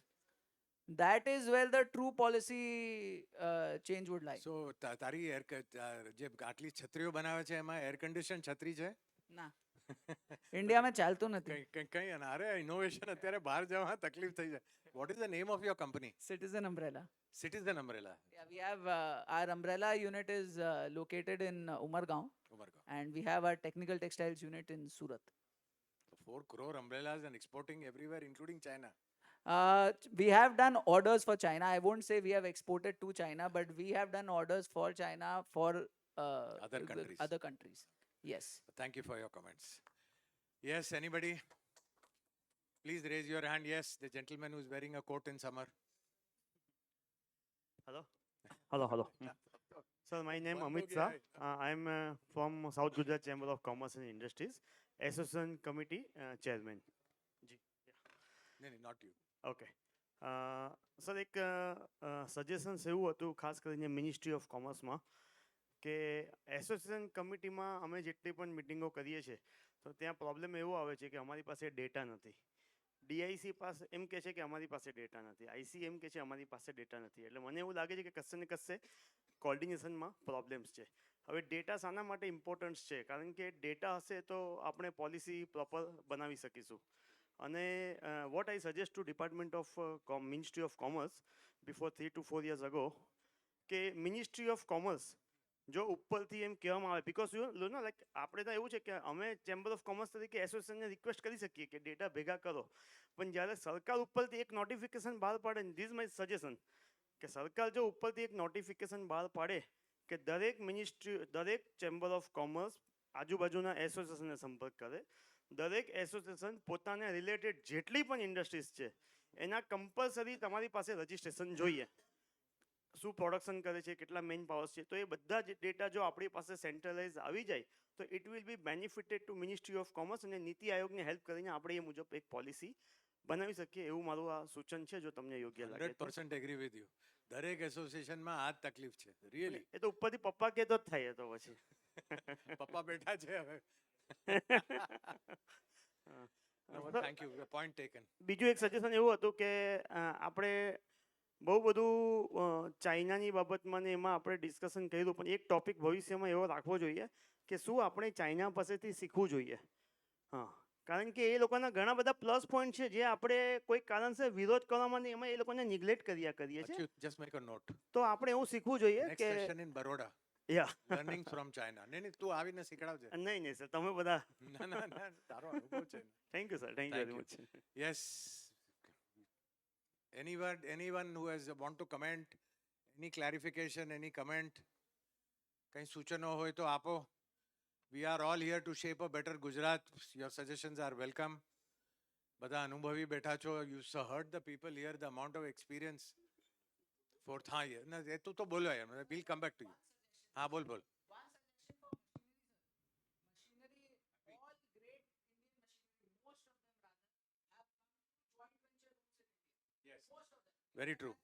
That is where the true policy change would lie. So તારી જે આટલી છત્રીઓ બનાવે છે એમાં air condition છત્રી છે? ના. ઇન્ડિયામાં ચાલતું નથી. કઈ અરે ઇનોવેશન અત્યારે બહાર જવા તકલીફ થઈ જાય. What is the name of your company? Citizen Umbrella. Citizen Umbrella. Yeah, we have our umbrella unit is located in Umargaon, and we have our technical textiles unit in Surat. 4 crore umbrellas and exporting everywhere, including China. We have done orders for China. I won't say we have exported to China, but we have done orders for China for Other countries. Other countries. Yes. Thank you for your comments. Yes, anybody? Please raise your hand. Yes, the gentleman who's wearing a coat in summer. Hello. Hello. So my name Amit Shah. I'm from South Gujarat Chamber of Commerce and Industries, Association Committee Chairman. No, not you. Okay. Sir એક suggestions એવું હતું ખાસ કરીને ministry of કોમર્સમાં કે association કમિટીમાં અમે જેટલી પણ મિટિંગો કરીએ છીએ તો ત્યાં પ્રોબ્લેમ એવો આવે છે કે અમારી પાસે ડેટા નથી. ડીઆઈસી પાસે એમ કહે છે કે અમારી પાસે ડેટા નથી, આઈસી એમ કહે છે અમારી પાસે ડેટા નથી. એટલે મને એવું લાગે છે કે કશે ને કશે કોર્ડિનેશનમાં પ્રોબ્લેમ્સ છે. હવે ડેટા શાના માટે ઇમ્પોર્ટન્સ છે? કારણ કે ડેટા હશે તો આપણે પોલિસી પ્રોપર બનાવી શકીશું. અને what I suggest two department of ministry of commerce before 3 to 4 years ago કે મિનિસ્ટ્રી ઓફ કોમર્સ જો ઉપરથી એમ કહેવામાં આવે, બીકોઝ યુ નો લાઈક આપણે તો એવું છે કે અમે ચેમ્બર ઓફ કોમર્સ તરીકે એસોસિએશનને રિક્વેસ્ટ કરી શકીએ કે ડેટા ભેગા કરો, પણ જ્યારે સરકાર ઉપરથી એક નોટિફિકેશન બહાર પાડે, ધીસ માય સજેશન કે સરકાર જો ઉપરથી એક નોટિફિકેશન બહાર પાડે કે દરેક મિનિસ્ટ્રી, દરેક ચેમ્બર ઓફ કોમર્સ આજુબાજુના એસોસિએશનને સંપર્ક કરે, દરેક એસોસિએશન પોતાને રિલેટેડ જેટલી પણ ઇન્ડસ્ટ્રીઝ છે એના કમ્પલસરી તમારી પાસે રજિસ્ટ્રેશન જોઈએ. શું પ્રોડક્શન કરે છે, કેટલા મેઇન પાવર્સ છે, તો એ બધા જ ડેટા જો આપણી પાસે સેન્ટ્રલાઇઝ આવી જાય તો it will be benefited to ministry of commerce, અને નીતિ આયોગને હેલ્પ કરીને આપણે એ મુજબ એક પોલિસી બનાવી શકીએ. એવું મારું આ સૂચન છે, જો તમને યોગ્ય લાગે. 100% એગ્રી વિથ યુ. દરેક એસોસિએશનમાં આ જ તકલીફ છે, રિયલી. એ તો ઉપરથી પપ્પા કે તો જ થાય, તો પછી પપ્પા બેઠા છે હવે. Thank you, point taken. બીજું એક સજેશન એવું હતું કે આપણે બહુ બધું ચાઇનાની બાબતમાં ને એમાં આપણે ડિસ્કશન કર્યું, પણ એક ટોપિક ભવિષ્યમાં એવો રાખવો જોઈએ કે શું આપણે ચાઇના પાસેથી શીખવું જોઈએ. હા, કારણ કે એ લોકોના ઘણા બધા પ્લસ પોઈન્ટ છે જે આપણે કોઈ કારણસર વિરોધ કરવામાં ને એમાં એ લોકોને નિગ્લેક્ટ કર્યા કરીએ છીએ. Just make a note. તો આપણે એવું શીખવું જોઈએ નેક્સ્ટ કે સેશન ઇન બરોડા. યા લર્નિંગ ફ્રોમ ચાઇના. નહીં, તું આવીને શીખડાવજે. નહીં સર, તમે બધા. ના, તારો અનુભવ છે. Thank you sir, thank you very much. Yes. Anyone who has want to comment, any clarification, any comment, કંઈ સૂચનો હોય તો આપો. We are all here to shape a better Gujarat. Your suggestions are welcome. બધા અનુભવી બેઠા છો. You heard the people here, the amount of experience. Fourth, હા, ના, એ તું તો બોલો યાર. We'll come back to you. હા, બોલ. Very true.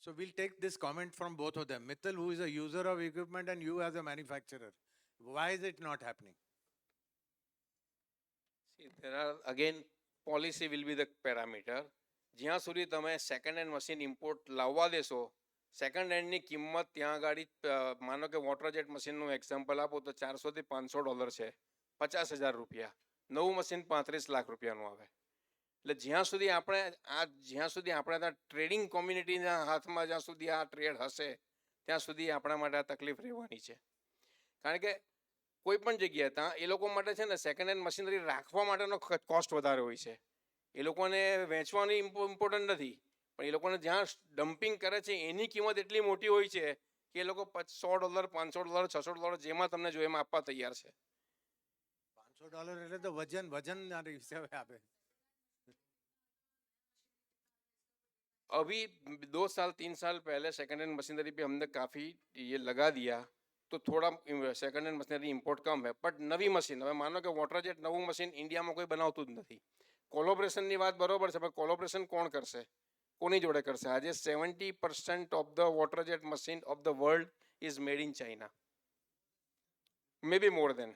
So we'll take this comment from both of them. Mittal, who is a user of equipment, and you as a manufacturer. Why is it not happening? See, there are again, policy will be the parameter. જ્યાં સુધી તમે second hand machine import લાવવા દેશો, second હેન્ડની કિંમત ત્યાં આગળ માનો કે વોટર જેટ મશીનનું એક્ઝામ્પલ આપો તો $400 થી $500 છે, 50,000 રૂપિયા. નવું મશીન 35 લાખ રૂપિયાનું આવે. એટલે જ્યાં સુધી આપણે ત્યાં ટ્રેડિંગ કોમ્યુનિટીના હાથમાં જ્યાં સુધી આ ટ્રેડ હશે ત્યાં સુધી આપણા માટે આ તકલીફ રહેવાની છે. કારણ કે કોઈ પણ જગ્યાએ ત્યાં એ લોકો માટે છે ને સેકન્ડ હેન્ડ મશીનરી રાખવા માટેનો કોસ્ટ વધારે હોય છે. એ લોકોને વેચવાની ઇમ્પોર્ટન્ટ નથી, પણ એ લોકોને જ્યાં ડમ્પિંગ કરે છે એની કિંમત એટલી મોટી હોય છે કે એ લોકો $100, $500, $600 જેમાં તમને જોઈએ એમાં આપવા તૈયાર છે. $500 એટલે તો વજનના હિસાબે આપે. अभी 2 साल 3 साल पहले सेकंड हैंड मशीनरी पे हमने काफ़ी ये लगा दिया, तो थोड़ा सेकंड हैंड मशीनरी इंपोर्ट कम है. बट नवी मशीन, હવે માનો કે વોટર જેટ નવું મશીન ઇન્ડિયામાં કોઈ બનાવતું જ નથી. કોલોબરેશનની વાત બરોબર છે, પણ કોલોબરેશન કોણ કરશે, કોની જોડે કરશે? આજે 70% of the water jet machine of the world is made in China, maybe more than.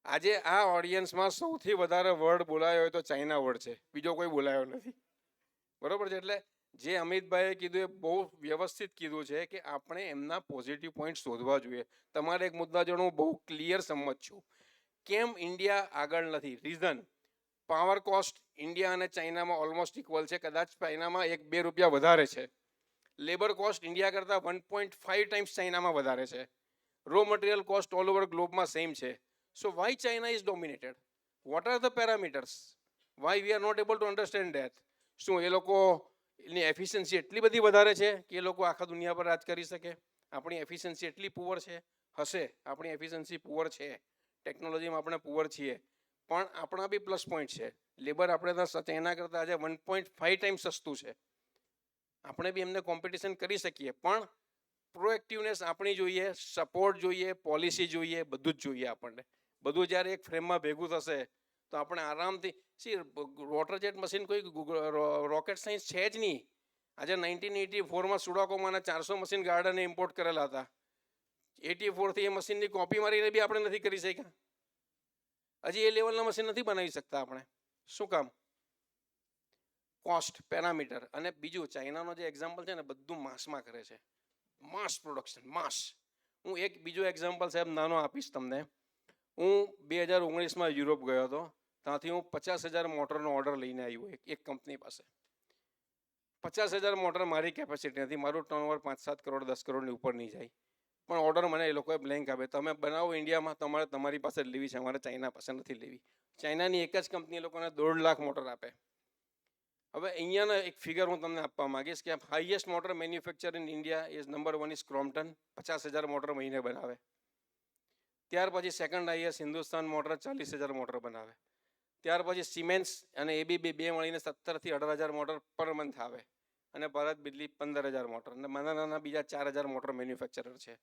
આજે આ ઓડિયન્સમાં સૌથી વધારે વર્ડ બોલાયો હોય તો ચાઇના વર્ડ છે, બીજો કોઈ બોલાયો નથી. બરોબર છે. એટલે જે અમિતભાઈએ કીધું એ બહુ વ્યવસ્થિત કીધું છે કે આપણે એમના પોઝિટિવ પોઈન્ટ શોધવા જોઈએ. તમારે એક મુદ્દા જોડે હું બહુ ક્લિયર સંમત છું. કેમ ઇન્ડિયા આગળ નથી? રીઝન, પાવર કોસ્ટ ઇન્ડિયા અને ચાઇનામાં ઓલમોસ્ટ ઇક્વલ છે, કદાચ ચાઇનામાં 1-2 રૂપિયા વધારે છે. લેબર કોસ્ટ ઇન્ડિયા કરતાં 1.5 ટાઈમ્સ ચાઇનામાં વધારે છે. Raw material cost all over ગ્લોબમાં સેમ છે. So why China is dominated? What are the parameters? Why we are not able to understand that? શું એ લોકોની એફિશિયન્સી એટલી બધી વધારે છે કે એ લોકો આખા દુનિયા પર રાજ કરી શકે? આપણી એફિશિયન્સી એટલી પુઅર છે? હશે, આપણી એફિશિયન્સી પુઅર છે, ટેકનોલોજીમાં આપણે પુઅર છીએ, પણ આપણા બી પ્લસ પોઈન્ટ છે. લેબર આપણે ત્યાં ચાઇના કરતાં આજે 1.5 ટાઈમ્સ સસ્તું છે. આપણે બી એમને કોમ્પિટિશન કરી શકીએ, પણ પ્રોએક્ટિવનેસ આપણી જોઈએ, સપોર્ટ જોઈએ, પોલિસી જોઈએ, બધું જ જોઈએ આપણને. બધું જ્યારે એક ફ્રેમમાં ભેગું થશે તો આપણે આરામથી વોટર જેટ મશીન કોઈ રોકેટ સાયન્સ છે જ નહીં. આજે 1984માં સુડાકોમાંના 400 મશીન ગાર્ડને ઇમ્પોર્ટ કરેલા હતા. 84થી એ મશીનની કોપી મારીને બી આપણે નથી કરી શક્યા. હજી એ લેવલના મશીન નથી બનાવી શકતા આપણે. શું કામ? Cost parameter. અને બીજું ચાઇનાનો જે એક્ઝામ્પલ છે ને બધું માસમાં કરે છે, માસ પ્રોડક્શન, માસ. હું એક બીજો એક્ઝામ્પલ સાહેબ નાનો આપીશ તમને. હું 2019માં યુરોપ ગયો હતો. ત્યાંથી હું 50,000 મોટરનો ઓર્ડર લઈને આવ્યો એક કંપની પાસે. 50,000 મોટર મારી કેપેસિટી નથી, મારું ટર્નઓવર 5-7 કરોડ 10 કરોડની ઉપર નહીં જાય. પણ ઓર્ડર મને એ લોકોએ બ્લેન્ક આપે, તમે બનાવો ઇન્ડિયામાં, તમારે તમારી પાસે જ લેવી છે, અમારે ચાઇના પાસે નથી લેવી. ચાઇનાની એક જ કંપની એ લોકોને 1.5 લાખ મોટર આપે. હવે અહીંયાના એક ફિગર હું તમને આપવા માંગીશ કે highest motor manufacture in India is number 1 is Crompton, 50,000 motor મહિને બનાવે. ત્યાર પછી second highest Hindustan motor 40,000 motor બનાવે. ત્યાર પછી સિમેન્સ અને એબીબી બે મળીને 17,000 થી 18,000 મોટર પર મંથ આવે. અને ભારત બિજલી 15,000 મોટર. અને નાના નાના બીજા 4,000 મોટર મેન્યુફેક્ચરર છે.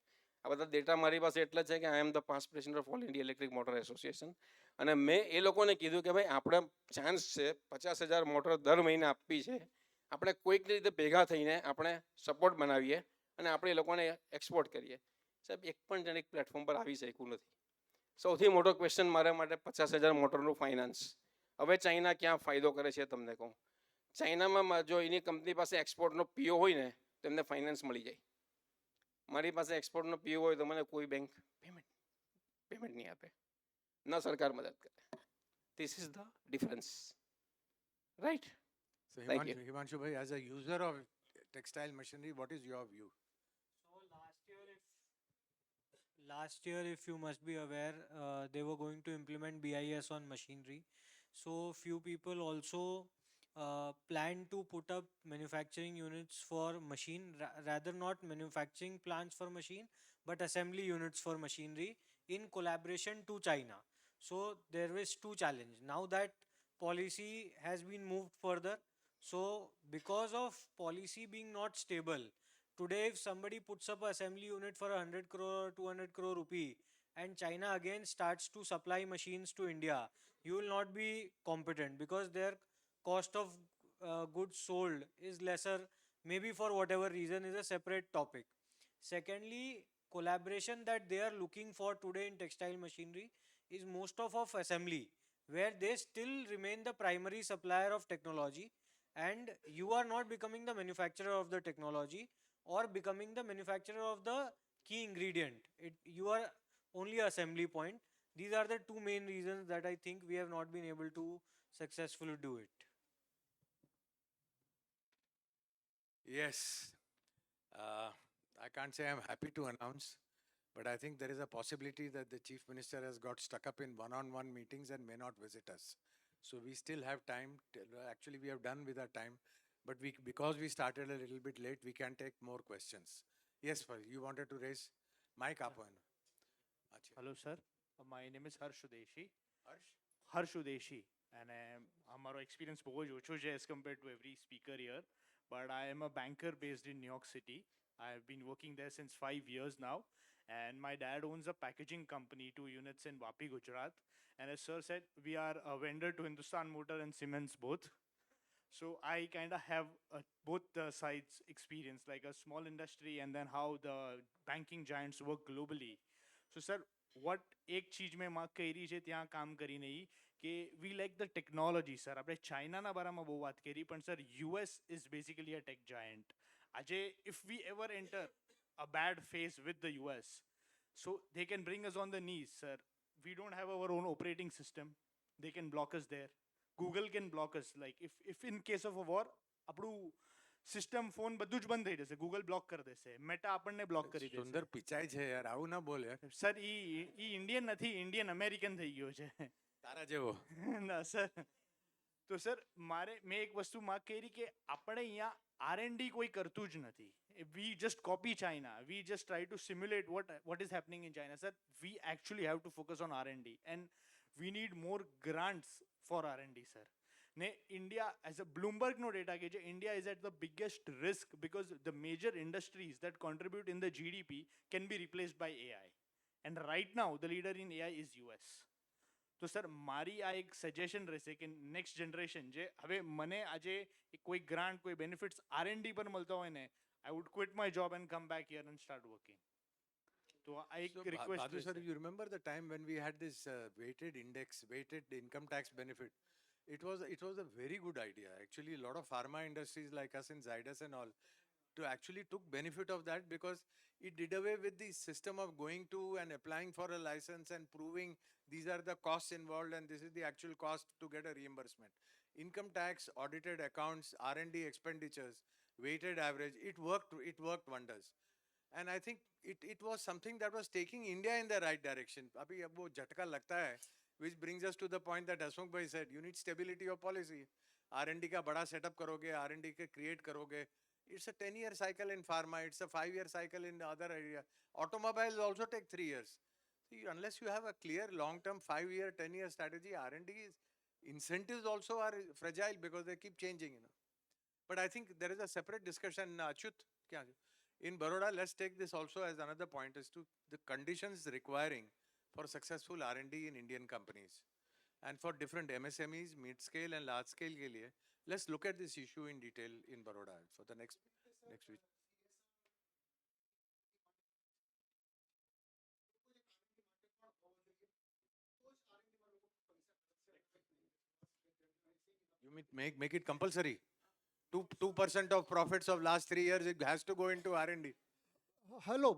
આ બધા ડેટા મારી પાસે એટલે છે કે I am the past president of all India electric motor association. અને મેં એ લોકોને કીધું કે ભાઈ આપણે ચાન્સ છે 50,000 મોટર દર મહિને આપવી છે, આપણે કોઈક રીતે ભેગા થઈને આપણે સપોર્ટ બનાવીએ અને આપણે એ લોકોને એક્સપોર્ટ કરીએ. સાહેબ એક પણ જણ એક પ્લેટફોર્મ પર આવી શક્યું નથી. સૌથી મોટો ક્વેશ્ચન મારા માટે 50,000 મોટરનું ફાઇનાન્સ. હવે ચાઇના ક્યાં ફાયદો કરે છે તમને કહું. ચાઇનામાં જો એની કંપની પાસે એક્સપોર્ટનો પીઓ હોય ને તો એમને ફાઇનાન્સ મળી જાય. મારી પાસે એક્સપોર્ટનો પીઓ હોય તો મને કોઈ બેંક પેમેન્ટ નહીં આપે, ન સરકાર મદદ કરે. This is the difference, right? So Thank you. Himanshu bhai, as a user of textile machinery, what is your view? So last year, if you must be aware, they were going to implement BIS on machinery. So few people also plan to put up manufacturing units for machine, rather not manufacturing plants for machine, but assembly units for machinery in collaboration to China. So there is two challenges. Now that policy has been moved further, so because of policy being not stable, today if somebody puts up an assembly unit for 100 crore or 200 crore rupee and China again starts to supply machines to India, you will not be competent because their cost of goods sold is lesser, maybe for whatever reason is a separate topic. Secondly, collaboration that they are looking for today in textile machinery is most of assembly, where they still remain the primary supplier of technology and you are not becoming the manufacturer of the technology or becoming the manufacturer of the key ingredient. You are only assembly point. These are the two main reasons that I think we have not been able to successfully do it. Yes. I can't say I'm happy to announce, but I think there is a possibility that the Chief Minister has got stuck up in one-on-one meetings and may not visit us. So we still have time. Actually, we have done with our time, but because we started a little bit late, we can take more questions. Yes, you wanted to raise mic up on. Hello, sir. My name is Harsh Udeshi. Harsh Udeshi. And our experience is as compared to every speaker here. But I am a banker based in New York City. I have been working there since 5 years now. And my dad owns a packaging company, 2 units in Vapi, Gujarat. And as sir said, we are a vendor to Hindustan Motor and Siemens both. So I kind of have both the sides experience, like a small industry and then how the banking giants work globally. So sir, what એક ચીજ મેં mark કરી છે ત્યાં કામ કરીને કે we like the technology sir. આપણે ચાઇનાના બારામાં બહુ વાત કરી, પણ sir US is basically a tech giant. આજે if we ever enter a bad phase with the US, so they can bring us on the knees, sir. We don't have our own operating system. They can block us there. Google can block us. Like if in case of a war, આપણું system phone બધું જ બંધ થઈ જશે, Google block કરી દેશે, meta આપણને block કરી દેશે. સુંદર પિચાઈ છે યાર, આવું ના બોલ યાર. સર ઈ ઇન્ડિયન નથી, ઇન્ડિયન અમેરિકન થઈ ગયો છે તારા જેવો. ના સર. તો સર મેં એક વસ્તુ માર્ક કરી કે આપણે અહીંયા R&D કોઈ કરતું જ નથી. We just copy China. We just try to simulate what is happening in China. Sir, we actually have to focus on R&D and we need more grants for R&D, sir. Ne India, as a Bloomberg no data ke India is at the biggest risk because the major industries that contribute in the GDP can be replaced by AI. And right now, the leader in AI is US. તો sir મારી આ એક suggestion રહેશે કે next generation જે હવે મને આજે કોઈ ગ્રાન્ટ કોઈ બેનિફિટ્સ R&D પર મળતા હોય ને I would quit my job and come back here and start working. તો આ એક રિક્વેસ્ટ Badhu sir, રહેશે. you remember the time when we had this weighted index, weighted income tax benefit? It was a very good idea. Actually, a lot of pharma industries like us in Zydus and all to actually took benefit of that because it did away with the system of going to and applying for a license and proving these are the costs involved and this is the actual cost to get a reimbursement. Income tax, audited accounts, R&D expenditures, weighted average, it worked wonders. And I think it was something that was taking India in the right direction. Abhi ab wo jhatka lagta hai, which brings us to the point that Hasmukh bhai said, you need stability of policy. R&D ka bada setup karoge, R&D ke create karoge. It's a 10-year cycle in pharma, it's a 5-year cycle in the other area. Automobiles also take 3 years. See, unless you have a clear long-term 5-year, 10-year strategy, R&D incentives also are fragile because they keep changing, you know. But I think there is a separate discussion. Achyut, in Baroda, let's take this also as another point as to the conditions requiring for successful R&D in Indian companies. And for different MSMEs, mid-scale and large-scale ke liye, let's look at this issue in detail in Baroda for the next week. You mean make it compulsory? 2% of profits of last 3 years, it has to go into R&D. Hello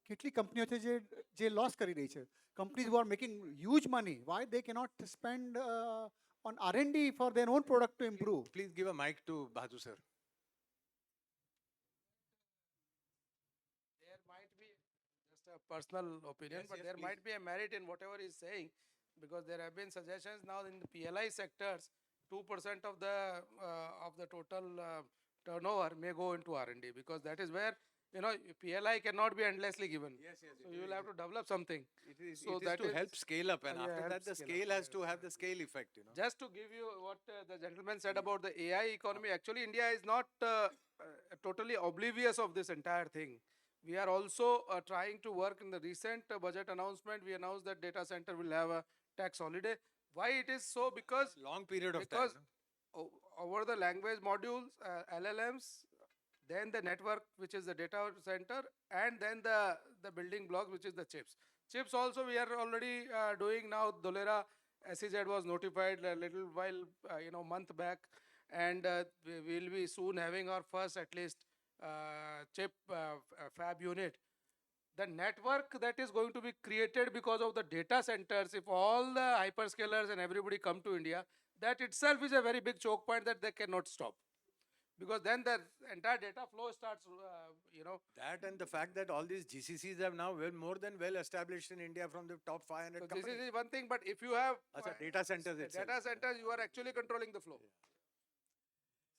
કેટલી કંપનીઓ છે જે loss કરી રહી છે companies who are making huge money why they cannot spend on R&D for their own product to improve. Please give a mic to Badhu sir. There might be just a personal opinion, Yes, but yes, there please. might be a merit in whatever he's saying, because there have been suggestions now in the PLI sectors, 2% of the total turnover may go into R&D, because that is where, you know, PLI cannot be endlessly given. Yes, So you will have to develop something. It is So to that help scale up, and yeah, after help that the scale scale up. has to have the scale effect, you know. Just to give you what the gentleman said about the AI economy, actually India is not totally oblivious of this entire thing. We are also trying to work in the recent budget announcement. We announced that data center will have a tax holiday. Why it is so? Because long period of because time. over the language modules, LLMs, then the network, which is the data center, and then the building blocks, which is the chips. Chips also we are already doing now. Dholera SEZ was notified a little while, month back, and we will be soon having our first at least chip fab unit. The network that is going to be created because of the data centers, if all the hyperscalers and everybody come to India, that itself is a very big choke point that they cannot stop. Because then the entire data flow starts, That and the fact that all these GCCs have now more than well established in India from the top 500 So companies. this is one thing, but if you have Data centers itself. data centers, you are actually controlling the flow.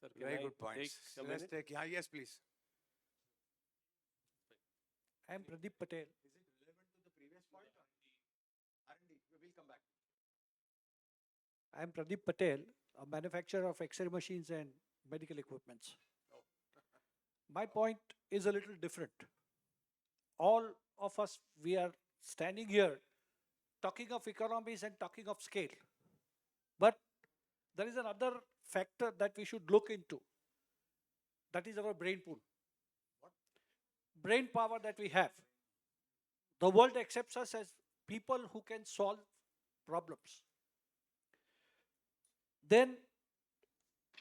Sir, can Very I good points. take a Let's minute? take, yes, please. I am Pradeep Patel. Is it relevant to the previous point? R&D, we'll come back. I am Pradeep Patel, a manufacturer of X-ray machines and medical equipments. My point is a little different. All of us, we are standing here talking of economies and talking of scale. But there is another factor that we should look into. That is our brain pool. Brain power that we have. The world accepts us as people who can solve problems. Then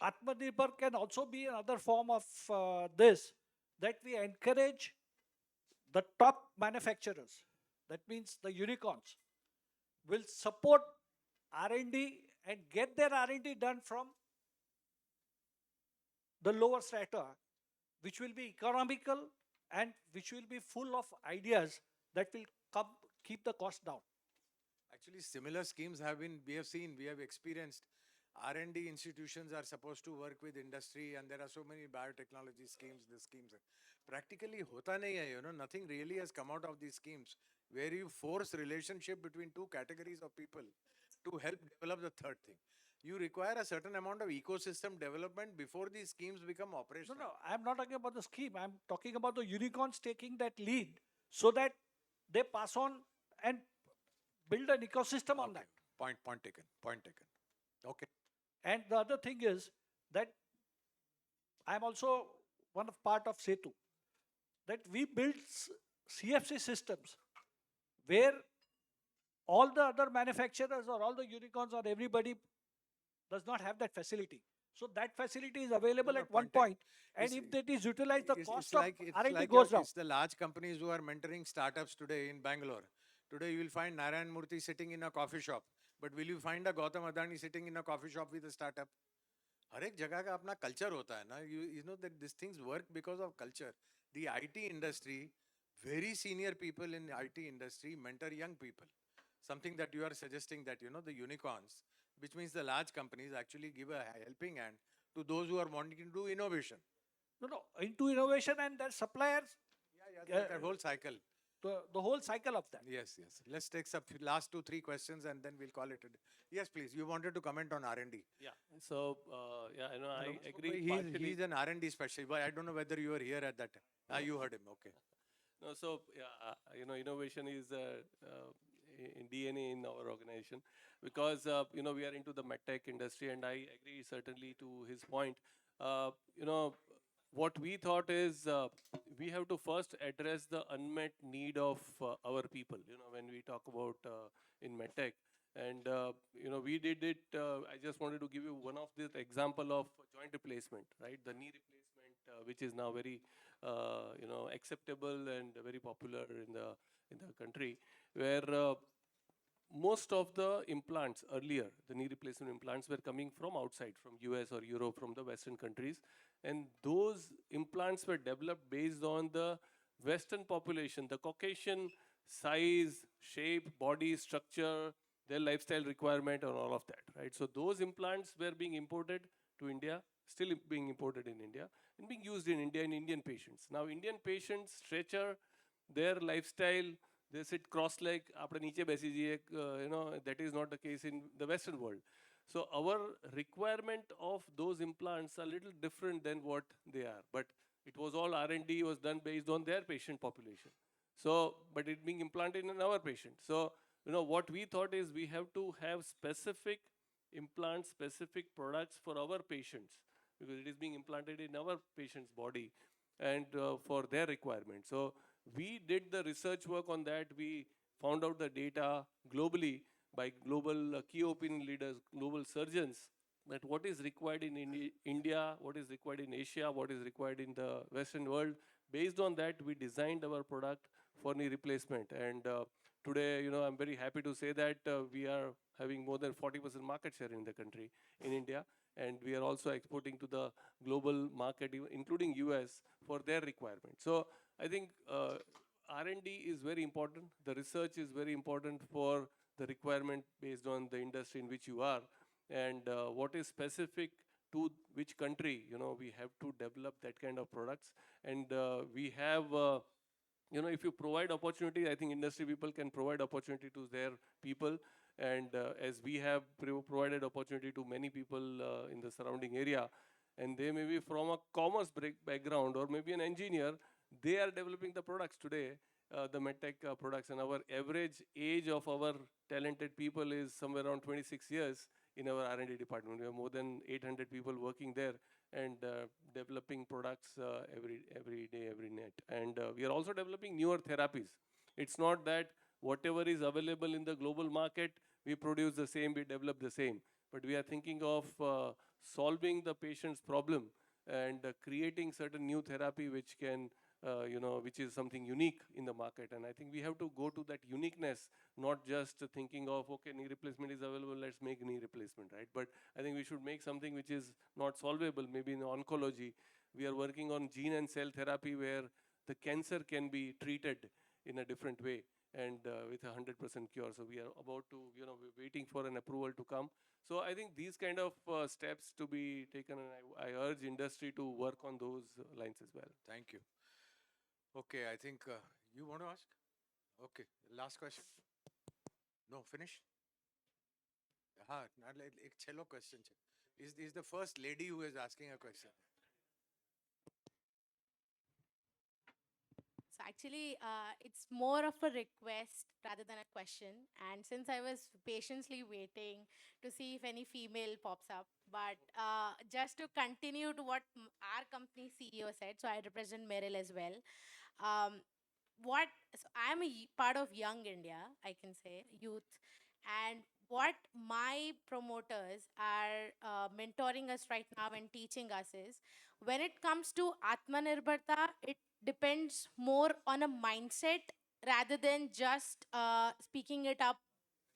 Aatmanirbhar can also be another form of this, that we encourage the top manufacturers, that means the unicorns, will support R&D and get their R&D done from the lower strata, which will be economical and which will be full of ideas that will keep the cost down. Actually, similar schemes we have experienced. R&D institutions are supposed to work with industry, and there are so many biotechnology schemes, practically hota nahi hai, nothing really has come out of these schemes, where you force relationship between two categories of people to help develop the third thing. You require a certain amount of ecosystem development before these schemes become operational. No, I'm not talking about the scheme. I'm talking about the unicorns taking that lead so that they pass on and build an ecosystem on that. Point taken. Point taken. Okay. And the other thing is that I'm also one of part of Setu, that we built CFC systems where all the other manufacturers or all the unicorns or everybody does not have that facility. So that facility is available at one point, and if that is utilized, the cost of R&D goes down. It's the large companies who are mentoring startups today in Bangalore. Today you will find Narayan Murthy sitting in a coffee shop, but will you find a Gautam Adani sitting in a coffee shop with a startup? हर एक जगह का अपना culture होता है ना. You know that these things work because of culture. The IT industry, very senior people in IT industry mentor young people. Something that you are suggesting that, you know, the unicorns, which means the large companies actually give a helping hand to those who are wanting to do innovation. No, into innovation and their suppliers. The whole cycle. The whole cycle of that. Yes. Let's take some last 2-3 questions and then we'll call it a day. Yes, please. You wanted to comment on R&D. Yeah. So, I agree. He's an R&D specialist, but I don't know whether you were here at that time. You heard him. Okay. No, so innovation is in DNA in our organization because we are into the medtech industry, and I agree certainly to his point. What we thought is we have to first address the unmet need of our people. When we talk about in medtech, and we did it. I just wanted to give you one of the example of joint replacement, right? The knee replacement, which is now very acceptable and very popular in the country, where most of the implants earlier, the knee replacement implants, were coming from outside, from US or Europe, from the Western countries. And those implants were developed based on the Western population, the Caucasian size, shape, body structure, their lifestyle requirement and all of that, right? So those implants were being imported to India, still being imported in India, and being used in India in Indian patients. Now Indian patients, stretcher, their lifestyle, they sit cross-leg, apne niche besi jiye, that is not the case in the Western world. So our requirement of those implants are a little different than what they are. But it was all R&D was done based on their patient population. So, but it being implanted in our patient. So, what we thought is we have to have specific implants, specific products for our patients, because it is being implanted in our patient's body and for their requirement. So we did the research work on that. We found out the data globally by global key opinion leaders, global surgeons, that what is required in India, what is required in Asia, what is required in the Western world. Based on that, we designed our product for knee replacement. And today, I'm very happy to say that we are having more than 40% market share in the country, in India. And we are also exporting to the global market, including US, for their requirement. So I think R&D is very important. The research is very important for the requirement based on the industry in which you are. And what is specific to which country, we have to develop that kind of products. And we have, if you provide opportunity, I think industry people can provide opportunity to their people. And as we have provided opportunity to many people in the surrounding area, and they may be from a commerce background or maybe an engineer, they are developing the products today, the medtech products. And our average age of our talented people is somewhere around 26 years in our R&D department. We have more than 800 people working there and developing products every day, every night. And we are also developing newer therapies. It's not that whatever is available in the global market, we produce the same, we develop the same. But we are thinking of solving the patient's problem and creating certain new therapy which can, which is something unique in the market. And I think we have to go to that uniqueness, not just thinking of, okay, knee replacement is available, let's make knee replacement, right? But I think we should make something which is not solvable. Maybe in oncology, we are working on gene and cell therapy where the cancer can be treated in a different way and with 100% cure. So we are about to, we're waiting for an approval to come. So I think these kind of steps to be taken, and I urge industry to work on those lines as well. Thank you. Okay, I think you want to ask? Okay, last question. No, finish? एक चलो question is the first lady who is asking a question. actually, it's more of a request rather than a question. And since I was patiently waiting to see if any female pops up, but just to continue to what our company CEO said, so I represent Merrill as well. Um, what so I'm a part of Young India, I can say, youth, and what my promoters are mentoring us right now and teaching us is when it comes to Atmanirbharta, it depends more on a mindset rather than just speaking it up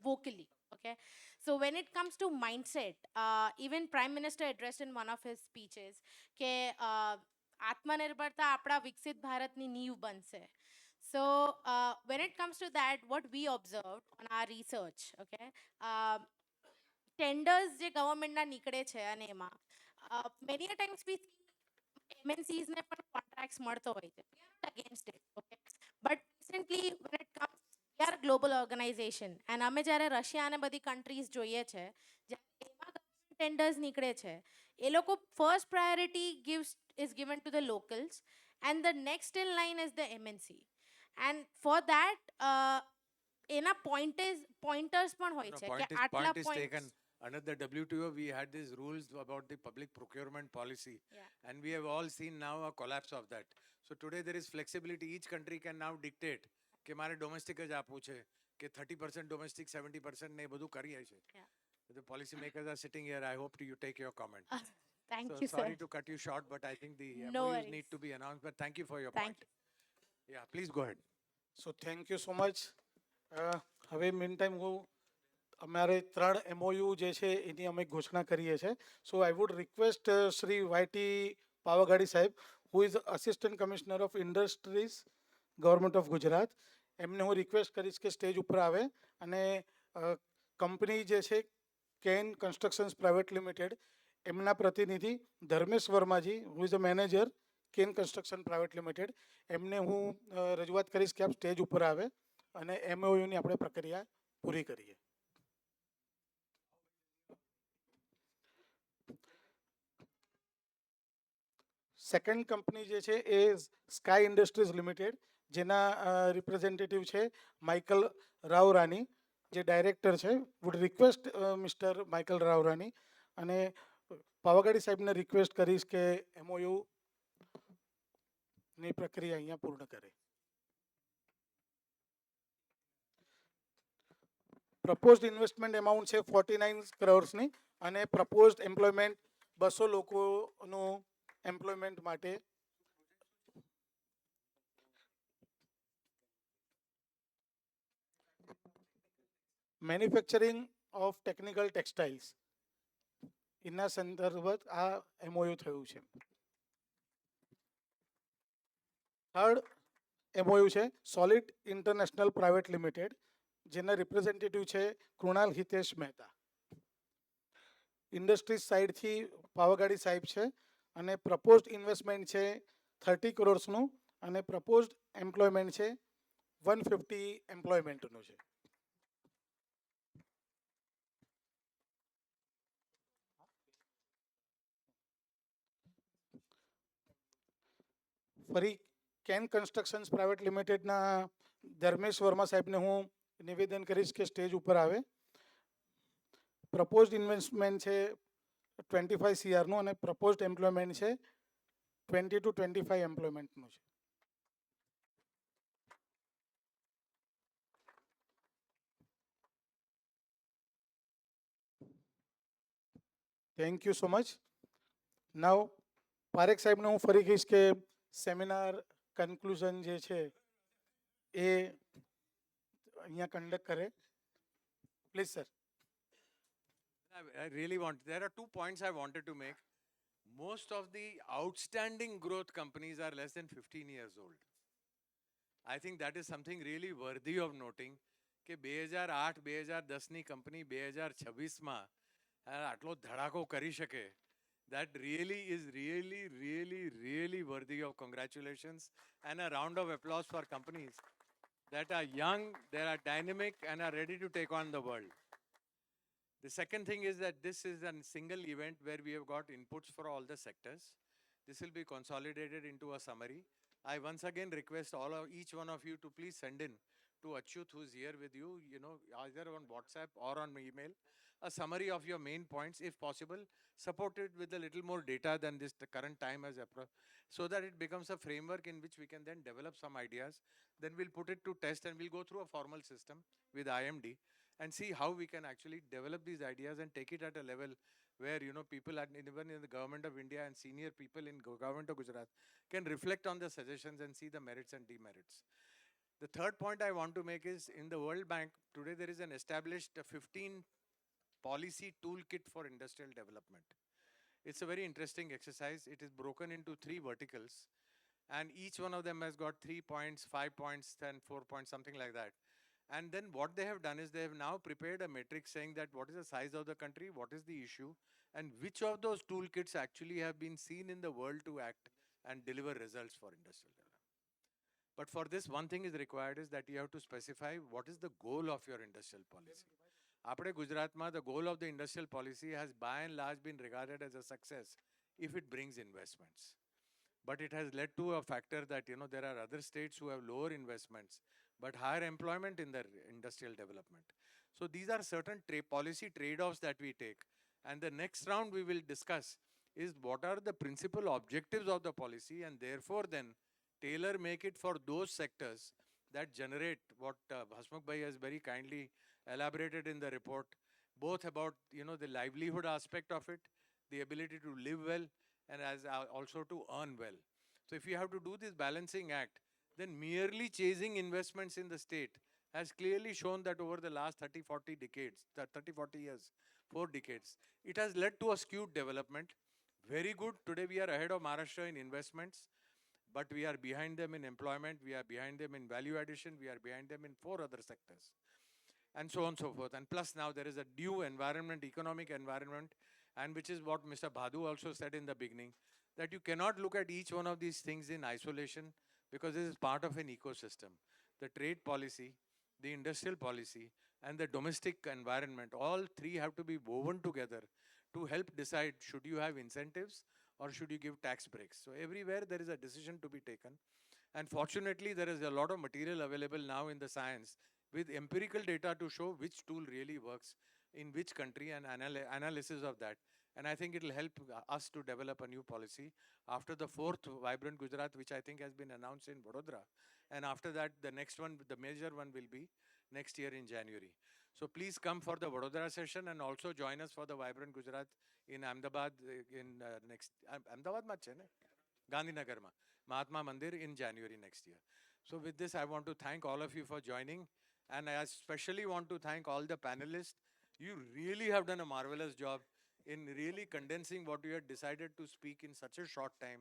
vocally. Okay, so when it comes to mindset, even Prime Minister addressed in one of his speeches કે આત્મનિર્ભરતા આપણા વિકસિત ભારતની નીંવ બનશે. So when it comes to that, what we observed on our research, okay, tenders જે ગવર્મેન્ટના નીકળે છે અને એમાં many a times we MNCs ને પણ કોન્ટ્રાક્ટ્સ મળતો હોય છે. We are not against it, okay? But recently when it comes, we are a global organization and અમે જ્યારે રશિયા અને બધી countries જોઈએ છે, જ્યારે એમાં ટેન્ડર્સ નીકળે છે, એ લોકો first priority is given to the locals and the next in line is the MNC. And for that, એના pointers પણ હોય છે કે આટલા point is taken. Under the WTO, we had these rules about the public procurement policy, and we have all seen now a collapse of that. So today there is flexibility. Each country can now dictate કે મારે domestic જ આપવું છે, કે 30% domestic, 70% ને બધું કરીએ છે. The policymakers are sitting here. I hope you take your comment. Thank so you, sorry sir. to cut you short, but I think the No MOUs worries. need to be announced. But thank you for your Thank point. Yeah, please go ahead. So thank you so much. હવે mean time હું અમારે 3 MOU જે છે એની અમે ઘોષણા કરીએ છીએ. So I would request Shri YT Pavagadi સાહેબ, who is assistant commissioner of industries government of Gujarat, એમને હું રિક્વેસ્ટ કરીશ કે સ્ટેજ ઉપર આવે અને કંપની જે છે કેન કન્સ્ટ્રક્શન્સ પ્રાઇવેટ લિમિટેડ, એમના પ્રતિનિધિ Dharmesh Varmaji, who is a manager Ken construction private limited, એમને હું રજૂઆત કરીશ કે આપ સ્ટેજ ઉપર આવે અને MOUની આપણે પ્રક્રિયા પૂરી કરીએ. સેકન્ડ કંપની જે છે એ સ્કાય ઇન્ડસ્ટ્રીઝ લિમિટેડ, જેના રિપ્રેઝેન્ટેટિવ છે માઇકલ રાવરાની, જે ડાયરેક્ટર છે. વુડ રિક્વેસ્ટ મિસ્ટર માઇકલ રાવરાની અને પાવાગાડી સાહેબને રિક્વેસ્ટ કરીશ કે MOU ની પ્રક્રિયા અહીંયા પૂર્ણ કરે. પ્રપોઝડ ઇન્વેસ્ટમેન્ટ એમાઉન્ટ છે 49 કરોડ્સની અને પ્રપોઝડ એમ્પ્લોયમેન્ટ 200 લોકોનું એમ્પ્લોયમેન્ટ માટે મેન્યુફેક્ચરિંગ ઓફ ટેકનિકલ ટેક્સટાઇલ્સ એના સંદર્ભત આ MOU થયું છે. થર્ડ MOU છે સોલિડ ઇન્ટરનેશનલ પ્રાઇવેટ લિમિટેડ, જેના રિપ્રેઝેન્ટેટિવ છે કૃણાલ હિતેશ મહેતા. ઇન્ડસ્ટ્રીઝ સાઇડથી પાવાગાડી સાહેબ છે અને પ્રપોઝડ ઇન્વેસ્ટમેન્ટ છે 30 કરોડ્સનું અને પ્રપોઝડ એમ્પ્લોયમેન્ટ છે 150 એમ્પ્લોયમેન્ટનું છે. ફરી કેન કન્સ્ટ્રક્શન્સ પ્રાઇવેટ લિમિટેડના ધર્મેશ વર્મા સાહેબને હું નિવેદન કરીશ કે સ્ટેજ ઉપર આવે. પ્રપોઝડ ઇન્વેસ્ટમેન્ટ છે 25 CRનું અને પ્રપોઝડ એમ્પ્લોયમેન્ટ છે 20 to 25 એમ્પ્લોયમેન્ટનું છે. Thank you so much. Now Parekh સાહેબને હું ફરી કહીશ કે સેમિનાર કન્ક્લુઝન જે છે એ અહીંયા કંડક્ટ કરે. Please sir. I really want, there are 2 points I wanted to make. Most of the outstanding growth companies are less than 15 years old. I think that is something really worthy of noting કે 2008-2010ની company 2026માં આટલો ધડાકો કરી શકે. That really is really worthy of congratulations and a round of applause for companies that are young, they are dynamic and are ready to take on the world. The second thing is that this is a single event where we have got inputs for all the sectors. This will be consolidated into a summary. I once again request each one of you to please send in to Achyut, who's here with you, either on WhatsApp or on email, a summary of your main points, if possible, supported with a little more data than this the current time has so that it becomes a framework in which we can then develop some ideas. Then we'll put it to test and we'll go through a formal system with IMD and see how we can actually develop these ideas and take it at a level where, people even in the government of India and senior people in government of Gujarat can reflect on the suggestions and see the merits and demerits. The third point I want to make is in the World Bank, today there is an established 15 policy toolkit for industrial development. It's a very interesting exercise. It is broken into 3 verticals, and each one of them has got 3 points, 5 points, 10, 4 points, something like that. And then what they have done is they have now prepared a matrix saying that what is the size of the country, what is the issue, and which of those toolkits actually have been seen in the world to act and deliver results for industrial development. But for this, one thing is required is that you have to specify what is the goal of your industrial policy. Apne Gujaratma, the goal of the industrial policy has by and large been regarded as a success if it brings investments. But it has led to a factor that, there are other states who have lower investments, but higher employment in their industrial development. So these are certain policy trade-offs that we take. And the next round we will discuss is what are the principal objectives of the policy, and therefore then tailor make it for those sectors that generate what Hasmukh Bhai has very kindly elaborated in the report, both about, the livelihood aspect of it, the ability to live well, and also to earn well. So if you have to do this balancing act, then merely chasing investments in the state has clearly shown that over the last 30, 40 decades, 30, 40 years, 4 decades, it has led to a skewed development. Very good. Today we are ahead of Maharashtra in investments, but we are behind them in employment, we are behind them in value addition, we are behind them in 4 other sectors, and so on and so forth. And plus now there is a due environment, economic environment, and which is what Mr. Bhadu also said in the beginning, that you cannot look at each one of these things in isolation because this is part of an ecosystem. The trade policy, the industrial policy, and the domestic environment, all 3 have to be woven together to help decide should you have incentives or should you give tax breaks. So everywhere there is a decision to be taken. And fortunately, there is a lot of material available now in the science with empirical data to show which tool really works in which country and analysis of that. And I think it will help us to develop a new policy after the 4th Vibrant Gujarat, which I think has been announced in Vadodara. And after that, the next one, the major one will be next year in January. So please come for the Vadodara session and also join us for the Vibrant Gujarat in Ahmedabad in Ahmedabad ma chhe ne? Gandhinagar ma, Mahatma Mandir in January next year. So with this, I want to thank all of you for joining. And I especially want to thank all the panelists. You really have done a marvelous job in really condensing what you had decided to speak in such a short time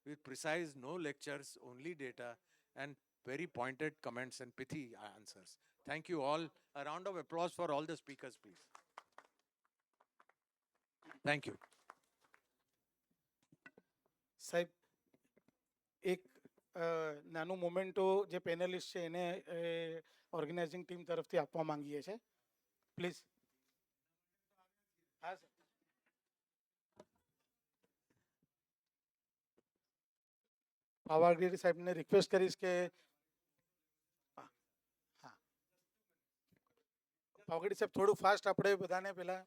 with precise, no lectures, only data, and very pointed comments and pithy answers. Thank you all. A round of applause for all the speakers, please. Thank you. સાહેબ એક નાનું memento જે panellist છે એને organising team તરફથી આપવા માંગીએ છીએ પ્લીઝ. હા સર. પાવાગઢ સાહેબને રિક્વેસ્ટ કરીશ કે હા પાવાગઢ સાહેબ થોડું ફાસ્ટ આપણે બધાને પહેલા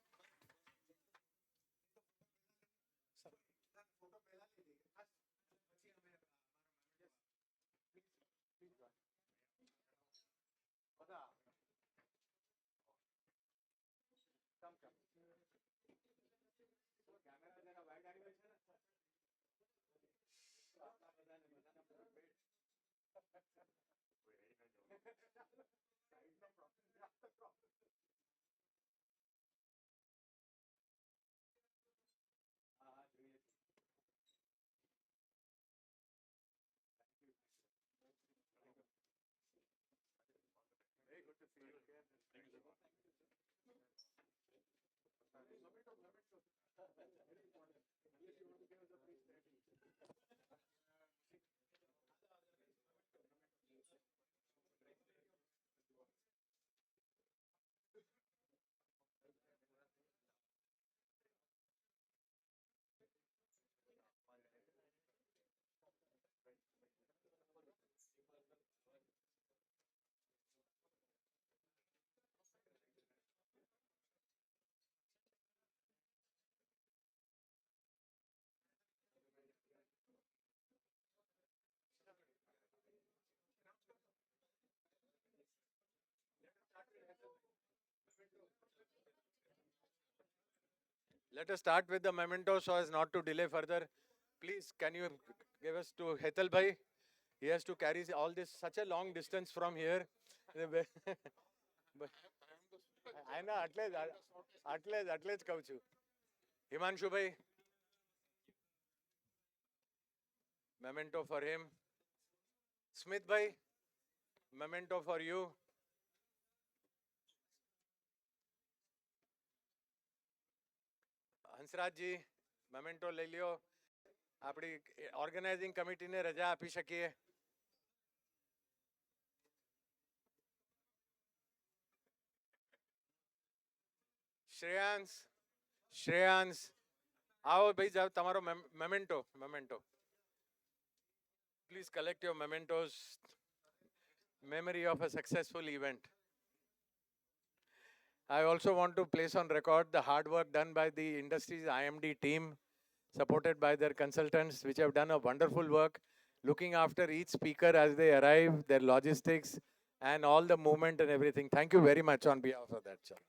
Let us start with the memento so as not to delay further. Please, can you give us to Hetal Bhai? He has to carry all this such a long distance from here. I know, એટલે જ કહું છું. Himanshu Bhai, memento for him. Smith Bhai, memento for you. હંસરાજજી memento લઈ લ્યો. આપણી organising કમિટીને રજા આપી શકીએ. શ્રેયાંશ શ્રેયાંશ આવો ભાઈ જાઓ તમારો memento memento please collect your mementos memory of a successful event. I also want to place on record the hard work done by the industry's IMD team, supported by their consultants, which have done a wonderful work, looking after each speaker as they arrive, their logistics, and all the movement and everything. Thank you very much on behalf of that, sir.